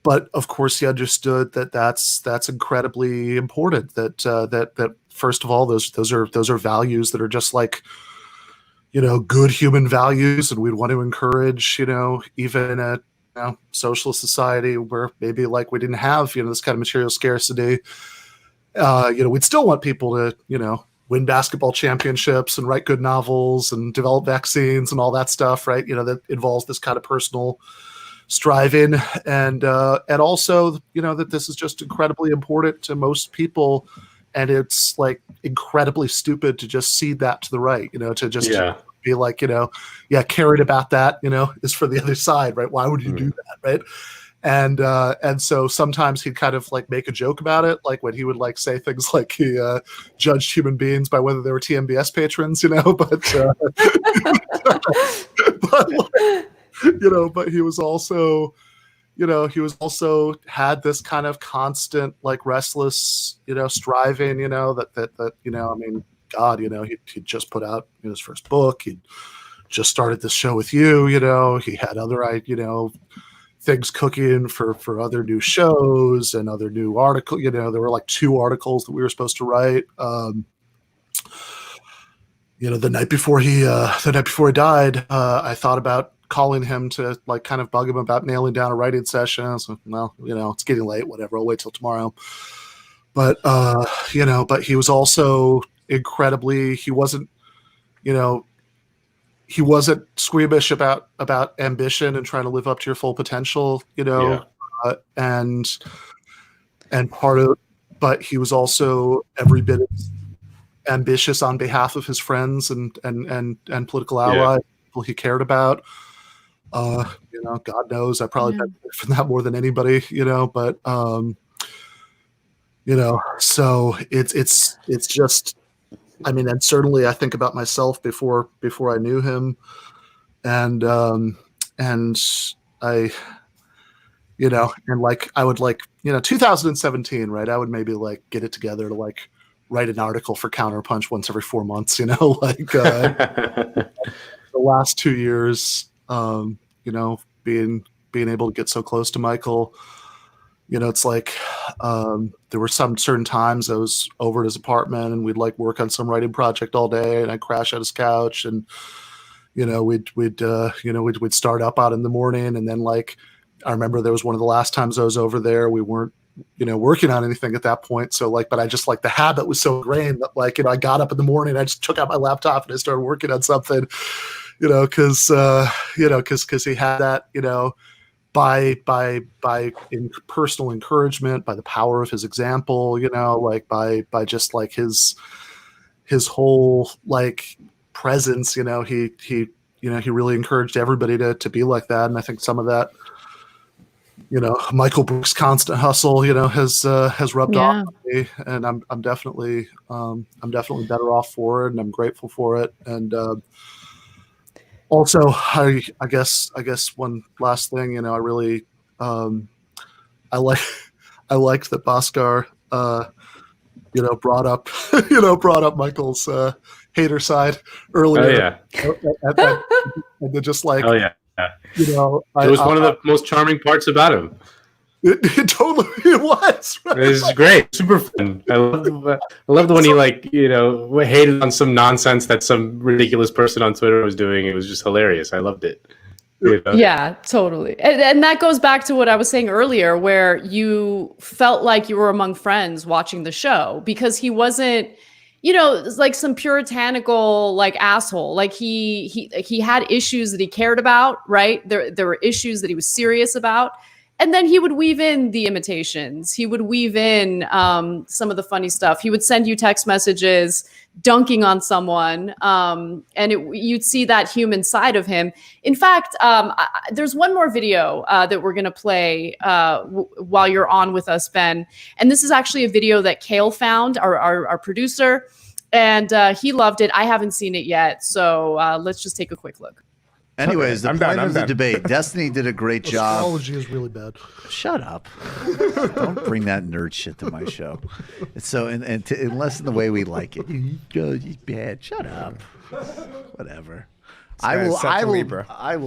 But of course he understood that that's incredibly important, that first of all, those are values that are just like, good human values. And we'd want to encourage, even in a socialist society where maybe like we didn't have, this kind of material scarcity, we'd still want people to, win basketball championships and write good novels and develop vaccines and all that stuff, right? That involves this kind of personal striving, and also, that this is just incredibly important to most people, and it's like incredibly stupid to just cede that to the right, to just be like, caring about that, is for the other side, right? Why would you do that, right? And so sometimes he'd kind of like make a joke about it, like when he would like say things like he judged human beings by whether they were TMBS patrons, but he was also, had this kind of constant like restless, striving, that I mean, God, he'd just put out his first book. He'd just started this show with you, he had other, things cooking for other new shows and other new articles. There were like 2 articles that we were supposed to write. The night before he died, I thought about calling him to like kind of bug him about nailing down a writing session. So, well, it's getting late, whatever, I'll wait till tomorrow. But, but he was also incredibly, he wasn't squeamish about ambition and trying to live up to your full potential, and part of, but he was also every bit as ambitious on behalf of his friends and political allies, people he cared about. God knows I probably benefit from that more than anybody, but so it's just, I mean, and certainly I think about myself before I knew him, and I, and like I would like 2017, right? I would maybe like get it together to like write an article for Counterpunch once every 4 months, the last 2 years, being able to get so close to Michael, it's like there were some certain times I was over at his apartment and we'd like work on some writing project all day, and I'd crash at his couch, and we'd start up out in the morning, and then like I remember there was one of the last times I was over there, we weren't working on anything at that point. So like, but I just like the habit was so ingrained that like, I got up in the morning, I just took out my laptop and I started working on something, cause he had that, by personal encouragement, by the power of his example, like by just like his whole like presence, he really encouraged everybody to be like that. And I think some of that, Michael Brooks' constant hustle, has rubbed off on me, and I'm definitely better off for it, and I'm grateful for it. And also, I guess one last thing, I really I liked that Bhaskar brought up Michael's hater side earlier. Oh yeah. And then just like, oh yeah. It was one of the most charming parts about him. It totally it was. Right? This is great, super fun. I loved when he hated on some nonsense that some ridiculous person on Twitter was doing. It was just hilarious. I loved it. Yeah, totally. And that goes back to what I was saying earlier, where you felt like you were among friends watching the show, because he wasn't, like some puritanical like asshole. Like he had issues that he cared about, right? There were issues that he was serious about. And then he would weave in the imitations. He would weave in some of the funny stuff. He would send you text messages dunking on someone, and you'd see that human side of him. In fact, there's one more video that we're going to play while you're on with us, Ben. And this is actually a video that Kale found, our producer, and he loved it. I haven't seen it yet, so let's just take a quick look. Anyways, the point of the debate, Destiny did a great job. Astrology is really bad. Shut up. Don't bring that nerd shit to my show. So, unless in the way we like it. He's bad. Shut up. Whatever. I will.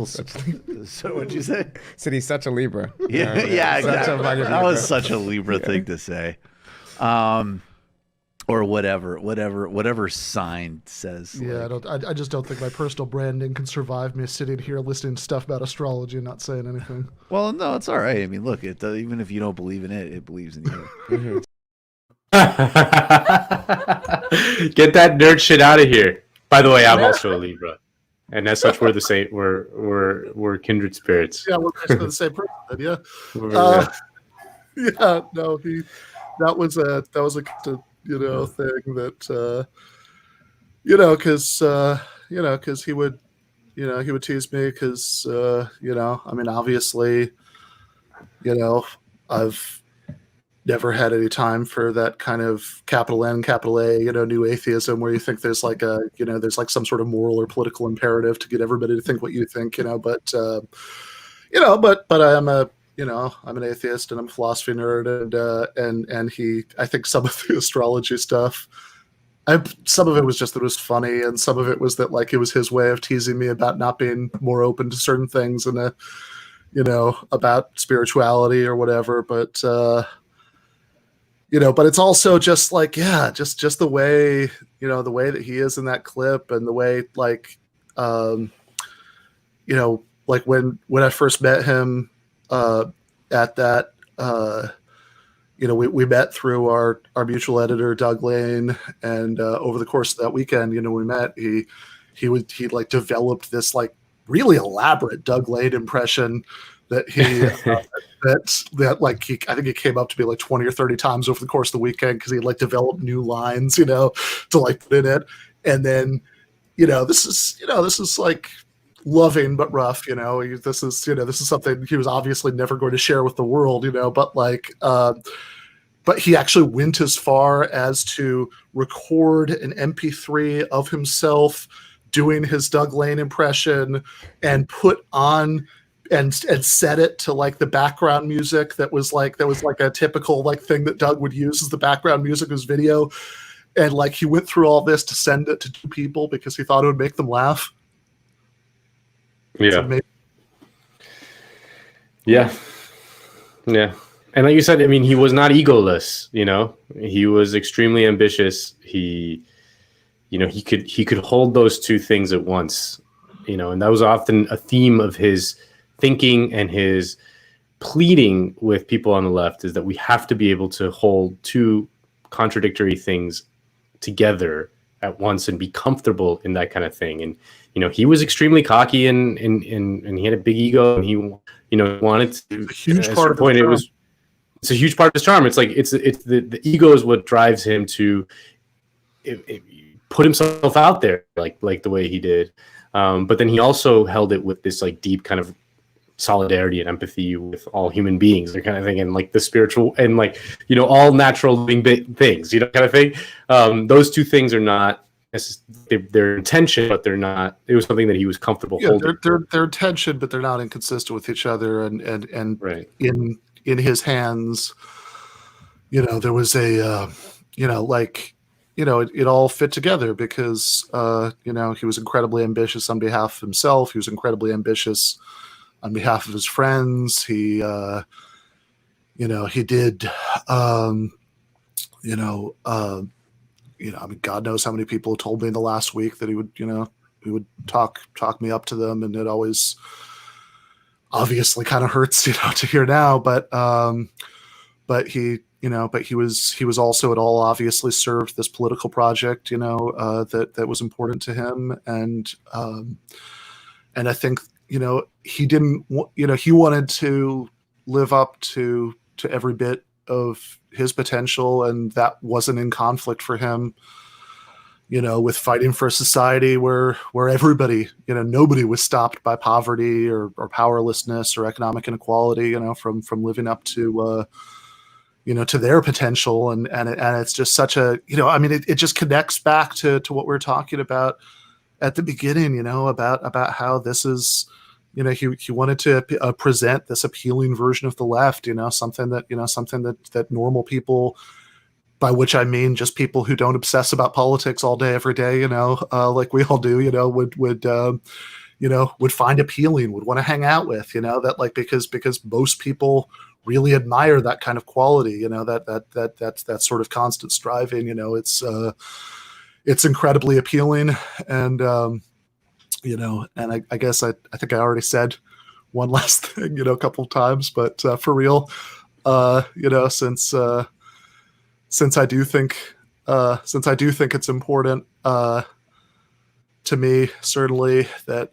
So what'd you say? Said he's such a Libra. Yeah, exactly. That was such a Libra thing to say. Or whatever sign says. Yeah, I just don't think my personal branding can survive me sitting here listening to stuff about astrology and not saying anything. Well, no, it's all right. I mean, look, even if you don't believe in it, it believes in you. Get that nerd shit out of here. By the way, I'm also a Libra, and as such, we're the same. We're kindred spirits. Yeah, we're basically the same person. Yeah. No, that was a thing that because he would tease me because I mean, obviously, I've never had any time for that kind of capital N, capital A, new atheism where you think there's like there's like some sort of moral or political imperative to get everybody to think what you think, but I'm an atheist and I'm a philosophy nerd, and I think some of the astrology stuff, some of it was just that it was funny, and some of it was that like it was his way of teasing me about not being more open to certain things and about spirituality or whatever. But but it's also just like just the way the way that he is in that clip, and the way like like when I first met him. At that, we met through our mutual editor, Doug Lane, and over the course of that weekend, we met, he like developed this like really elaborate Doug Lane impression that he, I think it came up to be like 20 or 30 times over the course of the weekend, because he like developed new lines, to like put in it. And then, this is like, loving but rough, this is something he was obviously never going to share with the world, but he actually went as far as to record an MP3 of himself doing his Doug Lane impression and put on and set it to like the background music that was like a typical like thing that Doug would use as the background music of his video. And like he went through all this to send it to two people because he thought it would make them laugh. Yeah. Yeah. And like you said, I mean, he was not egoless, you know, he was extremely ambitious. He could hold those two things at once, you know, and that was often a theme of his thinking and his pleading with people on the left, is that we have to be able to hold two contradictory things together at once and be comfortable in that kind of thing. And, you know, he was extremely cocky and he had a big ego, and he, you know, wanted to, a huge part of the point, it's a huge part of his charm. It's like, it's the ego is what drives him to put himself out there like the way he did. But then he also held it with this like deep kind of solidarity and empathy with all human beings, kind of thing, and like the spiritual and like, you know, all natural living things, you know, kind of thing. Those two things are not they're intention, but they're not. It was something that he was comfortable holding. They're tension, but they're not inconsistent with each other. And right. in his hands, you know, there was a you know, like, you know, it all fit together because you know, he was incredibly ambitious on behalf of himself. He was incredibly ambitious on behalf of his friends. He you know, he did you know, I mean, God knows how many people told me in the last week that he would, you know, he would talk me up to them, and it always obviously kind of hurts, you know, to hear now. But he, you know, but he was also, it all obviously served this political project, you know, that was important to him, and I think, you know, he didn't, you know, he wanted to live up to every bit of his potential, and that wasn't in conflict for him, you know, with fighting for a society where everybody, you know, nobody was stopped by poverty or powerlessness or economic inequality, you know, from living up to you know, to their potential. And it's just such a, you know, I mean, it just connects back to what we were talking about at the beginning, you know, about how this is, you know, he wanted to present this appealing version of the left, you know, something that normal people, by which I mean just people who don't obsess about politics all day, every day, you know, like we all do, you know, would you know, would find appealing, would want to hang out with, you know, that like, because most people really admire that kind of quality, you know, that sort of constant striving, you know, it's incredibly appealing. And, you know, and I guess I think I already said one last thing, you know, a couple of times, but for real, you know, since I do think it's important to me, certainly, that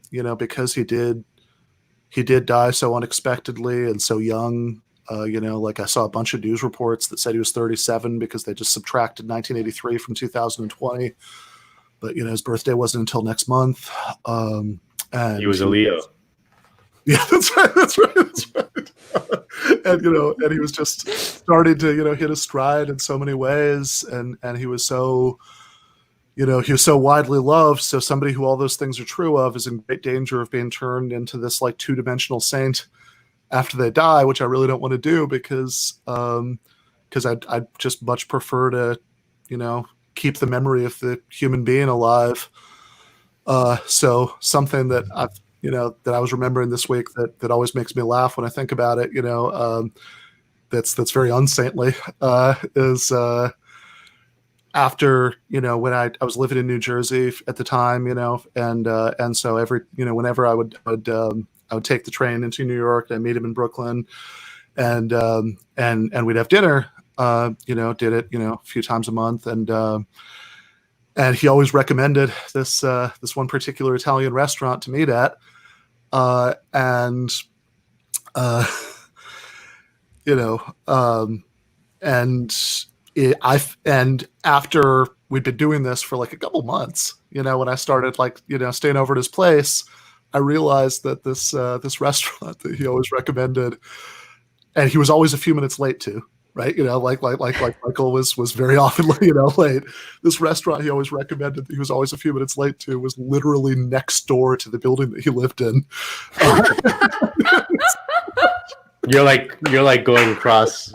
you know, because he did die so unexpectedly and so young. You know, like I saw a bunch of news reports that said he was 37 because they just subtracted 1983 from 2020. But, you know, his birthday wasn't until next month. And he was a Leo. Yeah, that's right. And, you know, and he was just starting to, you know, hit a stride in so many ways. And he was so, you know, he was so widely loved. So somebody who all those things are true of is in great danger of being turned into this like two-dimensional saint after they die, which I really don't want to do because I'd just much prefer to, you know, keep the memory of the human being alive. So something that that I was remembering this week that always makes me laugh when I think about it, you know, that's very unsaintly, is after, you know, when I was living in New Jersey at the time, you know, and so every, you know, whenever I would take the train into New York, I meet him in Brooklyn, and we'd have dinner. You know, did it, you know, a few times a month, and he always recommended this one particular Italian restaurant to meet at, you know, and after we'd been doing this for like a couple months, you know, when I started like, you know, staying over at his place, I realized that this restaurant that he always recommended, and he was always a few minutes late too. Right, you know, like Michael was very often, you know, late. This restaurant he always recommended that he was always a few minutes late to was literally next door to the building that he lived in. You're like going across,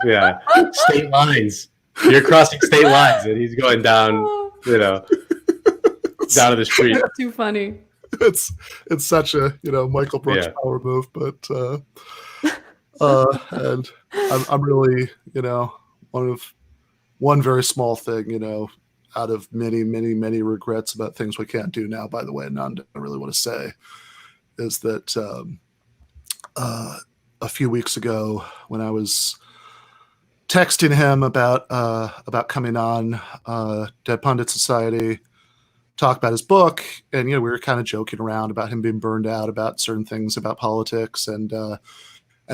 state lines. You're crossing state lines, and he's going down, you know, down to the street. That's too funny. It's such a, you know, Michael Brooks power move, but And I'm really, one very small thing, out of many, many, many regrets about things we can't do now, by the way, Nando, I really want to say, is that a few weeks ago when I was texting him about coming on Dead Pundit Society, talk about his book, and we were kind of joking around about him being burned out about certain things about politics, and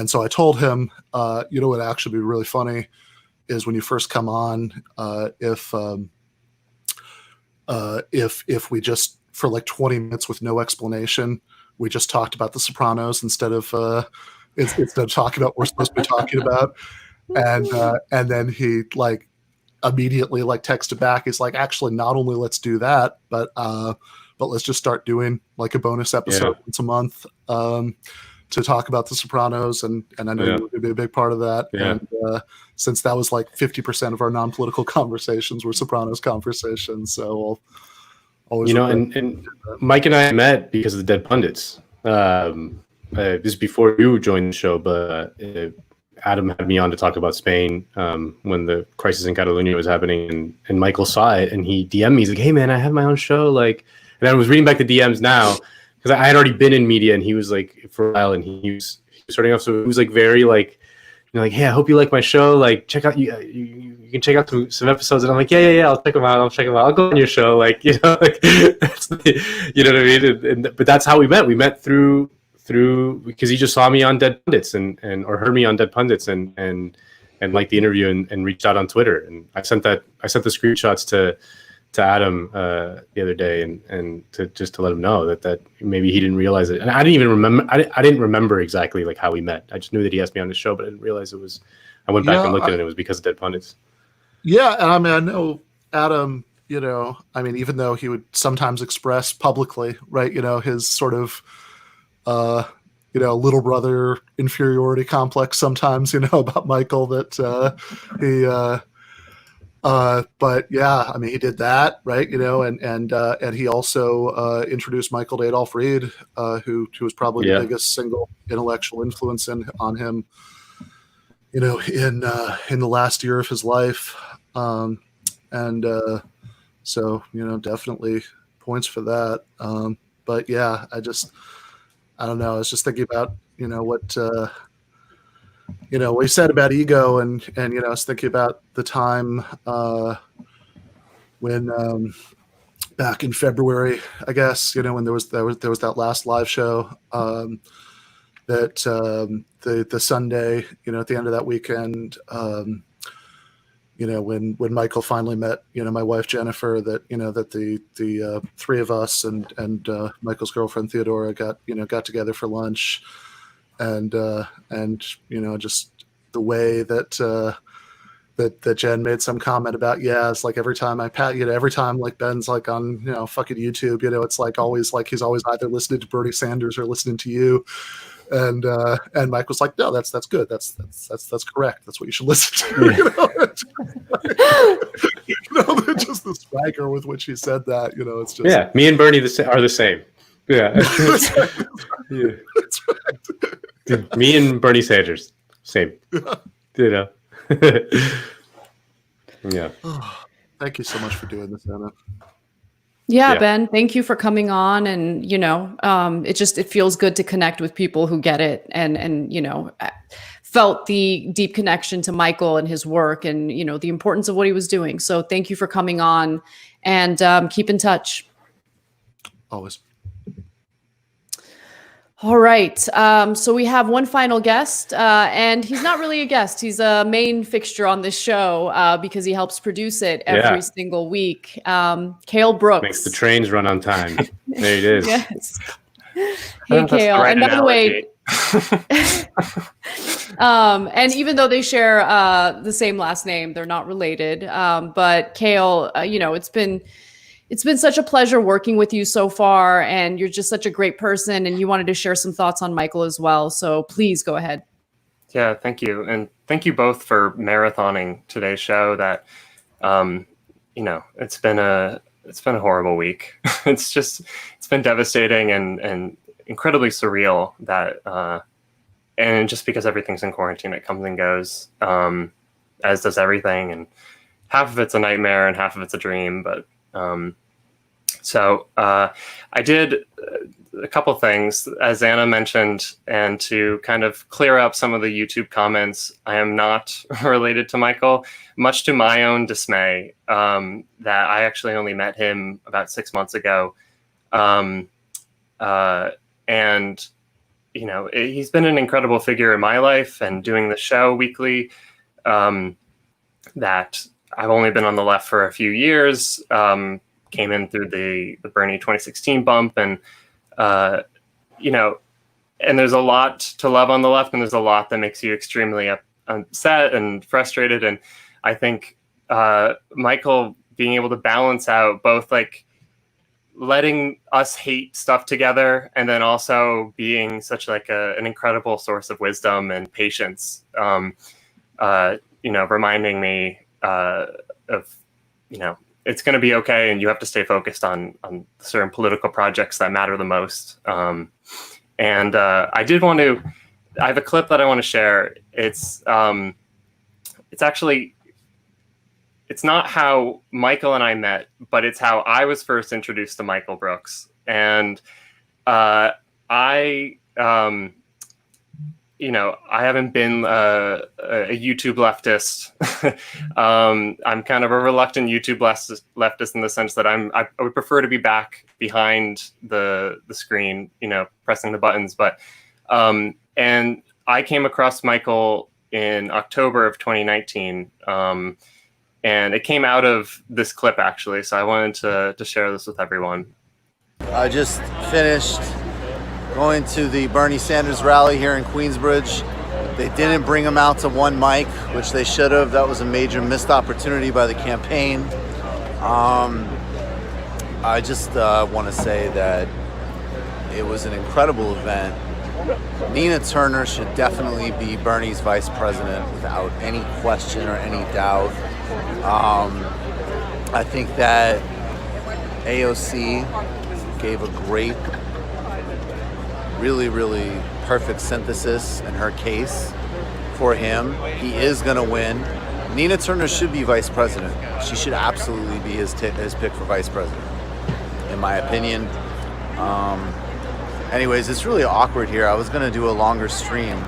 so I told him, what would actually be really funny is when you first come on, if we just for like 20 minutes with no explanation, we just talked about The Sopranos instead of talking about what we're supposed to be talking about, and then he like immediately like texted back. He's like, actually, not only let's do that, but let's just start doing like a bonus episode once a month to talk about The Sopranos, and I know you're going to be a big part of that. Yeah. And since that was like 50% of our non-political conversations were Sopranos conversations, so we'll always and Mike and I met because of the Dead Pundits. This is before you joined the show, but Adam had me on to talk about Spain when the crisis in Catalonia was happening, and Michael saw it and he DM'd me. He's like, "Hey man, I have my own show." And I was reading back the DMs now because I had already been in media, and he was like for a while, and he was starting off. So it was like very like, "Hey, I hope you like my show. Like, check out you can check out some episodes." And I'm like, yeah, I'll check them out. I'll go on your show. Like, that's you know what I mean? But that's how we met. We met through because he just saw me on Dead Pundits or heard me on Dead Pundits and liked the interview and reached out on Twitter. And I sent the screenshots to Adam the other day and to let him know that maybe he didn't realize it. And I didn't even remember. I didn't remember exactly like how we met. I just knew that he asked me on his show, but I didn't realize it was. I went back and looked at it. And it was because of Dead Pundits. Yeah, and I mean, I know Adam. Even though he would sometimes express publicly, right? His sort of little brother inferiority complex sometimes, about Michael that but yeah, I mean, he did that, right? And he also introduced Michael to Adolf Reed, who was probably the biggest single intellectual influence on him, in the last year of his life. So, definitely points for that. But yeah, I don't know. I was just thinking about, what he said about ego, and I was thinking about the time when back in February, I guess, when there was that last live show that the Sunday, at the end of that weekend, when Michael finally met, my wife Jennifer, that the three of us and Michael's girlfriend Theodora got together for lunch, and just the way that Jen made some comment about, it's like every time every time like Ben's like on fucking YouTube, it's like always like he's always either listening to Bernie Sanders or listening to you. And Mike was like, no, that's good. That's correct. That's what you should listen to. Just the swagger with which he said that. It's just me and Bernie are the same. Yeah, yeah. That's right. Me and Bernie Sanders, same. Yeah. Thank you so much for doing this, Anna. Yeah, Ben, thank you for coming on. And, it feels good to connect with people who get it and felt the deep connection to Michael and his work and, the importance of what he was doing. So thank you for coming on, and keep in touch. Always. All right. So we have one final guest, and he's not really a guest. He's a main fixture on this show because he helps produce it every single week. Cale Brooks. Makes the trains run on time. There it is. Yes. Hey, Cale. And by the way, and even though they share the same last name, they're not related. But Cale, it's been such a pleasure working with you so far, and you're just such a great person, and you wanted to share some thoughts on Michael as well. So please go ahead. Yeah, thank you. And thank you both for marathoning today's show. That, it's been a horrible week. It's been devastating and incredibly surreal that, and just because everything's in quarantine, it comes and goes, as does everything. And half of it's a nightmare and half of it's a dream. But so I did a couple things, as Anna mentioned, and to kind of clear up some of the YouTube comments. I am not related to Michael, much to my own dismay, that I actually only met him about 6 months ago. And, you know, he's been an incredible figure in my life, and doing the show weekly, that I've only been on the left for a few years, came in through the Bernie 2016 bump, and, you know, and there's a lot to love on the left, and there's a lot that makes you extremely upset and frustrated. And I think Michael being able to balance out both, like, letting us hate stuff together, and then also being such like an incredible source of wisdom and patience, you know, reminding me of, you know, it's going to be okay, and you have to stay focused on certain political projects that matter the most. And I have a clip that I want to share. It's actually, it's not how Michael and I met, but it's how I was first introduced to Michael Brooks. And you know, I haven't been a YouTube leftist. I'm kind of a reluctant YouTube leftist in the sense that I would prefer to be back behind the screen, you know, pressing the buttons. But and I came across Michael in October of 2019. And it came out of this clip, actually, so I wanted to share this with everyone. I just finished going to the Bernie Sanders rally here in Queensbridge. They didn't bring him out to one mic, which they should have. That was a major missed opportunity by the campaign. I just want to say that it was an incredible event. Nina Turner should definitely be Bernie's vice president without any question or any doubt. I think that AOC gave a great, really, really perfect synthesis in her case for him. He is going to win. Nina Turner should be vice president. She should absolutely be his pick for vice president, in my opinion. Anyways, it's really awkward here. I was going to do a longer stream.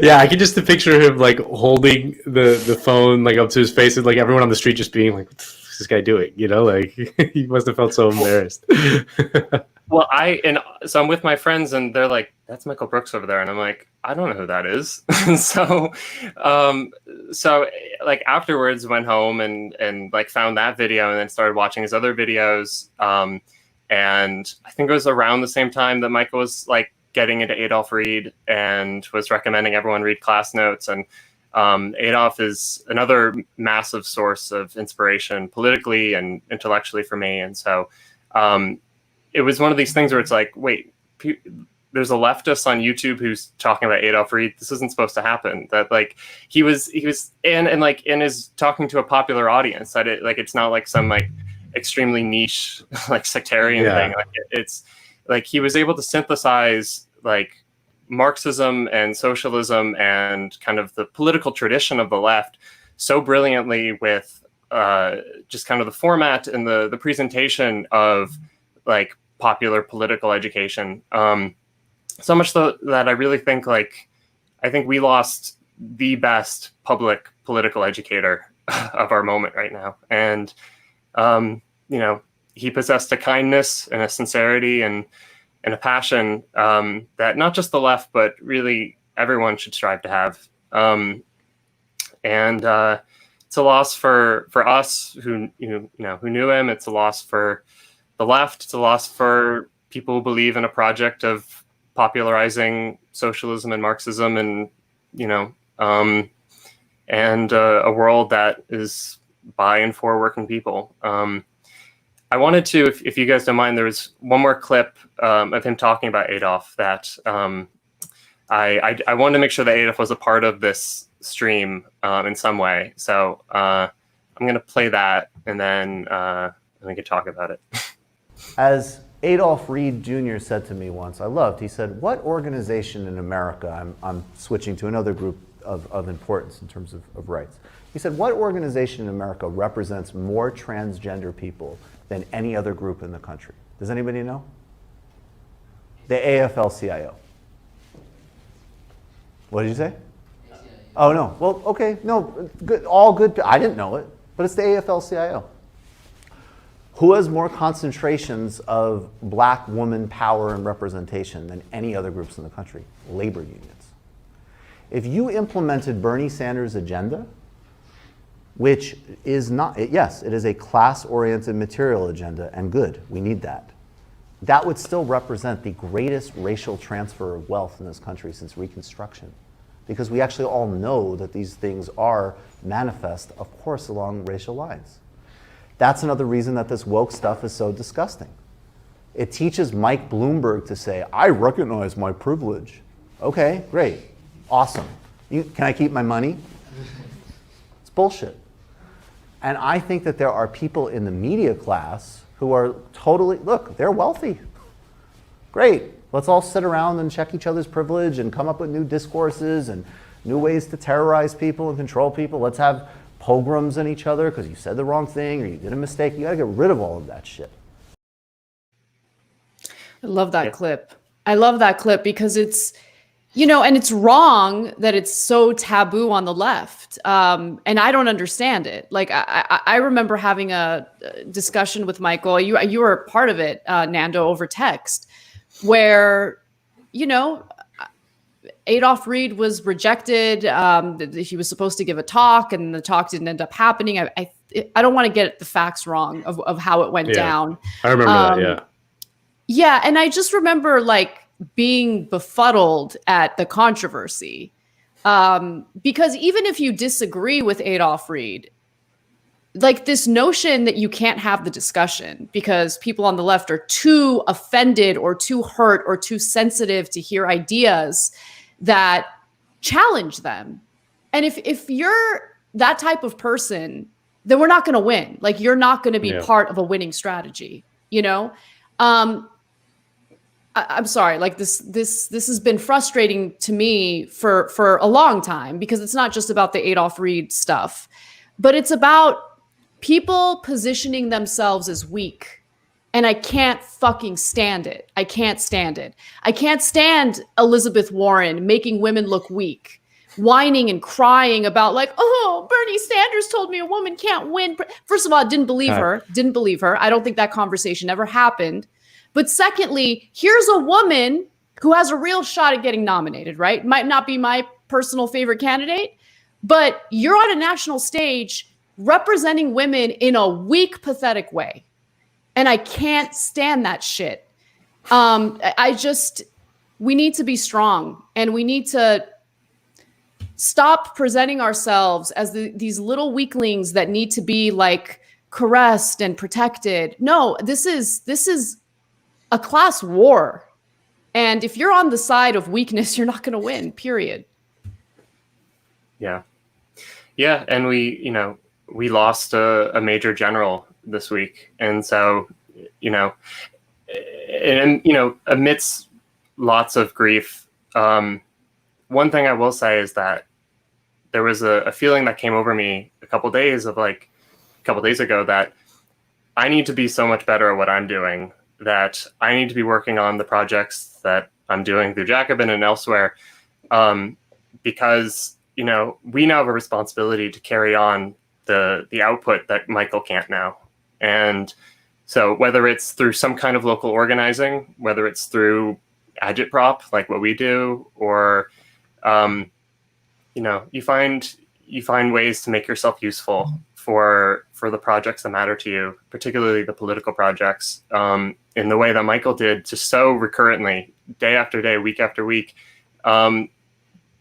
Yeah, I can just picture him like holding the phone like up to his face, and like everyone on the street just being like, "What's this guy doing?" You know, like he must have felt so embarrassed. Well, so I'm with my friends, and they're like, "That's Michael Brooks over there," and I'm like, "I don't know who that is." so like afterwards, went home and like found that video, and then started watching his other videos. And I think it was around the same time that Michael was like getting into Adolf Reed and was recommending everyone read Class Notes. And Adolf is another massive source of inspiration politically and intellectually for me. And so it was one of these things where it's like, wait, there's a leftist on YouTube who's talking about Adolf Reed. This isn't supposed to happen. That like he was and like in is talking to a popular audience. That it's not like some like extremely niche like sectarian thing. Like it's like he was able to synthesize like Marxism and socialism and kind of the political tradition of the left so brilliantly with just kind of the format and the presentation of like popular political education. So much so that I really think I think we lost the best public political educator of our moment right now. And, you know, he possessed a kindness and a sincerity and a passion that not just the left, but really everyone should strive to have. And it's a loss for us who knew him. It's a loss for the left. It's a loss for people who believe in a project of popularizing socialism and Marxism, and and a world that is by and for working people. I wanted to, if you guys don't mind, there was one more clip of him talking about Adolf that I wanted to make sure that Adolf was a part of this stream in some way. So I'm going to play that, and then we can talk about it. As Adolph Reed Jr. said to me once, he said, what organization in America, I'm switching to another group of importance in terms of rights. He said, what organization in America represents more transgender people than any other group in the country? Does anybody know? The AFL-CIO. What did you say? Oh, no. Well, okay. No, good, all good. I didn't know it, but it's the AFL-CIO. Who has more concentrations of black woman power and representation than any other groups in the country? Labor unions. If you implemented Bernie Sanders' agenda, which is not, yes, it is a class-oriented material agenda, and good, we need that. That would still represent the greatest racial transfer of wealth in this country since Reconstruction, because we actually all know that these things are manifest, of course, along racial lines. That's another reason that this woke stuff is so disgusting. It teaches Mike Bloomberg to say, I recognize my privilege. Okay, great, awesome. Can I keep my money? It's bullshit. And I think that there are people in the media class who are totally, look, they're wealthy. Great, let's all sit around and check each other's privilege and come up with new discourses and new ways to terrorize people and control people. Let's have pogroms on each other because you said the wrong thing or you did a mistake. You gotta get rid of all of that shit. I love that clip. I love that clip because it's, you know, and it's wrong that it's so taboo on the left. And I don't understand it. Like, I remember having a discussion with Michael, you were a part of it, Nando, over text, where, you know, Adolph Reed was rejected. He was supposed to give a talk and the talk didn't end up happening. I don't want to get the facts wrong of how it went down. I remember that, yeah. Yeah, and I just remember like being befuddled at the controversy. Because even if you disagree with Adolph Reed, like this notion that you can't have the discussion because people on the left are too offended or too hurt or too sensitive to hear ideas that challenge them. And if you're that type of person, then we're not going to win. Like you're not going to be part of a winning strategy, you know? I'm sorry, like this has been frustrating to me for a long time because it's not just about the Adolph Reed stuff, but it's about people positioning themselves as weak. And I can't fucking stand it. I can't stand it. I can't stand Elizabeth Warren making women look weak, whining and crying about like, oh, Bernie Sanders told me a woman can't win. First of all, I didn't believe her. I don't think that conversation ever happened. But secondly, here's a woman who has a real shot at getting nominated, right? Might not be my personal favorite candidate, but you're on a national stage representing women in a weak, pathetic way. And I can't stand that shit. We need to be strong and we need to stop presenting ourselves as these little weaklings that need to be like caressed and protected. No, this is a class war. And if you're on the side of weakness, you're not going to win, period. Yeah. Yeah. And we lost a major general this week. And so, amidst lots of grief, one thing I will say is that there was a feeling that came over me a couple days ago that I need to be so much better at what I'm doing, that I need to be working on the projects that I'm doing through Jacobin and elsewhere, because, we now have a responsibility to carry on the output that Michael can't now. And so whether it's through some kind of local organizing, whether it's through agitprop, like what we do, or, you find ways to make yourself useful for the projects that matter to you, particularly the political projects, in the way that Michael did, just so recurrently, day after day, week after week,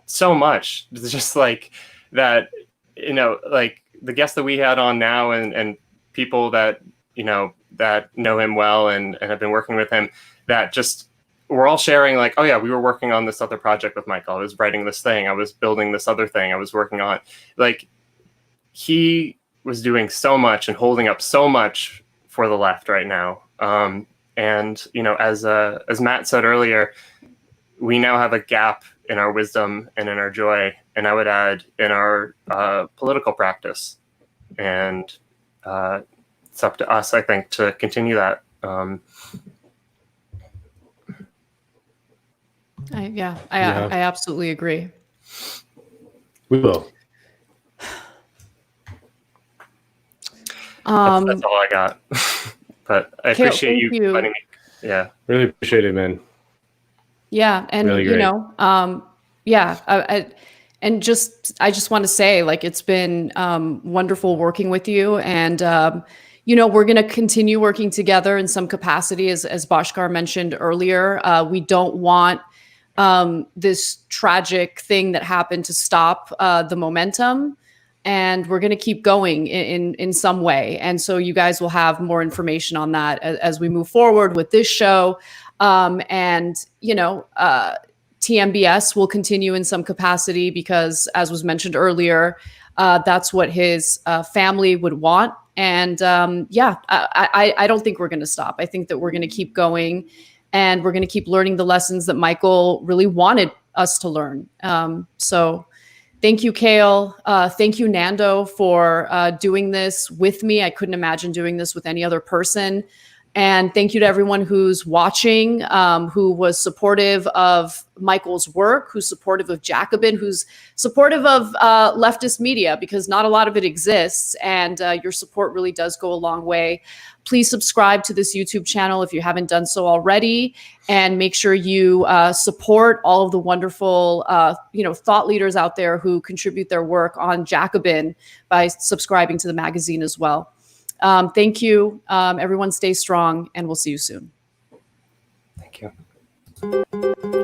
so much. It's just like that, like the guests that we had on now and people that, that know him well and have been working with him, that just, we're all sharing like, oh yeah, we were working on this other project with Michael. I was writing this thing. I was building this other thing I was working on. Like, he was doing so much and holding up so much for the left right now. And as Matt said earlier, we now have a gap in our wisdom and in our joy, and I would add in our political practice. And it's up to us, I think, to continue that. I absolutely agree. We will. That's all I got. But I appreciate you letting me. Yeah, really appreciate it, man. Yeah, and really great. And I just want to say, like, it's been wonderful working with you, and we're going to continue working together in some capacity, as Bhaskar mentioned earlier. We don't want this tragic thing that happened to stop the momentum. And we're going to keep going in some way. And so you guys will have more information on that as we move forward with this show. TMBS will continue in some capacity because, as was mentioned earlier, that's what his family would want. And I don't think we're going to stop. I think that we're going to keep going, and we're going to keep learning the lessons that Michael really wanted us to learn. So thank you, Kale. Thank you, Nando, for doing this with me. I couldn't imagine doing this with any other person. And thank you to everyone who's watching, who was supportive of Michael's work, who's supportive of Jacobin, who's supportive of leftist media, because not a lot of it exists. And your support really does go a long way. Please subscribe to this YouTube channel if you haven't done so already, and make sure you support all of the wonderful, thought leaders out there who contribute their work on Jacobin by subscribing to the magazine as well. Thank you. Everyone stay strong, and we'll see you soon. Thank you.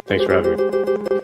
Thanks for having me.